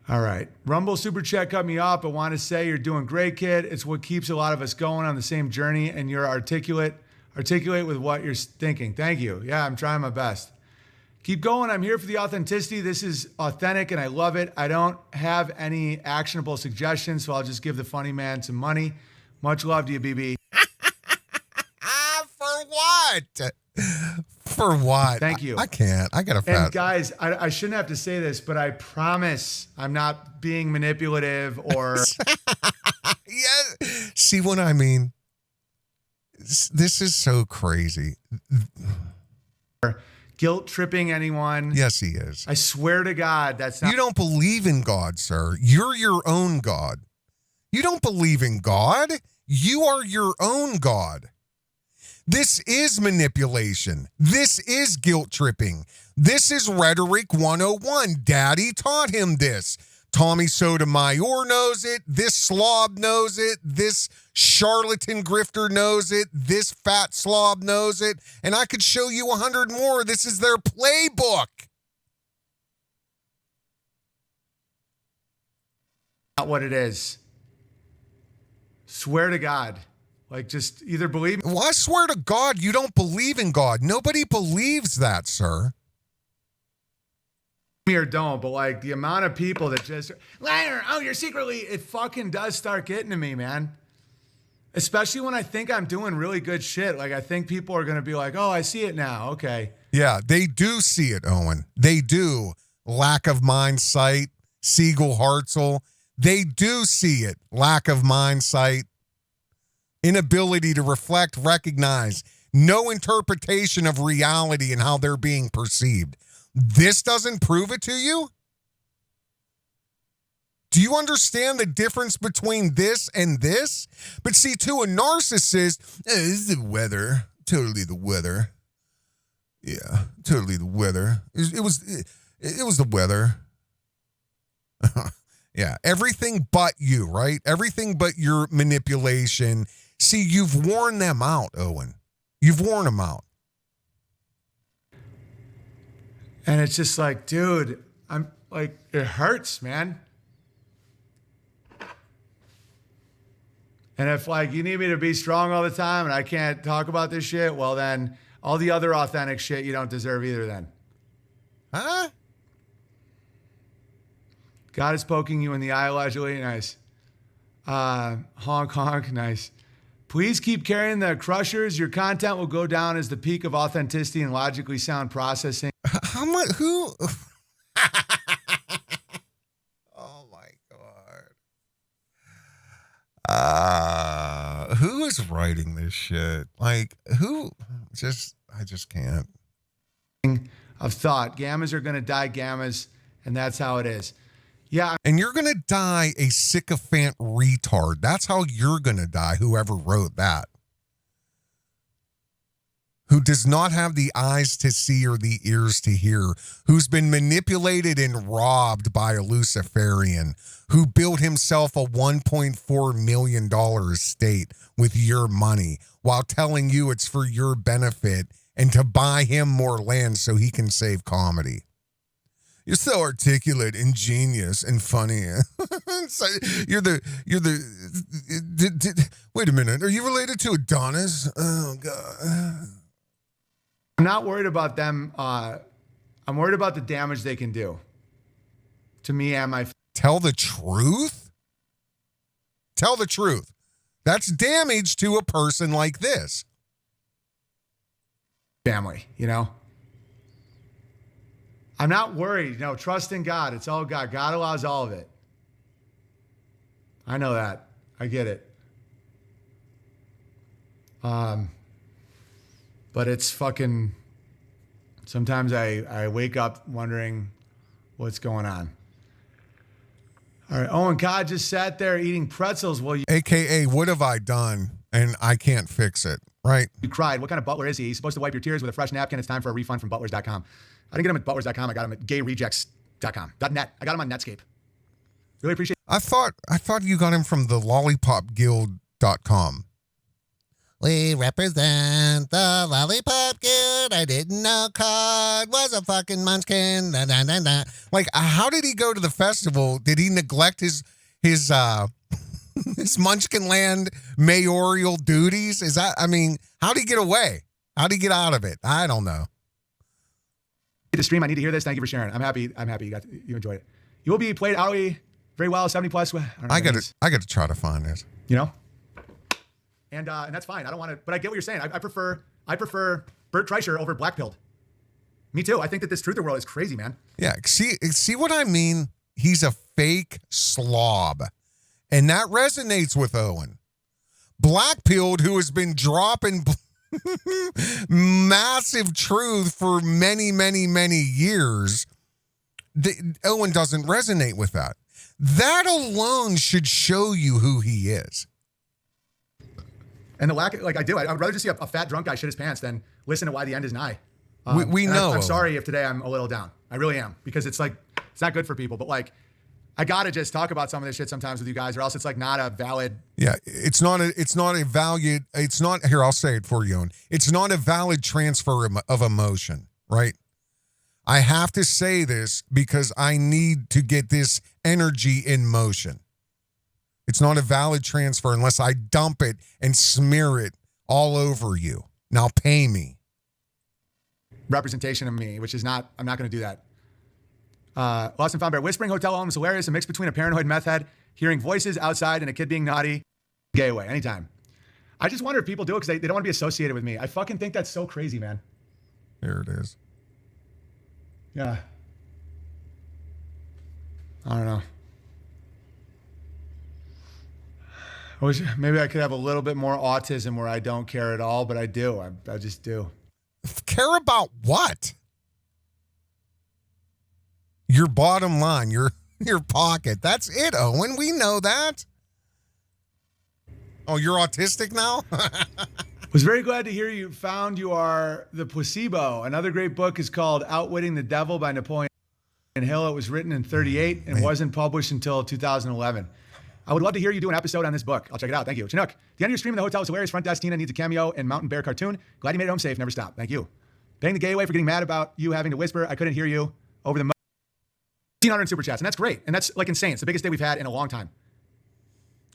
All right. Rumble Super Chat cut me off, but want to say you're doing great, kid. It's what keeps a lot of us going on the same journey, and you're articulate with what you're thinking. Thank you. Yeah, I'm trying my best. Keep going. I'm here for the authenticity. This is authentic, and I love it. I don't have any actionable suggestions, so I'll just give the funny man some money. Much love to you, BB. For what? For what? Thank you. I can't. I got to fast. And guys, I shouldn't have to say this, but I promise I'm not being manipulative or... Yeah. See what I mean? This is so crazy. Guilt tripping anyone. Yes, he is. I swear to God, that's not. You don't believe in God, sir. You're your own God. You don't believe in God. You are your own God. This is manipulation. This is guilt tripping. This is rhetoric 101. Daddy taught him this. Tommy Sotomayor knows it. This slob knows it. This charlatan grifter knows it. This fat slob knows it. And I could show you 100 more. This is their playbook. Not what it is. Swear to God. Like, just either believe. Well, I swear to God, you don't believe in God. Nobody believes that, sir. Me or don't, but like the amount of people that just liar, oh, you're secretly, it fucking does start getting to me, man. Especially when I think I'm doing really good shit. Like, I think people are going to be like, oh, I see it now. Okay. Yeah, they do see it, Owen. They do. Lack of mind sight, Siegel Hartzell. They do see it. Lack of mind sight. Inability to reflect, recognize. No interpretation of reality and how they're being perceived. This doesn't prove it to you? Do you understand the difference between this and this? But see, to a narcissist, this is the weather. Totally the weather. Yeah, totally the weather. It was the weather. Yeah, everything but you, right? Everything but your manipulation. See, you've worn them out, Owen. You've worn them out. And it's just like, dude, I'm like, it hurts, man. And if like you need me to be strong all the time and I can't talk about this shit, well then all the other authentic shit you don't deserve either then. Huh? God is poking you in the eye allegedly. Nice. Honk, honk. Nice. Please keep carrying the crushers. Your content will go down as the peak of authenticity and logically sound processing. How much? Who? Oh my God. Who is writing this shit? Like, who? I just can't. Of thought. Gammas are going to die gammas, and that's how it is. Yeah. And you're going to die a sycophant retard. That's how you're going to die, whoever wrote that. Who does not have the eyes to see or the ears to hear, who's been manipulated and robbed by a Luciferian, who built himself a $1.4 million estate with your money while telling you it's for your benefit and to buy him more land so he can save comedy. You're so articulate, ingenious, and funny. So wait a minute. Are you related to Adonis? Oh, God. I'm not worried about them. I'm worried about the damage they can do to me and my. Tell the truth? Tell the truth. That's damage to a person like this. Family, you know? I'm not worried. You know, trust in God. It's all God. God allows all of it. I know that. I get it. But it's fucking, sometimes I wake up wondering what's going on. All right. Owen, God just sat there eating pretzels while you. AKA, what have I done? And I can't fix it, right? You cried. What kind of butler is he? He's supposed to wipe your tears with a fresh napkin. It's time for a refund from butlers.com. I didn't get him at butlers.com. I got him at gayrejects.com. .net. I got him on Netscape. Really appreciate it. I thought you got him from the lollipopguild.com. We represent the Lollipop Guild. I didn't know Cod was a fucking munchkin. Da, da, da, da. Like, how did he go to the festival? Did he neglect his his Munchkinland mayoral duties? Is that, I mean, how'd he get away? How'd he get out of it? I don't know. The stream, I need to hear this. Thank you for sharing. I'm happy you enjoyed it. You will be played hourly very well, 70 plus. I got to try to find this. You know? And that's fine. I don't want to, but I get what you're saying. I prefer Bert Kreischer over Blackpilled. Me too. I think that this truther world is crazy, man. Yeah. See what I mean? He's a fake slob. And that resonates with Owen. black-pilled who has been dropping massive truth for many, many, many years, Owen doesn't resonate with that. That alone should show you who he is. And the lack, like I do, I'd rather just see a fat drunk guy shit his pants than listen to why the end is nigh. We know. I'm sorry if today I'm a little down. I really am, because it's like, it's not good for people. But like, I gotta just talk about some of this shit sometimes with you guys, or else it's like not a valid. Yeah, it's not a valid. It's not here. I'll say it for you, Owen. It's not a valid transfer of emotion, right? I have to say this because I need to get this energy in motion. It's not a valid transfer unless I dump it and smear it all over you. Now pay me. Representation of me, which is not, I'm not going to do that. Lost and found Bear. Whispering hotel home is hilarious. A mix between a paranoid meth head, hearing voices outside, and a kid being naughty. Gay away, anytime. I just wonder if people do it because they don't want to be associated with me. I fucking think that's so crazy, man. There it is. Yeah. I don't know. I wish maybe I could have a little bit more autism where I don't care at all, but I do. I just do. Care about what? Your bottom line, your pocket. That's it, Owen. We know that. Oh, you're autistic now? Was very glad to hear you found you are the Placebo. Another great book is called Outwitting the Devil by Napoleon Hill. It was written in 1938 and wasn't published until 2011. I would love to hear you do an episode on this book. I'll check it out. Thank you. Chinook, the end of your stream in the hotel is hilarious. Front desk Tina needs a cameo in Mountain Bear cartoon. Glad you made it home safe. Never stop. Thank you. Bang the gay away for getting mad about you having to whisper. I couldn't hear you over the 1,500 super chats. And that's great. And that's like insane. It's the biggest day we've had in a long time.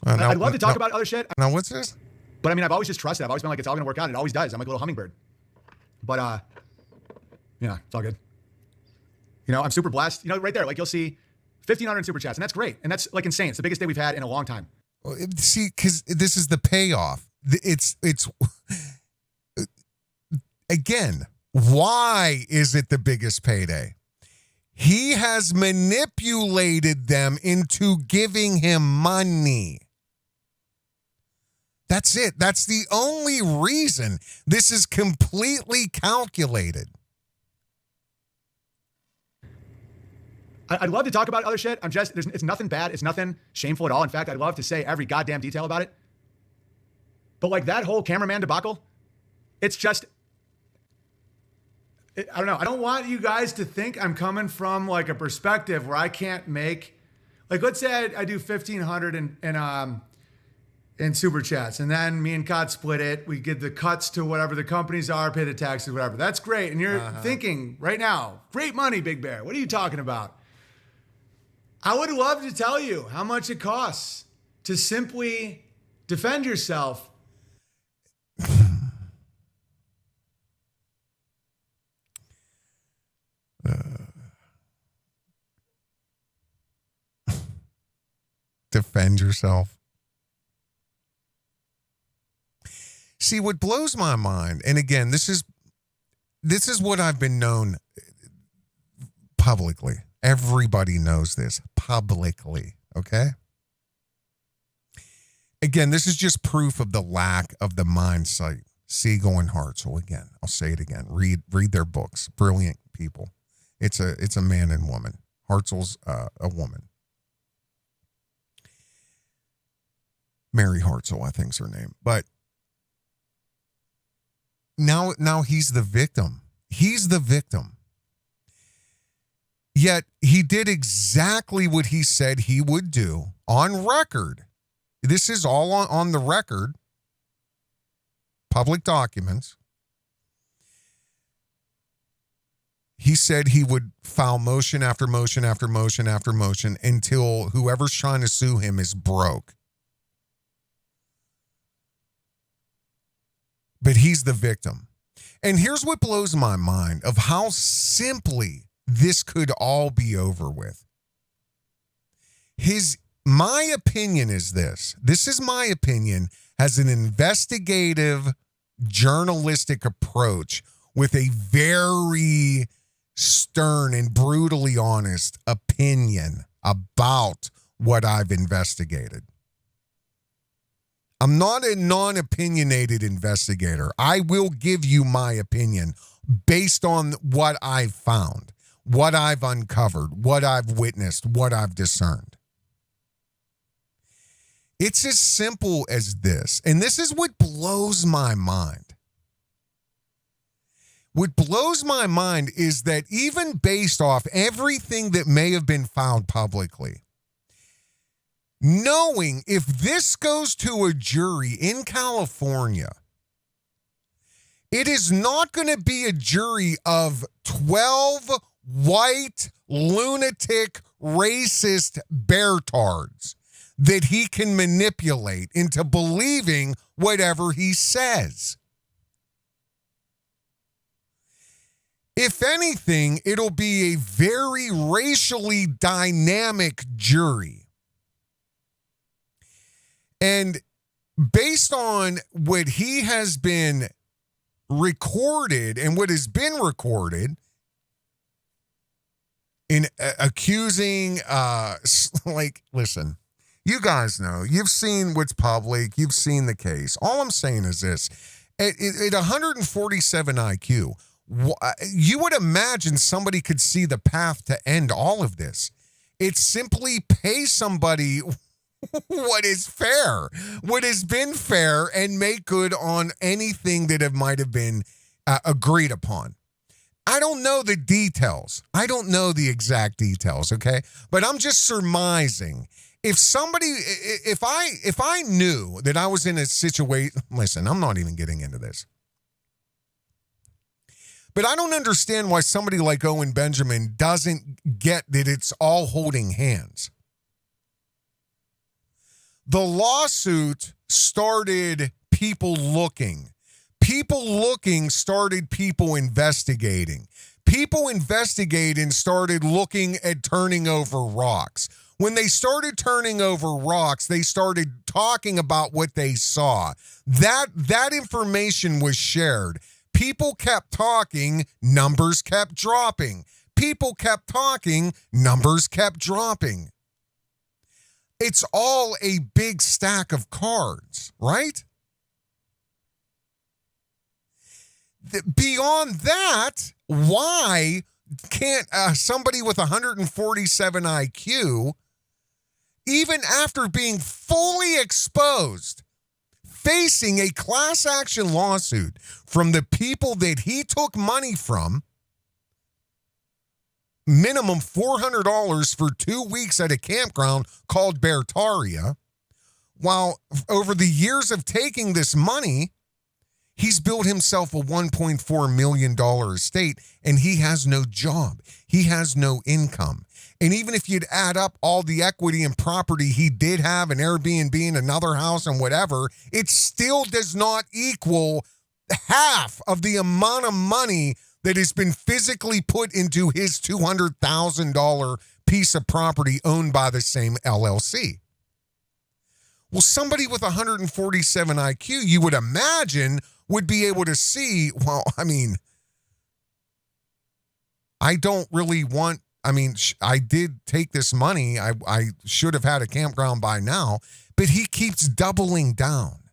I'd love to talk about other shit. Now, what's this? But I mean, I've always just trusted. I've always been like, it's all going to work out. It always does. I'm like a little hummingbird. But, yeah, it's all good. You know, I'm super blessed. You know, right there, like you'll see 1,500 super chats. And that's great. And that's like insane. It's the biggest day we've had in a long time. Well, see, because this is the payoff. It's again, why is it the biggest payday? He has manipulated them into giving him money. That's it. That's the only reason. This is completely calculated. I'd love to talk about other shit. It's nothing bad. It's nothing shameful at all. In fact, I'd love to say every goddamn detail about it. But like that whole cameraman debacle, it's just, I don't know. I don't want you guys to think I'm coming from like a perspective where I can't make, like, let's say I do 1,500 in super chats, and then me and Cod split it. We get the cuts to whatever the companies are, pay the taxes, whatever. That's great. And you're thinking right now, great money, Big Bear. What are you talking about? I would love to tell you how much it costs to simply defend yourself. Defend yourself. See, what blows my mind, and again, this is what I've been known publicly. Everybody knows this publicly, okay? Again, this is just proof of the lack of the mind sight. Siegel and Hartzell, again, I'll say it again. Read their books. Brilliant people. It's a man and woman. Hartzell's a woman. Mary Hartzell, I think's her name. But now he's the victim. He's the victim. Yet he did exactly what he said he would do on record. This is all on the record. Public documents. He said he would file motion after motion after motion after motion until whoever's trying to sue him is broke. But he's the victim. And here's what blows my mind of how simply this could all be over with. My opinion is this. This is my opinion as an investigative journalistic approach with a very stern and brutally honest opinion about what I've investigated. I'm not a non-opinionated investigator. I will give you my opinion based on what I've found, what I've uncovered, what I've witnessed, what I've discerned. It's as simple as this, and this is what blows my mind. What blows my mind is that even based off everything that may have been found publicly, knowing if this goes to a jury in California, it is not going to be a jury of 12 white, lunatic, racist Beartards that he can manipulate into believing whatever he says. If anything, it'll be a very racially dynamic jury. And based on what he has been recorded and what has been recorded in accusing, listen, you guys know, you've seen what's public, you've seen the case. All I'm saying is this, at 147 IQ, you would imagine somebody could see the path to end all of this. It's simply pay somebody what is fair, what has been fair, and make good on anything that might have been agreed upon. I don't know the details. I don't know the exact details, okay? But I'm just surmising. If I knew that I was in a situation, listen, I'm not even getting into this. But I don't understand why somebody like Owen Benjamin doesn't get that it's all holding hands. The lawsuit started people looking. People looking started people investigating. People investigating started looking at turning over rocks. When they started turning over rocks, they started talking about what they saw. That information was shared. People kept talking, numbers kept dropping. People kept talking, numbers kept dropping. It's all a big stack of cards, right? Beyond that, why can't somebody with 147 IQ, even after being fully exposed, facing a class action lawsuit from the people that he took money from, minimum $400 for 2 weeks at a campground called Beartaria, while over the years of taking this money, he's built himself a $1.4 million estate, and he has no job. He has no income. And even if you'd add up all the equity and property he did have, an Airbnb and another house and whatever, it still does not equal half of the amount of money that has been physically put into his $200,000 piece of property owned by the same LLC. Well, somebody with 147 IQ, you would imagine, would be able to see, well, I mean, I don't really want, I mean, I did take this money. I should have had a campground by now, but he keeps doubling down.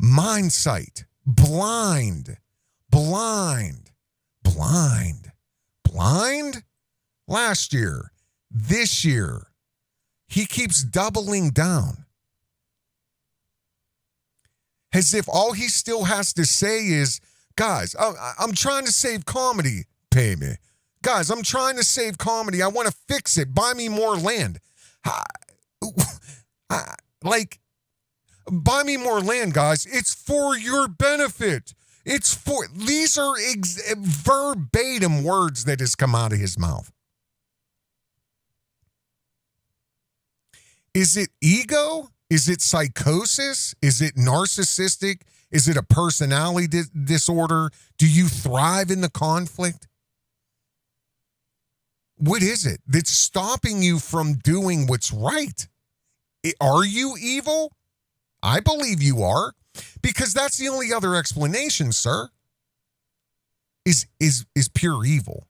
Mind sight, blind. Last year, this year, he keeps doubling down. As if all he still has to say is, guys, I'm trying to save comedy, pay me. Guys, I'm trying to save comedy. I want to fix it. Buy me more land. Buy me more land, guys. It's for your benefit. These are verbatim words that has come out of his mouth. Is it ego? Is it psychosis? Is it narcissistic? Is it a personality disorder? Do you thrive in the conflict? What is it that's stopping you from doing what's right? Are you evil? I believe you are, because that's the only other explanation, sir, is pure evil.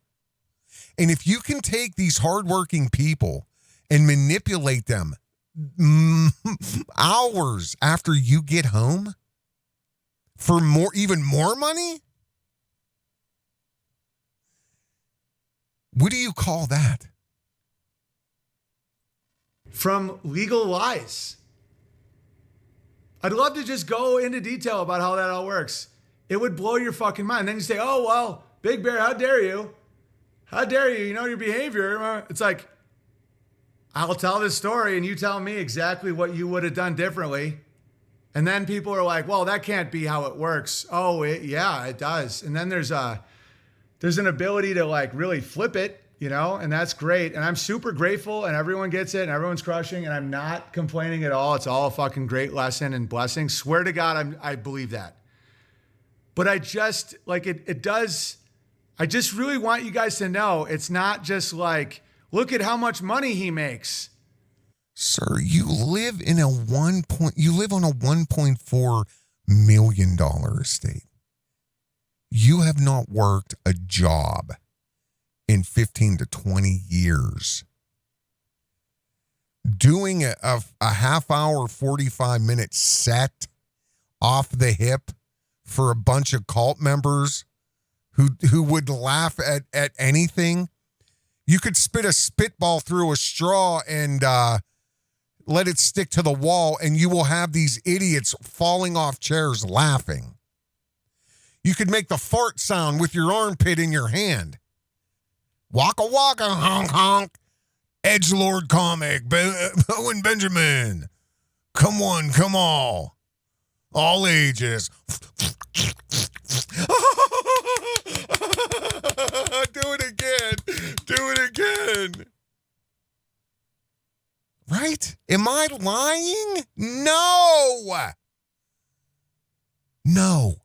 And if you can take these hardworking people and manipulate them hours after you get home for even more money? What do you call that? From legal lies. I'd love to just go into detail about how that all works. It would blow your fucking mind. Then you say, oh, well, Big Bear, how dare you? How dare you? You know your behavior. It's like, I'll tell this story and you tell me exactly what you would have done differently. And then people are like, well, that can't be how it works. Oh, yeah, it does. And then there's an ability to like really flip it, and that's great. And I'm super grateful and everyone gets it and everyone's crushing and I'm not complaining at all. It's all a fucking great lesson and blessing. Swear to God, I believe that. But I just like it does. I just really want you guys to know it's not just like, look at how much money he makes. Sir, you live on a $1.4 million estate. You have not worked a job in 15 to 20 years. Doing a half hour, 45-minute set off the hip for a bunch of cult members who would laugh at anything. You could spit a spitball through a straw and let it stick to the wall, and you will have these idiots falling off chairs laughing. You could make the fart sound with your armpit in your hand. Waka waka, honk honk. Edgelord comic, Owen Benjamin. Come on, come all. All ages. Do it again. Do it again. Right? Am I lying? No. No.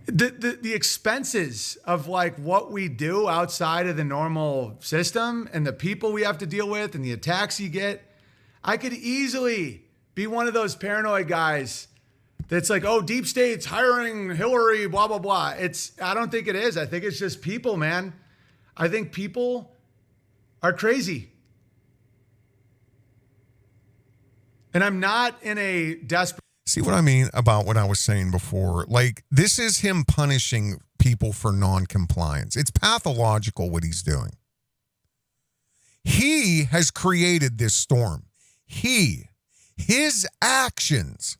The expenses of like what we do outside of the normal system and the people we have to deal with and the attacks you get, I could easily be one of those paranoid guys that's like, oh, deep state's hiring Hillary, blah, blah, blah. I don't think it is. I think it's just people, man. I think people are crazy. And I'm not in a desperate... See what I mean about what I was saying before? Like, this is him punishing people for non-compliance. It's pathological what he's doing. He has created this storm. His actions,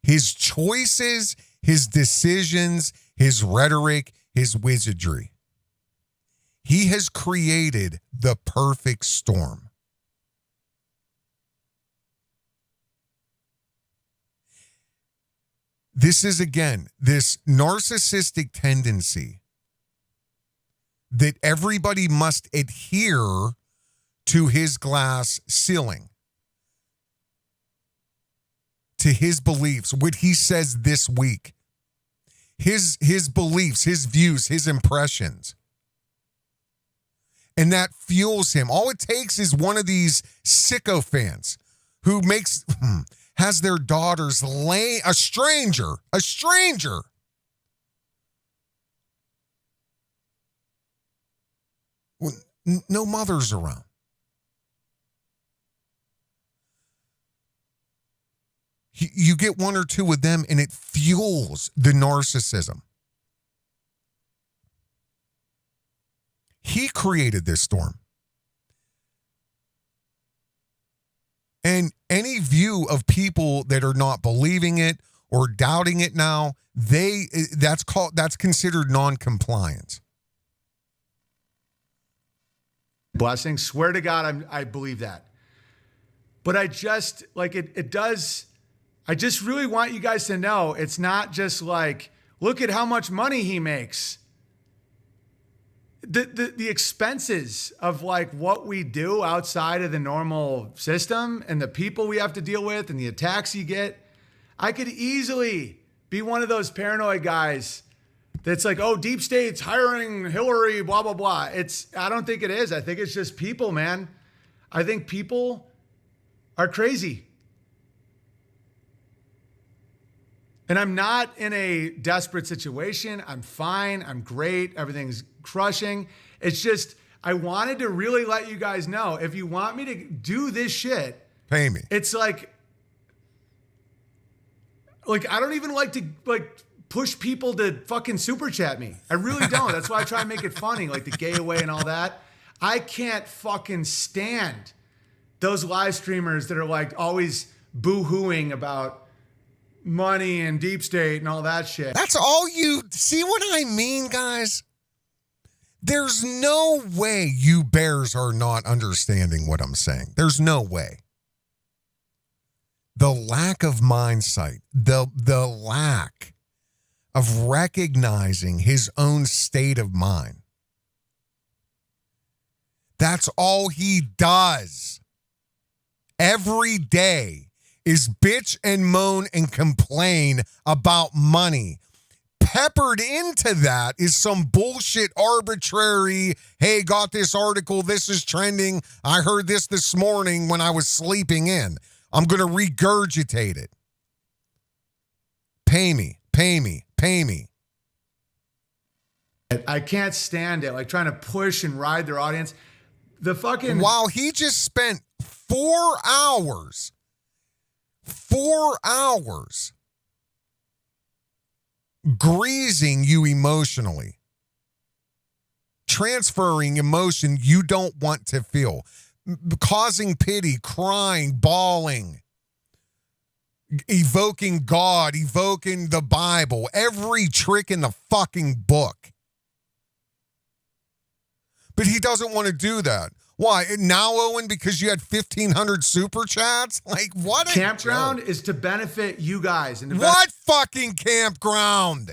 his choices, his decisions, his rhetoric, his wizardry. He has created the perfect storm. This is, again, this narcissistic tendency that everybody must adhere to his glass ceiling, to his beliefs, what he says this week, his beliefs, his views, his impressions. And that fuels him. All it takes is one of these sycophants who has their daughters a stranger, when no mother's around. You get one or two of them and it fuels the narcissism. He created this storm. And any view of people that are not believing it or doubting it now, that's considered non-compliance. Blessing. Swear to God, I believe that. But I just like it does. I just really want you guys to know it's not just like, look at how much money he makes. The expenses of like what we do outside of the normal system and the people we have to deal with and the attacks you get, I could easily be one of those paranoid guys that's like, oh, deep state's hiring Hillary, blah, blah, blah. I don't think it is. I think it's just people, man. I think people are crazy. And I'm not in a desperate situation. I'm fine. I'm great. Everything's crushing. It's just, I wanted to really let you guys know, if you want me to do this shit, pay me. It's like I don't even like to push people to fucking super chat me. I really don't. That's why I try and make it funny, like the gay away and all that. I can't fucking stand those live streamers that are like always boo-hooing about money and deep state and all that shit. That's all you see what I mean, guys? There's no way you bears are not understanding what I'm saying. There's no way. The lack of mindsight, the lack of recognizing his own state of mind. That's all he does. Every day is bitch and moan and complain about money. Peppered into that is some bullshit arbitrary, hey, got this article, this is trending, I heard this morning when I was sleeping in. I'm going to regurgitate it. Pay me, pay me, pay me. I can't stand it, like trying to push and ride their audience. The fucking... While he just spent 4 hours greasing you emotionally, transferring emotion you don't want to feel, causing pity, crying, bawling, evoking God, evoking the Bible, every trick in the fucking book. But he doesn't want to do that. Why? Now, Owen, because you had 1,500 super chats? Like, what? Campground is to benefit you guys. And what fucking campground?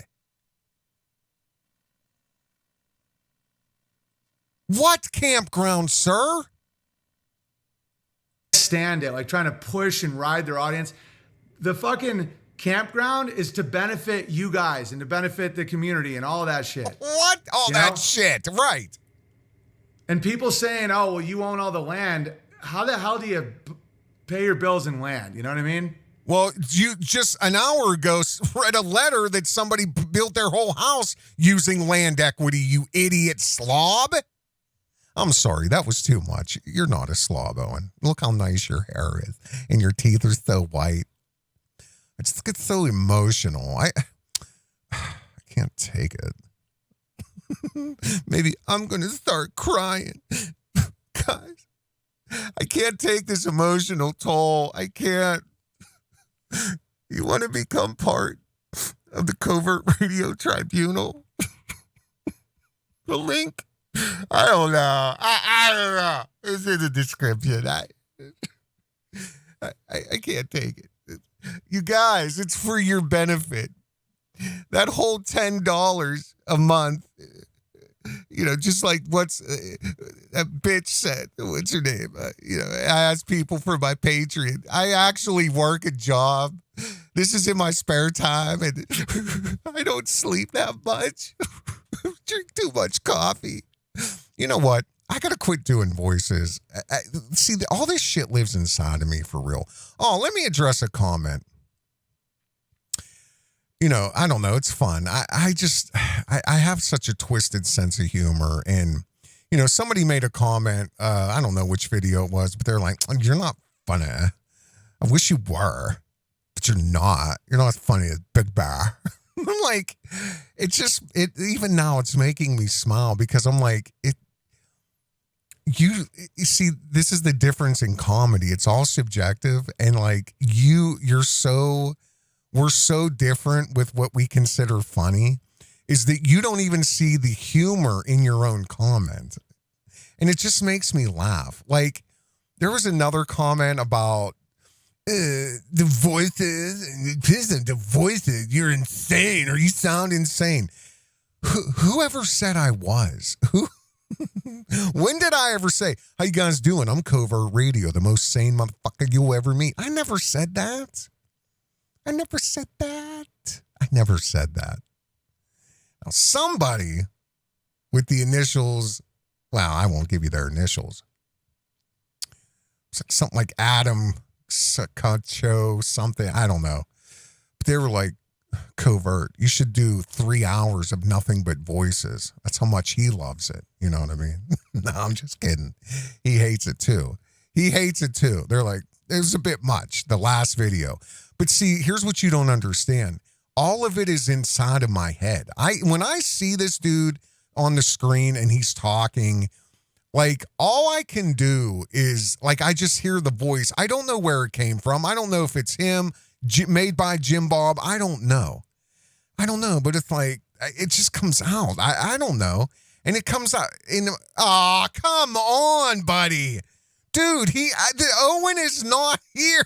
What campground, sir? Stand it, like trying to push and ride their audience. The fucking campground is to benefit you guys and to benefit the community and all that shit. What? All that shit, right. And people saying, oh, well, you own all the land. How the hell do you pay your bills in land? You know what I mean? Well, you just an hour ago read a letter that somebody built their whole house using land equity, you idiot slob. I'm sorry, that was too much. You're not a slob, Owen. Look how nice your hair is, and your teeth are so white. I just get so emotional. I can't take it. Maybe I'm going to start crying. Guys, I can't take this emotional toll. I can't. You want to become part of the Covert Radio Tribunal? The link? I don't know. I don't know. It's in the description. I can't take it. You guys, it's for your benefit. That whole $10 a month, you know, just like what's that bitch said, what's her name? I ask people for my Patreon. I actually work a job. This is in my spare time, and I don't sleep that much. Drink too much coffee. You know what? I got to quit doing voices. See, all this shit lives inside of me for real. Oh, let me address a comment. You know, I don't know. It's fun. I have such a twisted sense of humor. And, you know, somebody made a comment. I don't know which video it was, but they're like, you're not funny. I wish you were, but you're not. You're not as funny as Big Bear. I'm like, even now it's making me smile because I'm like, you see, this is the difference in comedy. It's all subjective. And like we're so different with what we consider funny is that you don't even see the humor in your own comment. And it just makes me laugh. Like there was another comment about the voices, you're insane or you sound insane. Whoever said I was? When did I ever say, how you guys doing? I'm Covert Radio, the most sane motherfucker you'll ever meet. I never said that. I never said that. Now, somebody with the initials, well, I won't give you their initials. It's like something like Adam, Camacho, something, I don't know. But they were like, Covert. You should do 3 hours of nothing but voices. That's how much he loves it. You know what I mean? No, I'm just kidding. He hates it too. They're like, it was a bit much, the last video. But see, here's what you don't understand. All of it is inside of my head. When I see this dude on the screen and he's talking, like, all I can do is, like, I just hear the voice. I don't know where it came from. I don't know if it's him, made by Jim Bob. I don't know, but it's like, it just comes out. I don't know. And it comes out in, come on, buddy. Dude, Owen is not here.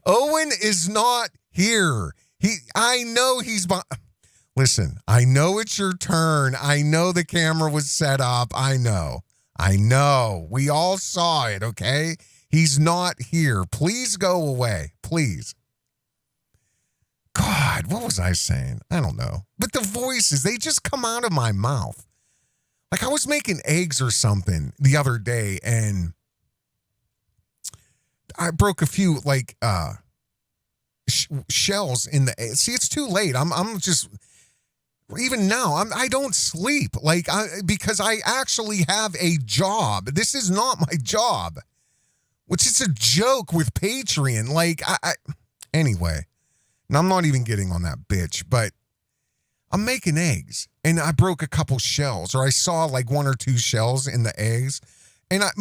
Owen is not here. I know he's... Listen, I know it's your turn. I know the camera was set up. I know. We all saw it, okay? He's not here. Please go away. Please. God, what was I saying? I don't know. But the voices, they just come out of my mouth. Like, I was making eggs or something the other day, and I broke a few, like, shells in the egg. See, it's too late. I'm just... Even now, I don't sleep, like, because I actually have a job. This is not my job, which is a joke with Patreon. Like, anyway, and I'm not even getting on that bitch, but I'm making eggs, and I broke a couple shells, or I saw like 1 or 2 shells in the eggs, and not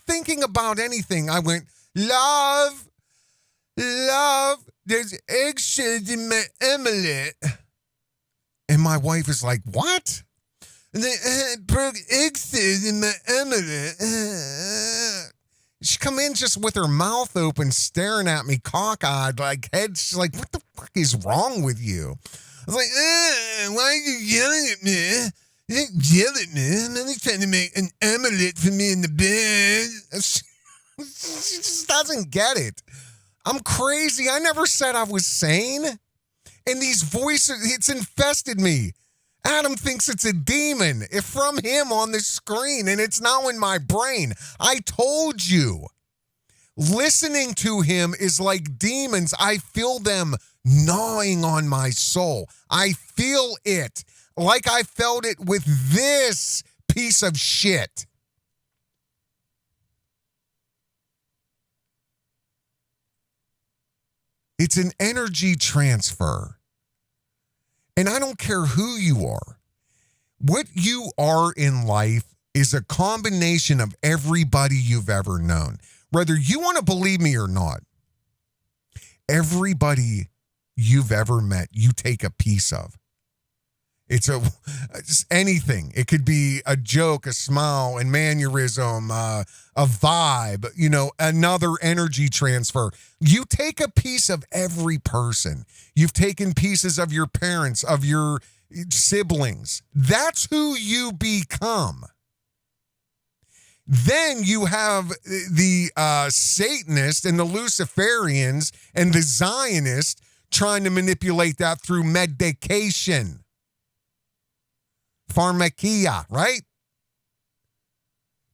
thinking about anything, I went, love, there's eggshells in my omelet. And my wife is like, what? And they broke eggs in my omelet. She come in just with her mouth open, staring at me, cockeyed, like head. She's like, what the fuck is wrong with you? I was like, why are you yelling at me? You didn't yell at me. I'm only trying to make an omelet for me in the bed. She just doesn't get it. I'm crazy. I never said I was sane. And these voices, it's infested me. Adam thinks it's a demon. It's from him on the screen, and it's now in my brain. I told you. Listening to him is like demons. I feel them gnawing on my soul. I feel it like I felt it with this piece of shit. It's an energy transfer. And I don't care who you are. What you are in life is a combination of everybody you've ever known. Whether you want to believe me or not, everybody you've ever met, you take a piece of. It's just anything. It could be a joke, a smile, a mannerism, a vibe, another energy transfer. You take a piece of every person. You've taken pieces of your parents, of your siblings. That's who you become. Then you have the Satanists and the Luciferians and the Zionists trying to manipulate that through medication. Pharmakia, right?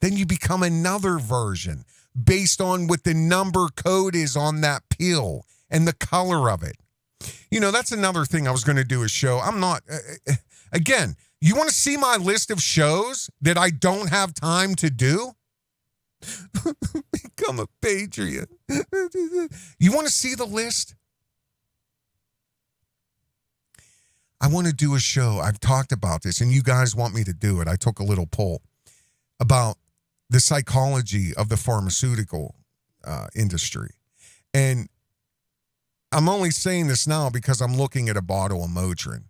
Then you become another version based on what the number code is on that pill and the color of it. That's another thing I was going to do a show. I'm not, again, you want to see my list of shows that I don't have time to do? Become a Patreon. You want to see the list? I want to do a show. I've talked about this, and you guys want me to do it. I took a little poll about the psychology of the pharmaceutical industry. And I'm only saying this now because I'm looking at a bottle of Motrin.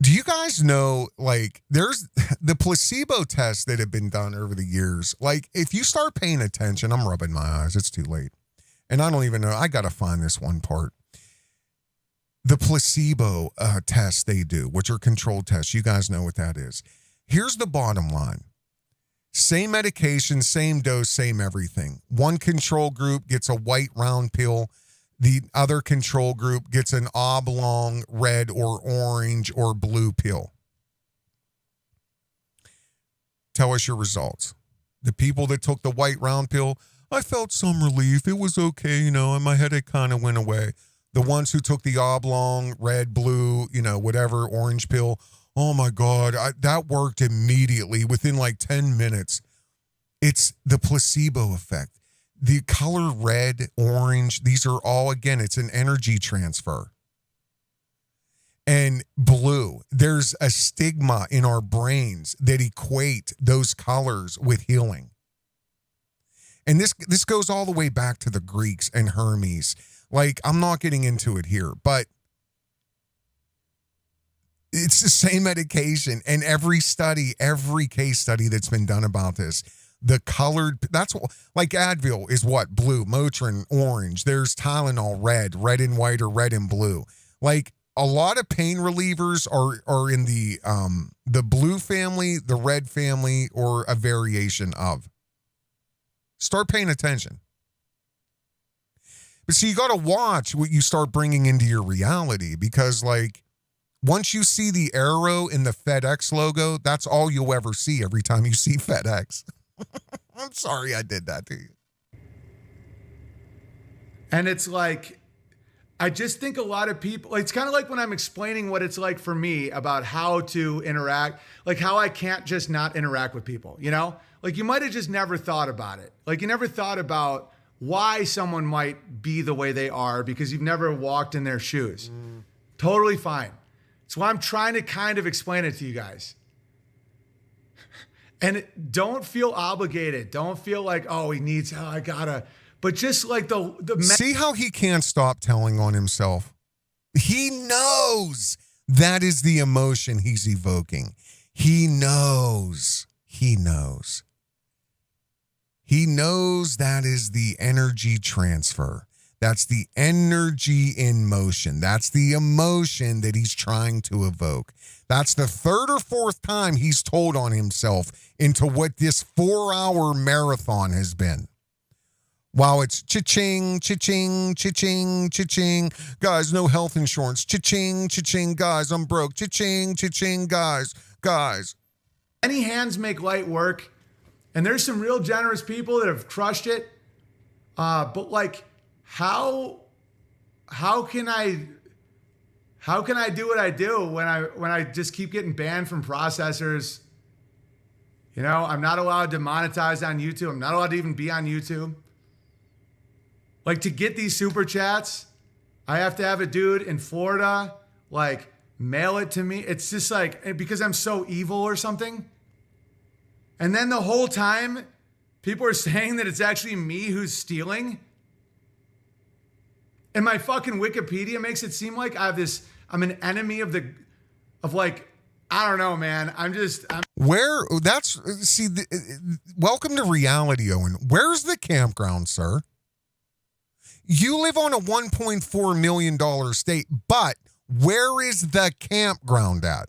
Do you guys know, like, there's the placebo tests that have been done over the years. Like, if you start paying attention, I'm rubbing my eyes. It's too late. And I don't even know. I got to find this one part. The placebo tests they do, which are controlled tests. You guys know what that is. Here's the bottom line. Same medication, same dose, same everything. One control group gets a white round pill. The other control group gets an oblong red or orange or blue pill. Tell us your results. The people that took the white round pill, I felt some relief. It was okay, you know, and my headache kind of went away. The ones who took the oblong, red, blue, you know, whatever, orange pill, oh my God, that worked immediately within like 10 minutes. It's the placebo effect. The color red, orange, these are all, again, it's an energy transfer. And blue, there's a stigma in our brains that equate those colors with healing. And this goes all the way back to the Greeks and Hermes. Like, I'm not getting into it here, but it's the same medication. And every case study that's been done about this, the colored, that's what, like Advil is what? Blue, Motrin, orange. There's Tylenol, red and white, or red and blue. Like, a lot of pain relievers are in the blue family, the red family, or a variation of. Start paying attention. But see, you got to watch what you start bringing into your reality, because like once you see the arrow in the FedEx logo, that's all you'll ever see every time you see FedEx. I'm sorry I did that to you. And it's like, I just think a lot of people, it's kind of like when I'm explaining what it's like for me about how to interact, like how I can't just not interact with people, you know? Like you might have just never thought about it. Like you never thought about why someone might be the way they are because you've never walked in their shoes. Totally fine. So I'm trying to kind of explain it to you guys. And don't feel obligated. Don't feel like, oh, he needs, I gotta. But just like see how he can't stop telling on himself. He knows that is the emotion he's evoking. He knows. He knows that is the energy transfer. That's the energy in motion. That's the emotion that he's trying to evoke. That's the third or fourth time he's told on himself into what this 4-hour marathon has been. Wow, it's cha-ching, cha-ching, cha-ching, cha-ching. Guys, no health insurance. Cha-ching, cha-ching, guys, I'm broke. Cha-ching, cha-ching, guys. Many hands make light work. And there's some real generous people that have crushed it. But like, how can I do what I do when I just keep getting banned from processors? You know, I'm not allowed to monetize on YouTube. I'm not allowed to even be on YouTube. Like, to get these super chats, I have to have a dude in Florida, like, mail it to me. It's just like, because I'm so evil or something. And then the whole time, people are saying that it's actually me who's stealing. And my fucking Wikipedia makes it seem like I'm an enemy of like, I don't know, man. Welcome to reality, Owen. Where's the campground, sir? You live on a $1.4 million estate, but where is the campground at?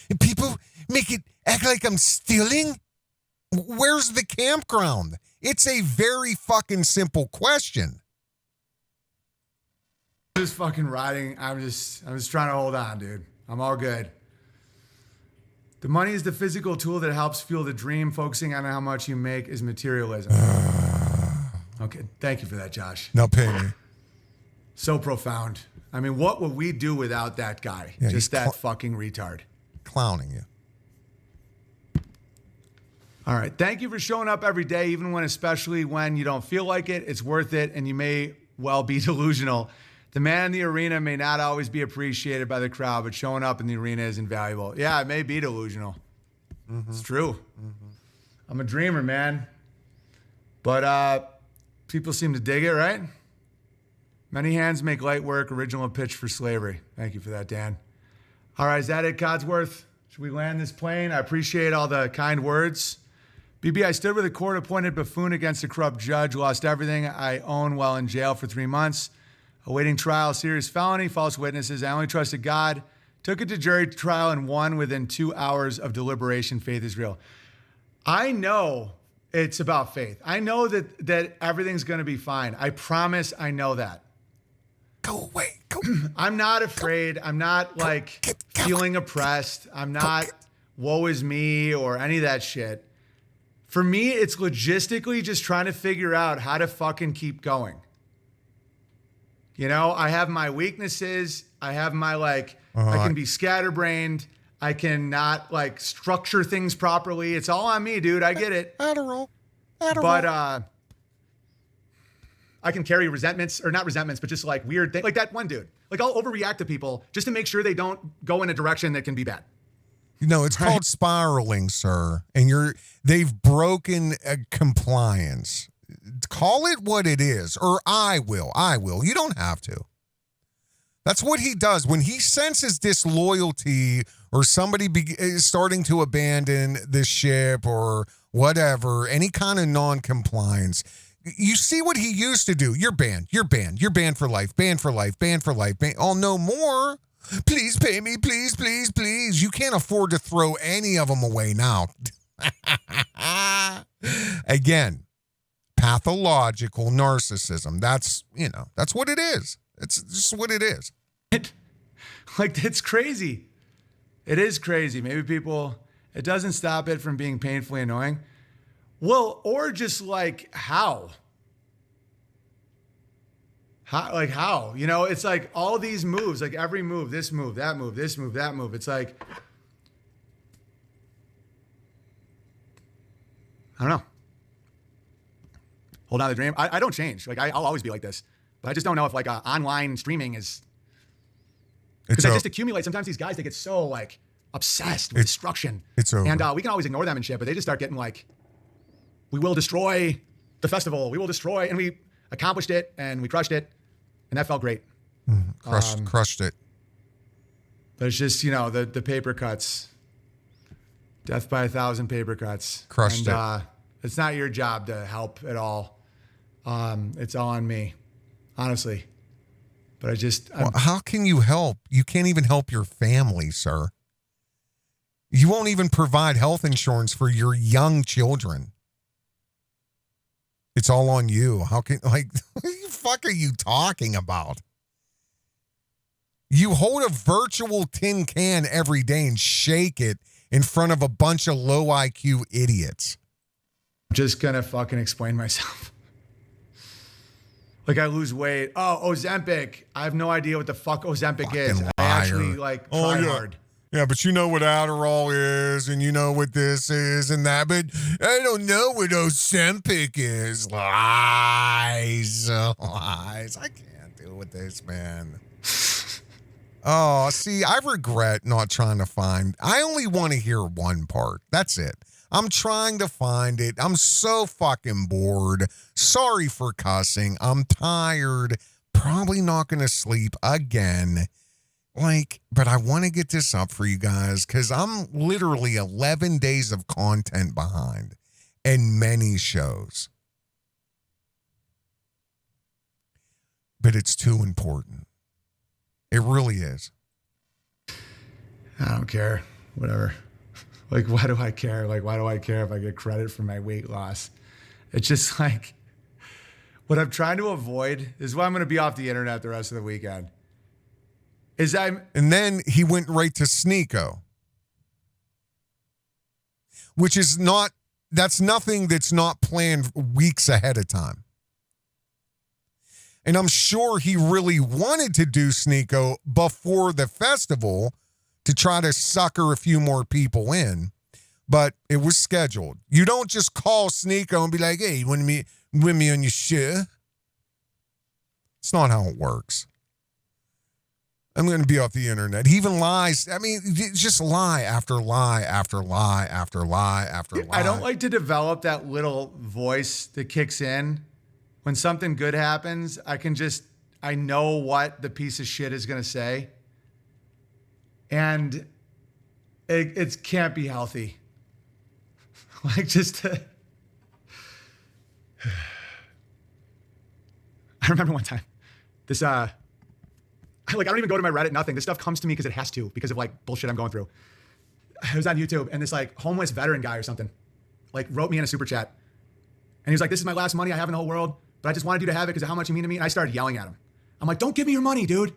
And people make it act like I'm stealing? Where's the campground? It's a very fucking simple question. Just fucking riding. I'm just trying to hold on, dude. I'm all good. The money is the physical tool that helps fuel the dream. Focusing on how much you make is materialism. Okay, thank you for that, Josh. Now pay me. So profound. I mean, what would we do without that guy? Yeah, just that fucking retard. Clowning you. All right. Thank you for showing up every day, especially when you don't feel like it. It's worth it, and you may well be delusional. The man in the arena may not always be appreciated by the crowd, but showing up in the arena is invaluable. Yeah, it may be delusional. Mm-hmm. It's true. Mm-hmm. I'm a dreamer, man. But people seem to dig it, right? Many hands make light work. Original pitch for slavery. Thank you for that, Dan. All right, is that it, Codsworth? Should we land this plane? I appreciate all the kind words. BB, I stood with a court-appointed buffoon against a corrupt judge, lost everything I own while in jail for 3 months. Awaiting trial, serious felony, false witnesses. I only trusted God. Took it to jury trial and won within 2 hours of deliberation. Faith is real. I know it's about faith. I know that everything's going to be fine. I promise I know that. Go away. Go. I'm not afraid. I'm not feeling oppressed. I'm not woe is me or any of that shit. For me, it's logistically just trying to figure out how to fucking keep going. You know, I have my weaknesses. I have my I can be scatterbrained. I cannot structure things properly. It's all on me, dude. I get it. Adderall. But I can carry resentments, or not resentments, but just weird things. Like that one dude. I'll overreact to people just to make sure they don't go in a direction that can be bad. No, it's called spiraling, sir. And they've broken compliance. Call it what it is, or I will. You don't have to. That's what he does. When he senses disloyalty or somebody is starting to abandon the ship or whatever, any kind of non-compliance, you see what he used to do. You're banned. You're banned. You're banned for life. Banned for life. Banned for life. Oh, no more. Please pay me. Please, please, please. You can't afford to throw any of them away now. Again, pathological narcissism. That's what it is. It's just what it is. It's crazy. It is crazy. Maybe it doesn't stop it from being painfully annoying. Well, or just how? How? You know, it's all these moves, every move, this move, that move, this move, that move. It's I don't know. Hold on the dream. I don't change. I'll always be like this. But I just don't know if online streaming is, because I just accumulate. Sometimes these guys, they get so obsessed with destruction. It's over. And we can always ignore them and shit, but they just start getting we will destroy the festival. We will destroy, and we accomplished it and we crushed it, and that felt great. Crushed it. But it's just the paper cuts, death by 1,000 paper cuts. Crushed it. It's not your job to help at all. It's all on me. Honestly. But how can you help? You can't even help your family, sir. You won't even provide health insurance for your young children. It's all on you. How can, what the fuck are you talking about? You hold a virtual tin can every day and shake it in front of a bunch of low IQ idiots. I'm just gonna fucking explain myself. I lose weight. Oh, Ozempic. I have no idea what the fuck Ozempic fucking is. Liar. I actually try hard. Yeah, but you know what Adderall is, and you know what this is and that, but I don't know what Ozempic is. Lies. I can't deal with this, man. Oh, see, I regret not trying to find. I only want to hear one part. That's it. I'm trying to find it. I'm so fucking bored. Sorry for cussing. I'm tired. Probably not going to sleep again. But I want to get this up for you guys because I'm literally 11 days of content behind and many shows. But it's too important. It really is. I don't care. Whatever. Why do I care? Why do I care if I get credit for my weight loss? It's just what I'm trying to avoid is why I'm going to be off the internet the rest of the weekend. And then he went right to Sneeko, which is that's nothing that's not planned weeks ahead of time. And I'm sure he really wanted to do Sneeko before the festival to try to sucker a few more people in, but it was scheduled. You don't just call Sneeko and be like, hey, you want me on your show? It's not how it works. I'm going to be off the internet. He even lies. I mean, just lie after lie after lie after lie after lie. I don't like to develop that little voice that kicks in. When something good happens, I know what the piece of shit is going to say. And it can't be healthy. I remember one time, this, I don't even go to my Reddit, nothing. This stuff comes to me because it has to, because of bullshit I'm going through. It was on YouTube, and this homeless veteran guy or something wrote me in a super chat. And he was like, this is my last money I have in the whole world, but I just wanted you to have it because of how much you mean to me. And I started yelling at him. I'm like, don't give me your money, dude.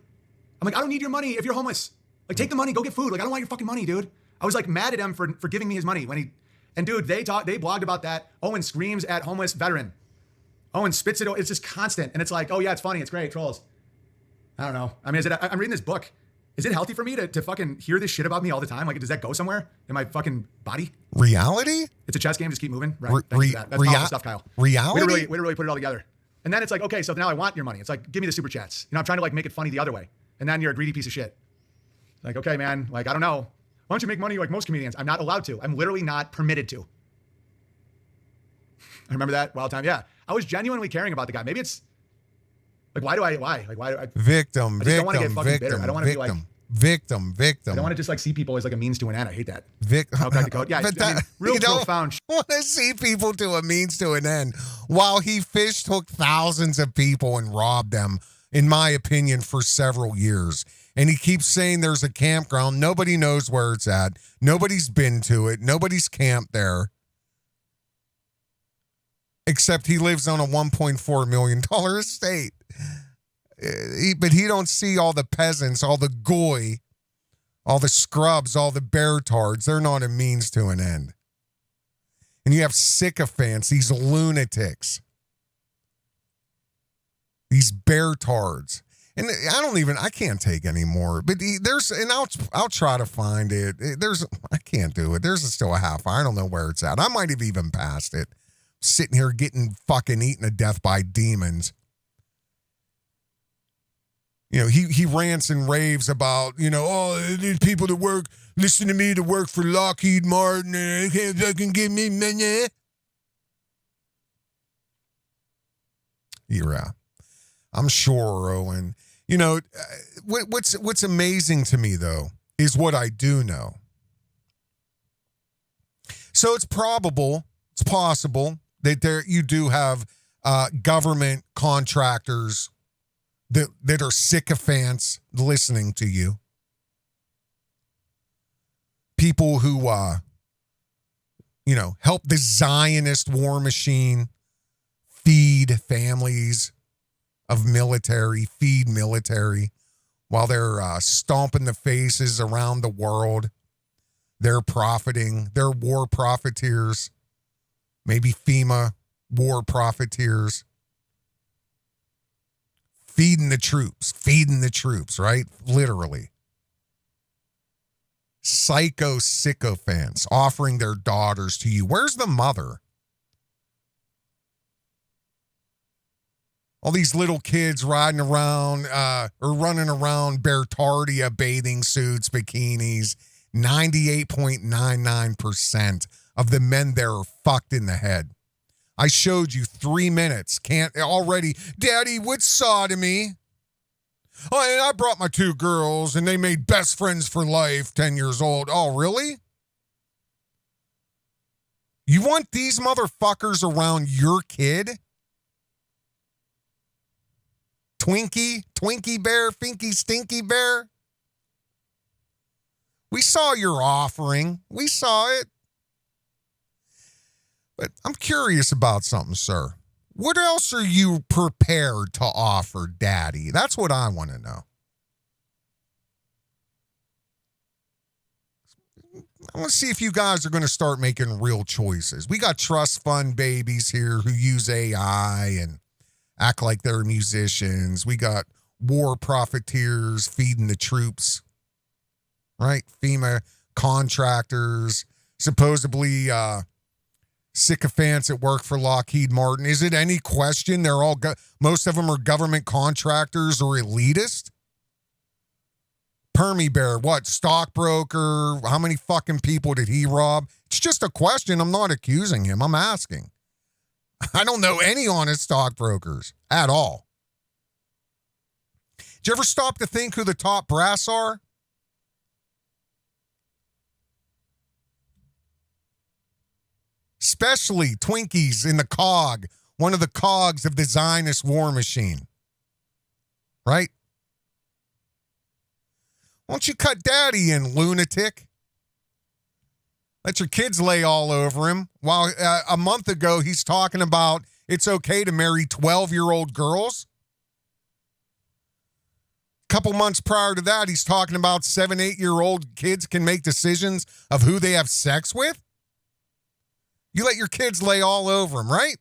I'm like, I don't need your money if you're homeless. Take the money, go get food. I don't want your fucking money, dude. I was mad at him for giving me his money when And dude, they blogged about that. Owen screams at homeless veteran. Owen spits it. It's just constant. And it's like, oh yeah, it's funny. It's great. Trolls. I don't know. I mean, I'm reading this book. Is it healthy for me to fucking hear this shit about me all the time? Like, does that go somewhere in my fucking body? Reality? It's a chess game. Just keep moving. Right. Thank you for that. That's powerful stuff, Kyle. Reality? Way to really put it all together. And then it's like, okay, so now I want your money. It's like, give me the super chats. You know, I'm trying to like make it funny the other way. And then you're a greedy piece of shit. Like, okay, man, like, I don't know. Why don't you make money like most comedians? I'm not allowed to. I'm literally not permitted to. I remember that wild time. Yeah. I was genuinely caring about the guy. Maybe it's like, why? Like, why do I? Victim, I just don't want to get fucking bitter. I don't want to be like. Victim. I don't want to just like see people as like a means to an end. I hate that. Yeah, but that, real profound. I want to see people to a means to an end. While he fish took thousands of people and robbed them, in my opinion, for several years. And he keeps saying there's a campground. Nobody knows where it's at. Nobody's been to it. Nobody's camped there. Except he lives on a $1.4 million estate. But he don't see all the peasants, all the goy, all the scrubs, all the beartards. They're not a means to an end. And you have sycophants, these lunatics, these beartards. And I can't take anymore. But I'll try to find it. I can't do it. There's still a half hour. I don't know where it's at. I might have even passed it. Sitting here getting fucking eaten to death by demons. You know, he rants and raves about, these people that listen to me to work for Lockheed Martin and they can't fucking give me money. Yeah, I'm sure, Owen. You know, what's amazing to me, though, is what I do know. So it's possible that you do have government contractors that are sycophants listening to you. People who, help the Zionist war machine feed families of military, feed military while they're stomping the faces around the world. They're profiting. They're war profiteers. Maybe FEMA war profiteers. Feeding the troops, right? Literally. Sycophants offering their daughters to you. Where's the mother? All these little kids riding around or running around Beartaria bathing suits, bikinis. 98.99% of the men there are fucked in the head. I showed you 3 minutes. Can't already. Daddy, what's sodomy? Oh, and I brought my 2 girls and they made best friends for life, 10 years old. Oh, really? You want these motherfuckers around your kid? Twinkie bear, Finky Stinky bear? We saw your offering. We saw it. But I'm curious about something, sir. What else are you prepared to offer, Daddy? That's what I want to know. I want to see if you guys are going to start making real choices. We got trust fund babies here who use AI and act like they're musicians. We got war profiteers feeding the troops, right? FEMA contractors, supposedly sycophants that work for Lockheed Martin. Is it any question they're all most of them are government contractors or elitist? Permy Bear, what, stockbroker? How many fucking people did he rob? It's just a question. I'm not accusing him. I'm asking. I don't know any honest stockbrokers at all. Did you ever stop to think who the top brass are? Especially Twinkies in the cog, one of the cogs of the Zionist war machine. Right? Why don't you cut Daddy in, lunatic? Let your kids lay all over him. While a month ago, he's talking about it's okay to marry 12-year-old girls. A couple months prior to that, he's talking about 7, 8-year-old kids can make decisions of who they have sex with. You let your kids lay all over them, right?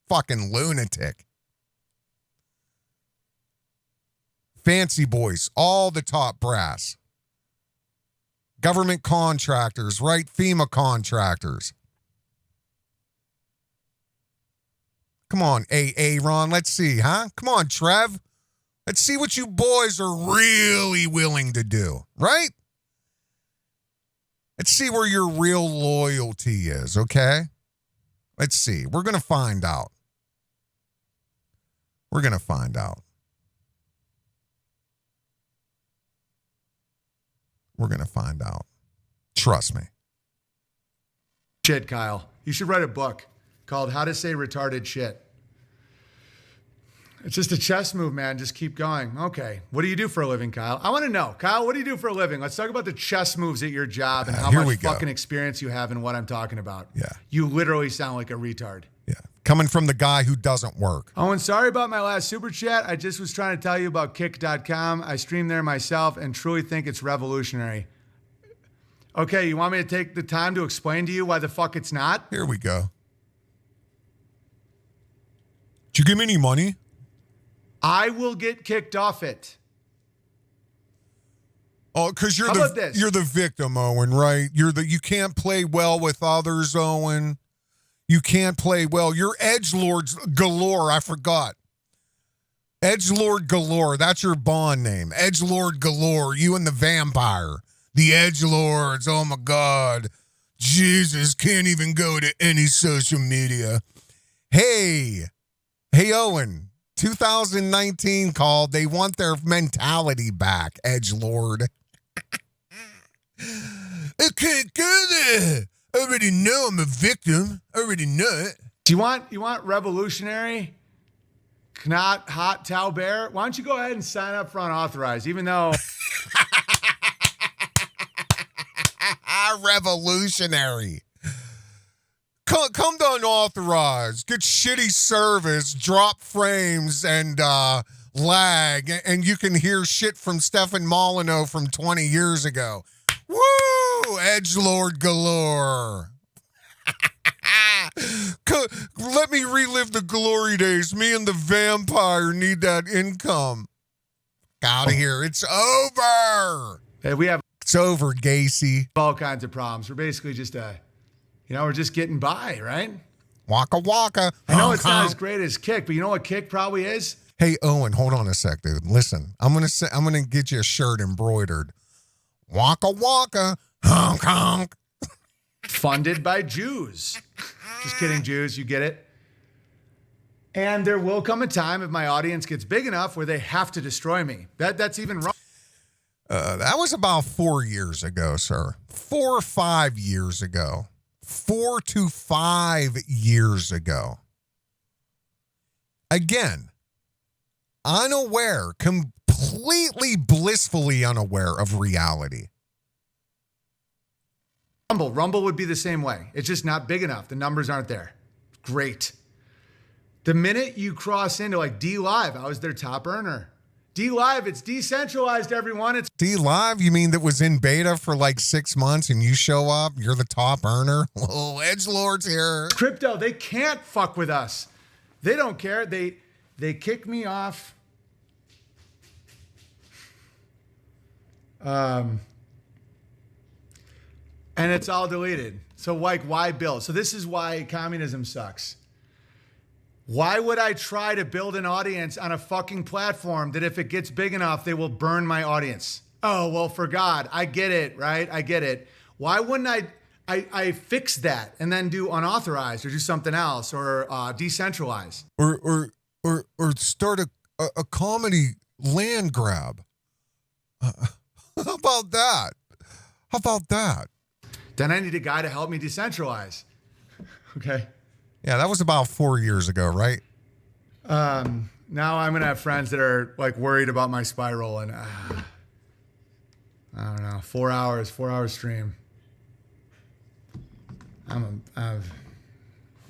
Fucking lunatic. Fancy boys, all the top brass. Government contractors, right? FEMA contractors. Come on, Ron, let's see, huh? Come on, Trev. Let's see what you boys are really willing to do, right? Let's see where your real loyalty is, okay? Let's see. We're going to find out. We're going to find out. We're going to find out. Trust me. Shit, Kyle. You should write a book called How to Say Retarded Shit. It's just a chess move, man. Just keep going. Okay. What do you do for a living, Kyle? I want to know. Kyle, what do you do for a living? Let's talk about the chess moves at your job and how much fucking experience you have in what I'm talking about. Yeah. You literally sound like a retard. Yeah. Coming from the guy who doesn't work. Owen, sorry about my last super chat. I just was trying to tell you about kick.com. I stream there myself and truly think it's revolutionary. Okay, you want me to take the time to explain to you why the fuck it's not? Here we go. Did you give me any money? I will get kicked off it. Oh, because you're the victim, Owen, right? You can't play well with others, Owen. You can't play well. You're edgelords galore. I forgot. Edgelord galore. That's your Bond name. Edgelord galore. You and the vampire. The edgelords. Oh my God. Jesus, can't even go to any social media. Hey, Owen. 2019 called. They want their mentality back, edgelord. I can't go there. I already know I'm a victim. I already know it. Do you want revolutionary? Not hot Tau Bear? Why don't you go ahead and sign up for unauthorized, even though... Revolutionary. Come to unauthorized. Get shitty service, drop frames, and lag, and you can hear shit from Stefan Molyneux from 20 years ago. Woo! Edgelord galore. Let me relive the glory days. Me and the vampire need that income. Out of here. It's over. Hey, it's over, Gacy. All kinds of problems. We're basically just we're just getting by, right? Waka waka. I know it's not as great as Kick, but you know what Kick probably is? Hey, Owen, hold on a sec, dude. Listen, I'm gonna get you a shirt embroidered. Waka waka, honk honk. Funded by Jews. Just kidding, Jews. You get it. And there will come a time if my audience gets big enough where they have to destroy me. That's even wrong. That was about 4 years ago, sir. 4 or 5 years ago. 4 to 5 years ago. Again, unaware, completely blissfully unaware of reality. Rumble would be the same way. It's just not big enough. The numbers aren't there. Great. The minute you cross into like D Live, I was their top earner. D Live, it's decentralized, everyone. It's D Live, you mean that was in beta for like 6 months and you show up, you're the top earner? Oh, edgelords here. Crypto, they can't fuck with us. They don't care. They kick me off. And it's all deleted. So like, why build? So this is why communism sucks. Why would I try to build an audience on a fucking platform that if it gets big enough, they will burn my audience? Oh, well, for God, I get it, right? I get it. Why wouldn't I fix that and then do unauthorized or do something else or decentralize? Or start a comedy land grab. How about that? How about that? Then I need a guy to help me decentralize. Okay. Yeah, that was about 4 years ago, right? Now I'm going to have friends that are like worried about my spiral and I don't know, 4 hour stream.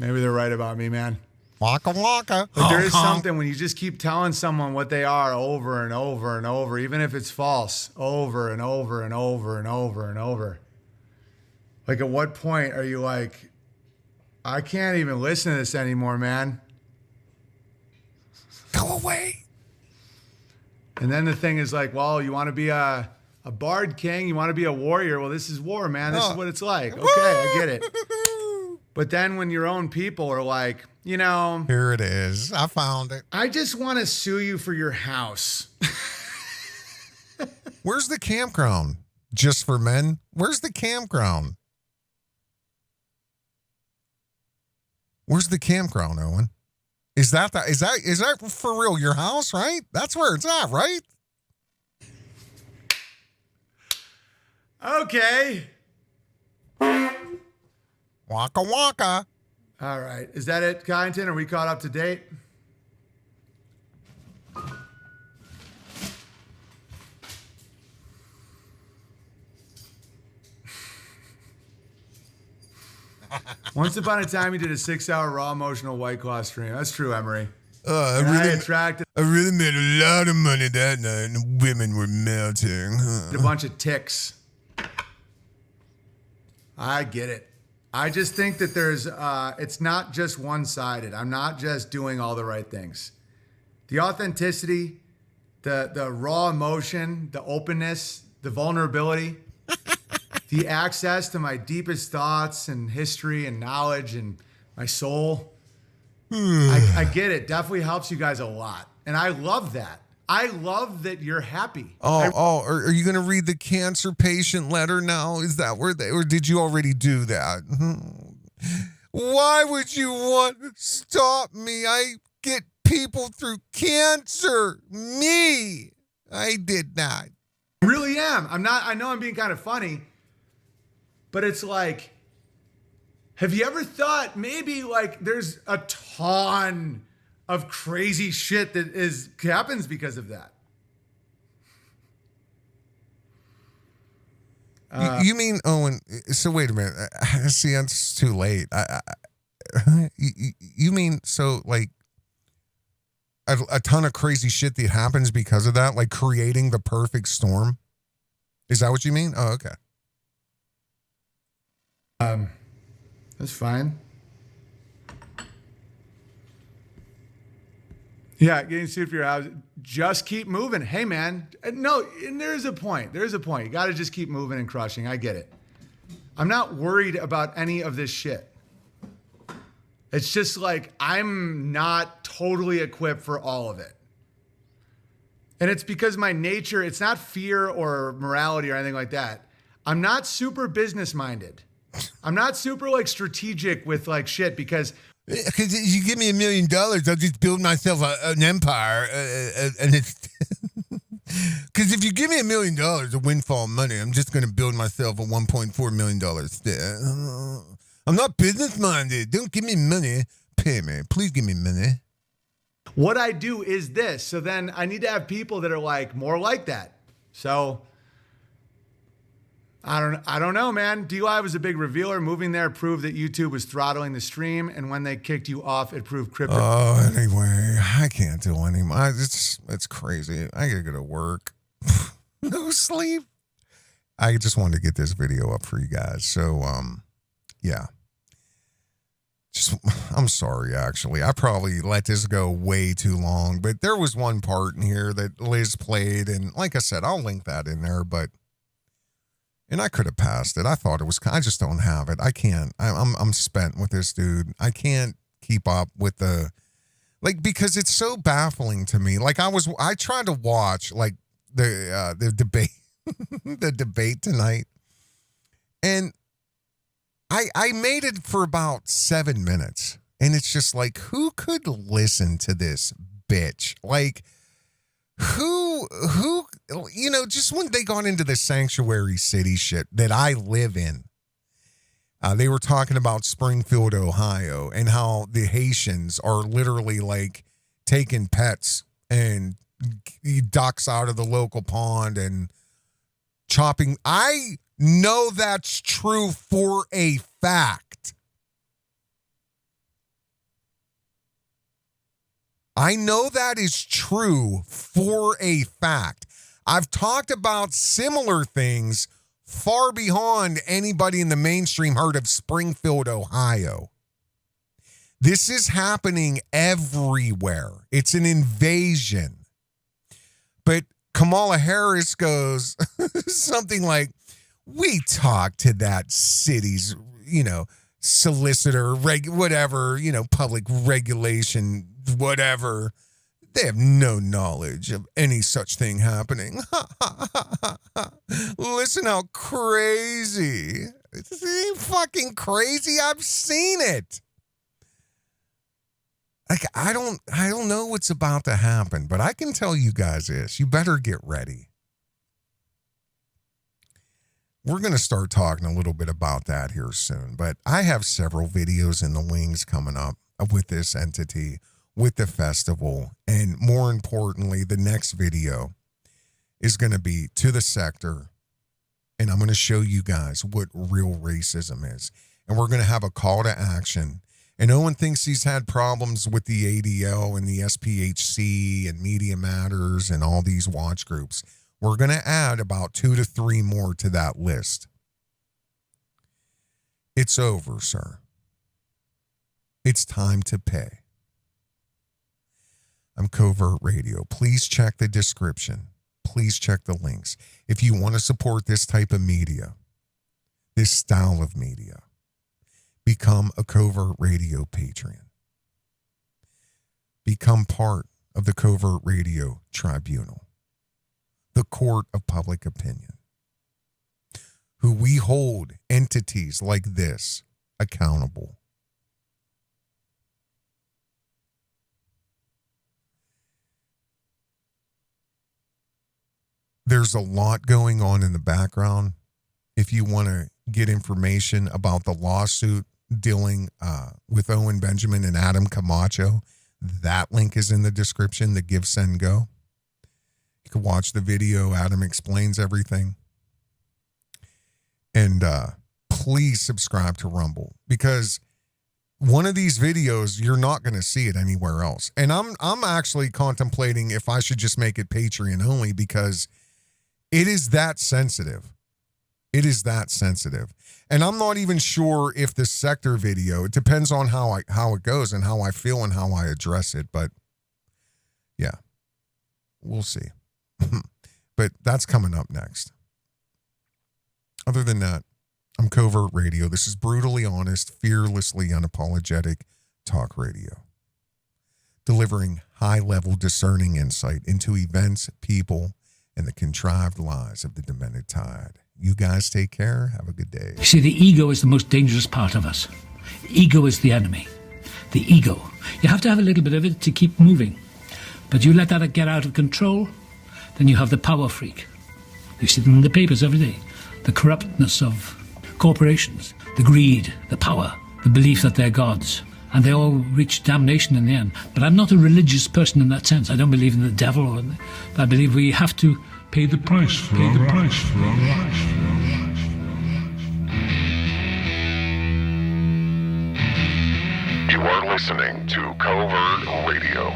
Maybe they're right about me, man. Waka waka. But there is something when you just keep telling someone what they are over and over and over, even if it's false, over and over and over and over and over. Like, at what point are you like, I can't even listen to this anymore, man. Go away. And then the thing is like, well, you want to be a bard king? You want to be a warrior? Well, this is war, man. This is what it's like. Okay, I get it. But then when your own people are like, you know. Here it is. I found it. I just want to sue you for your house. Where's the campground? Just for men? Where's the campground? Where's the campground, Owen? Is that for real your house, right? That's where it's at, right? Okay. Waka waka. All right. Is that it, Kyneton? Are we caught up to date? Once upon a time, you did a 6-hour raw emotional White Claw stream. That's true, Emery. I really made a lot of money that night, and women were melting. A bunch of ticks. I get it. I just think that there's, it's not just one-sided. I'm not just doing all the right things. The authenticity, the raw emotion, the openness, the vulnerability, the access to my deepest thoughts and history and knowledge and my soul. I get it. Definitely helps you guys a lot. And I love that. I love that you're happy. Are you going to read the cancer patient letter now? Is that where or did you already do that? Why would you want to stop me? I get people through cancer. Me. I did not. I really am. I know I'm being kind of funny, but it's like, have you ever thought maybe like there's a ton of crazy shit that happens because of that? You mean, Owen, so wait a minute. See, it's too late. You mean, so like a ton of crazy shit that happens because of that, like creating the perfect storm? Is that what you mean? Oh, okay. That's fine. Yeah, getting sued for your house. Just keep moving. Hey, man. No, and there's a point. There's a point. You got to just keep moving and crushing. I get it. I'm not worried about any of this shit. It's just like I'm not totally equipped for all of it. And it's because my nature, it's not fear or morality or anything like that. I'm not super business minded. I'm not super like strategic with like shit because you give me $1 million, I'll just build myself an empire. And it's because if you give me $1 million of windfall money, I'm just going to build myself a $1.4 million. I'm not business minded. Don't give me money. Pay me. Please give me money. What I do is this. So then I need to have people that are like more like that. So I don't know, man. DUI was a big revealer. Moving there proved that YouTube was throttling the stream, and when they kicked you off, it proved crypto. Oh, anyway, I can't do anymore. It's crazy. I gotta go to work. No sleep. I just wanted to get this video up for you guys. So, yeah. I'm sorry, actually. I probably let this go way too long, but there was one part in here that Liz played, and like I said, I'll link that in there, and I could have passed it. I thought it was, I just don't have it. I can't. I'm spent with this dude. I can't keep up with because it's so baffling to me. Like I tried to watch like the debate, the debate tonight, and I made it for about 7 minutes, and it's just like, who could listen to this bitch? Like, who, just when they got into the sanctuary city shit that I live in, they were talking about Springfield, Ohio, and how the Haitians are literally like taking pets and ducks out of the local pond and chopping. I know that's true for a fact. I know that is true for a fact. I've talked about similar things far beyond anybody in the mainstream heard of Springfield, Ohio. This is happening everywhere. It's an invasion. But Kamala Harris goes something like, we talked to that city's, solicitor, whatever, public regulation, whatever. They have no knowledge of any such thing happening. Listen how crazy. Is he fucking crazy? I've seen it. Like, I don't know what's about to happen, but I can tell you guys this. You better get ready. We're going to start talking a little bit about that here soon, but I have several videos in the wings coming up with this entity, with the festival, and more importantly, the next video is going to be to the sector, and I'm going to show you guys what real racism is, and we're going to have a call to action. And Owen thinks he's had problems with the ADL and the SPHC and Media Matters and all these watch groups. We're going to add about 2 to 3 more to that list. It's over, sir. It's time to pay. I'm Covert Radio. Please check the description. Please check the links. If you want to support this type of media, this style of media, become a Covert Radio Patreon. Become part of the Covert Radio Tribunal, the court of public opinion, who we hold entities like this accountable. There's a lot going on in the background. If you want to get information about the lawsuit dealing with Owen Benjamin and Adam Camacho, that link is in the description, the Give, Send, Go. You can watch the video. Adam explains everything. And please subscribe to Rumble, because one of these videos, you're not going to see it anywhere else. And I'm actually contemplating if I should just make it Patreon only, because it is that sensitive. It is that sensitive. And I'm not even sure if the sector video, it depends on how it goes and how I feel and how I address it. But yeah, we'll see. But that's coming up next. Other than that, I'm Covert Radio. This is brutally honest, fearlessly unapologetic talk radio, delivering high-level discerning insight into events, people, and the contrived lies of the demented tide. You guys take care. Have a good day. You see, the ego is the most dangerous part of us. Ego is the enemy. The ego. You have to have a little bit of it to keep moving. But you let that get out of control, then you have the power freak. You see them in the papers every day. The corruptness of corporations, the greed, the power, the belief that they're gods. And they all reach damnation in the end. But I'm not a religious person in that sense. I don't believe in the devil. I believe we have to pay the price for our rights. You are listening to Covert Radio.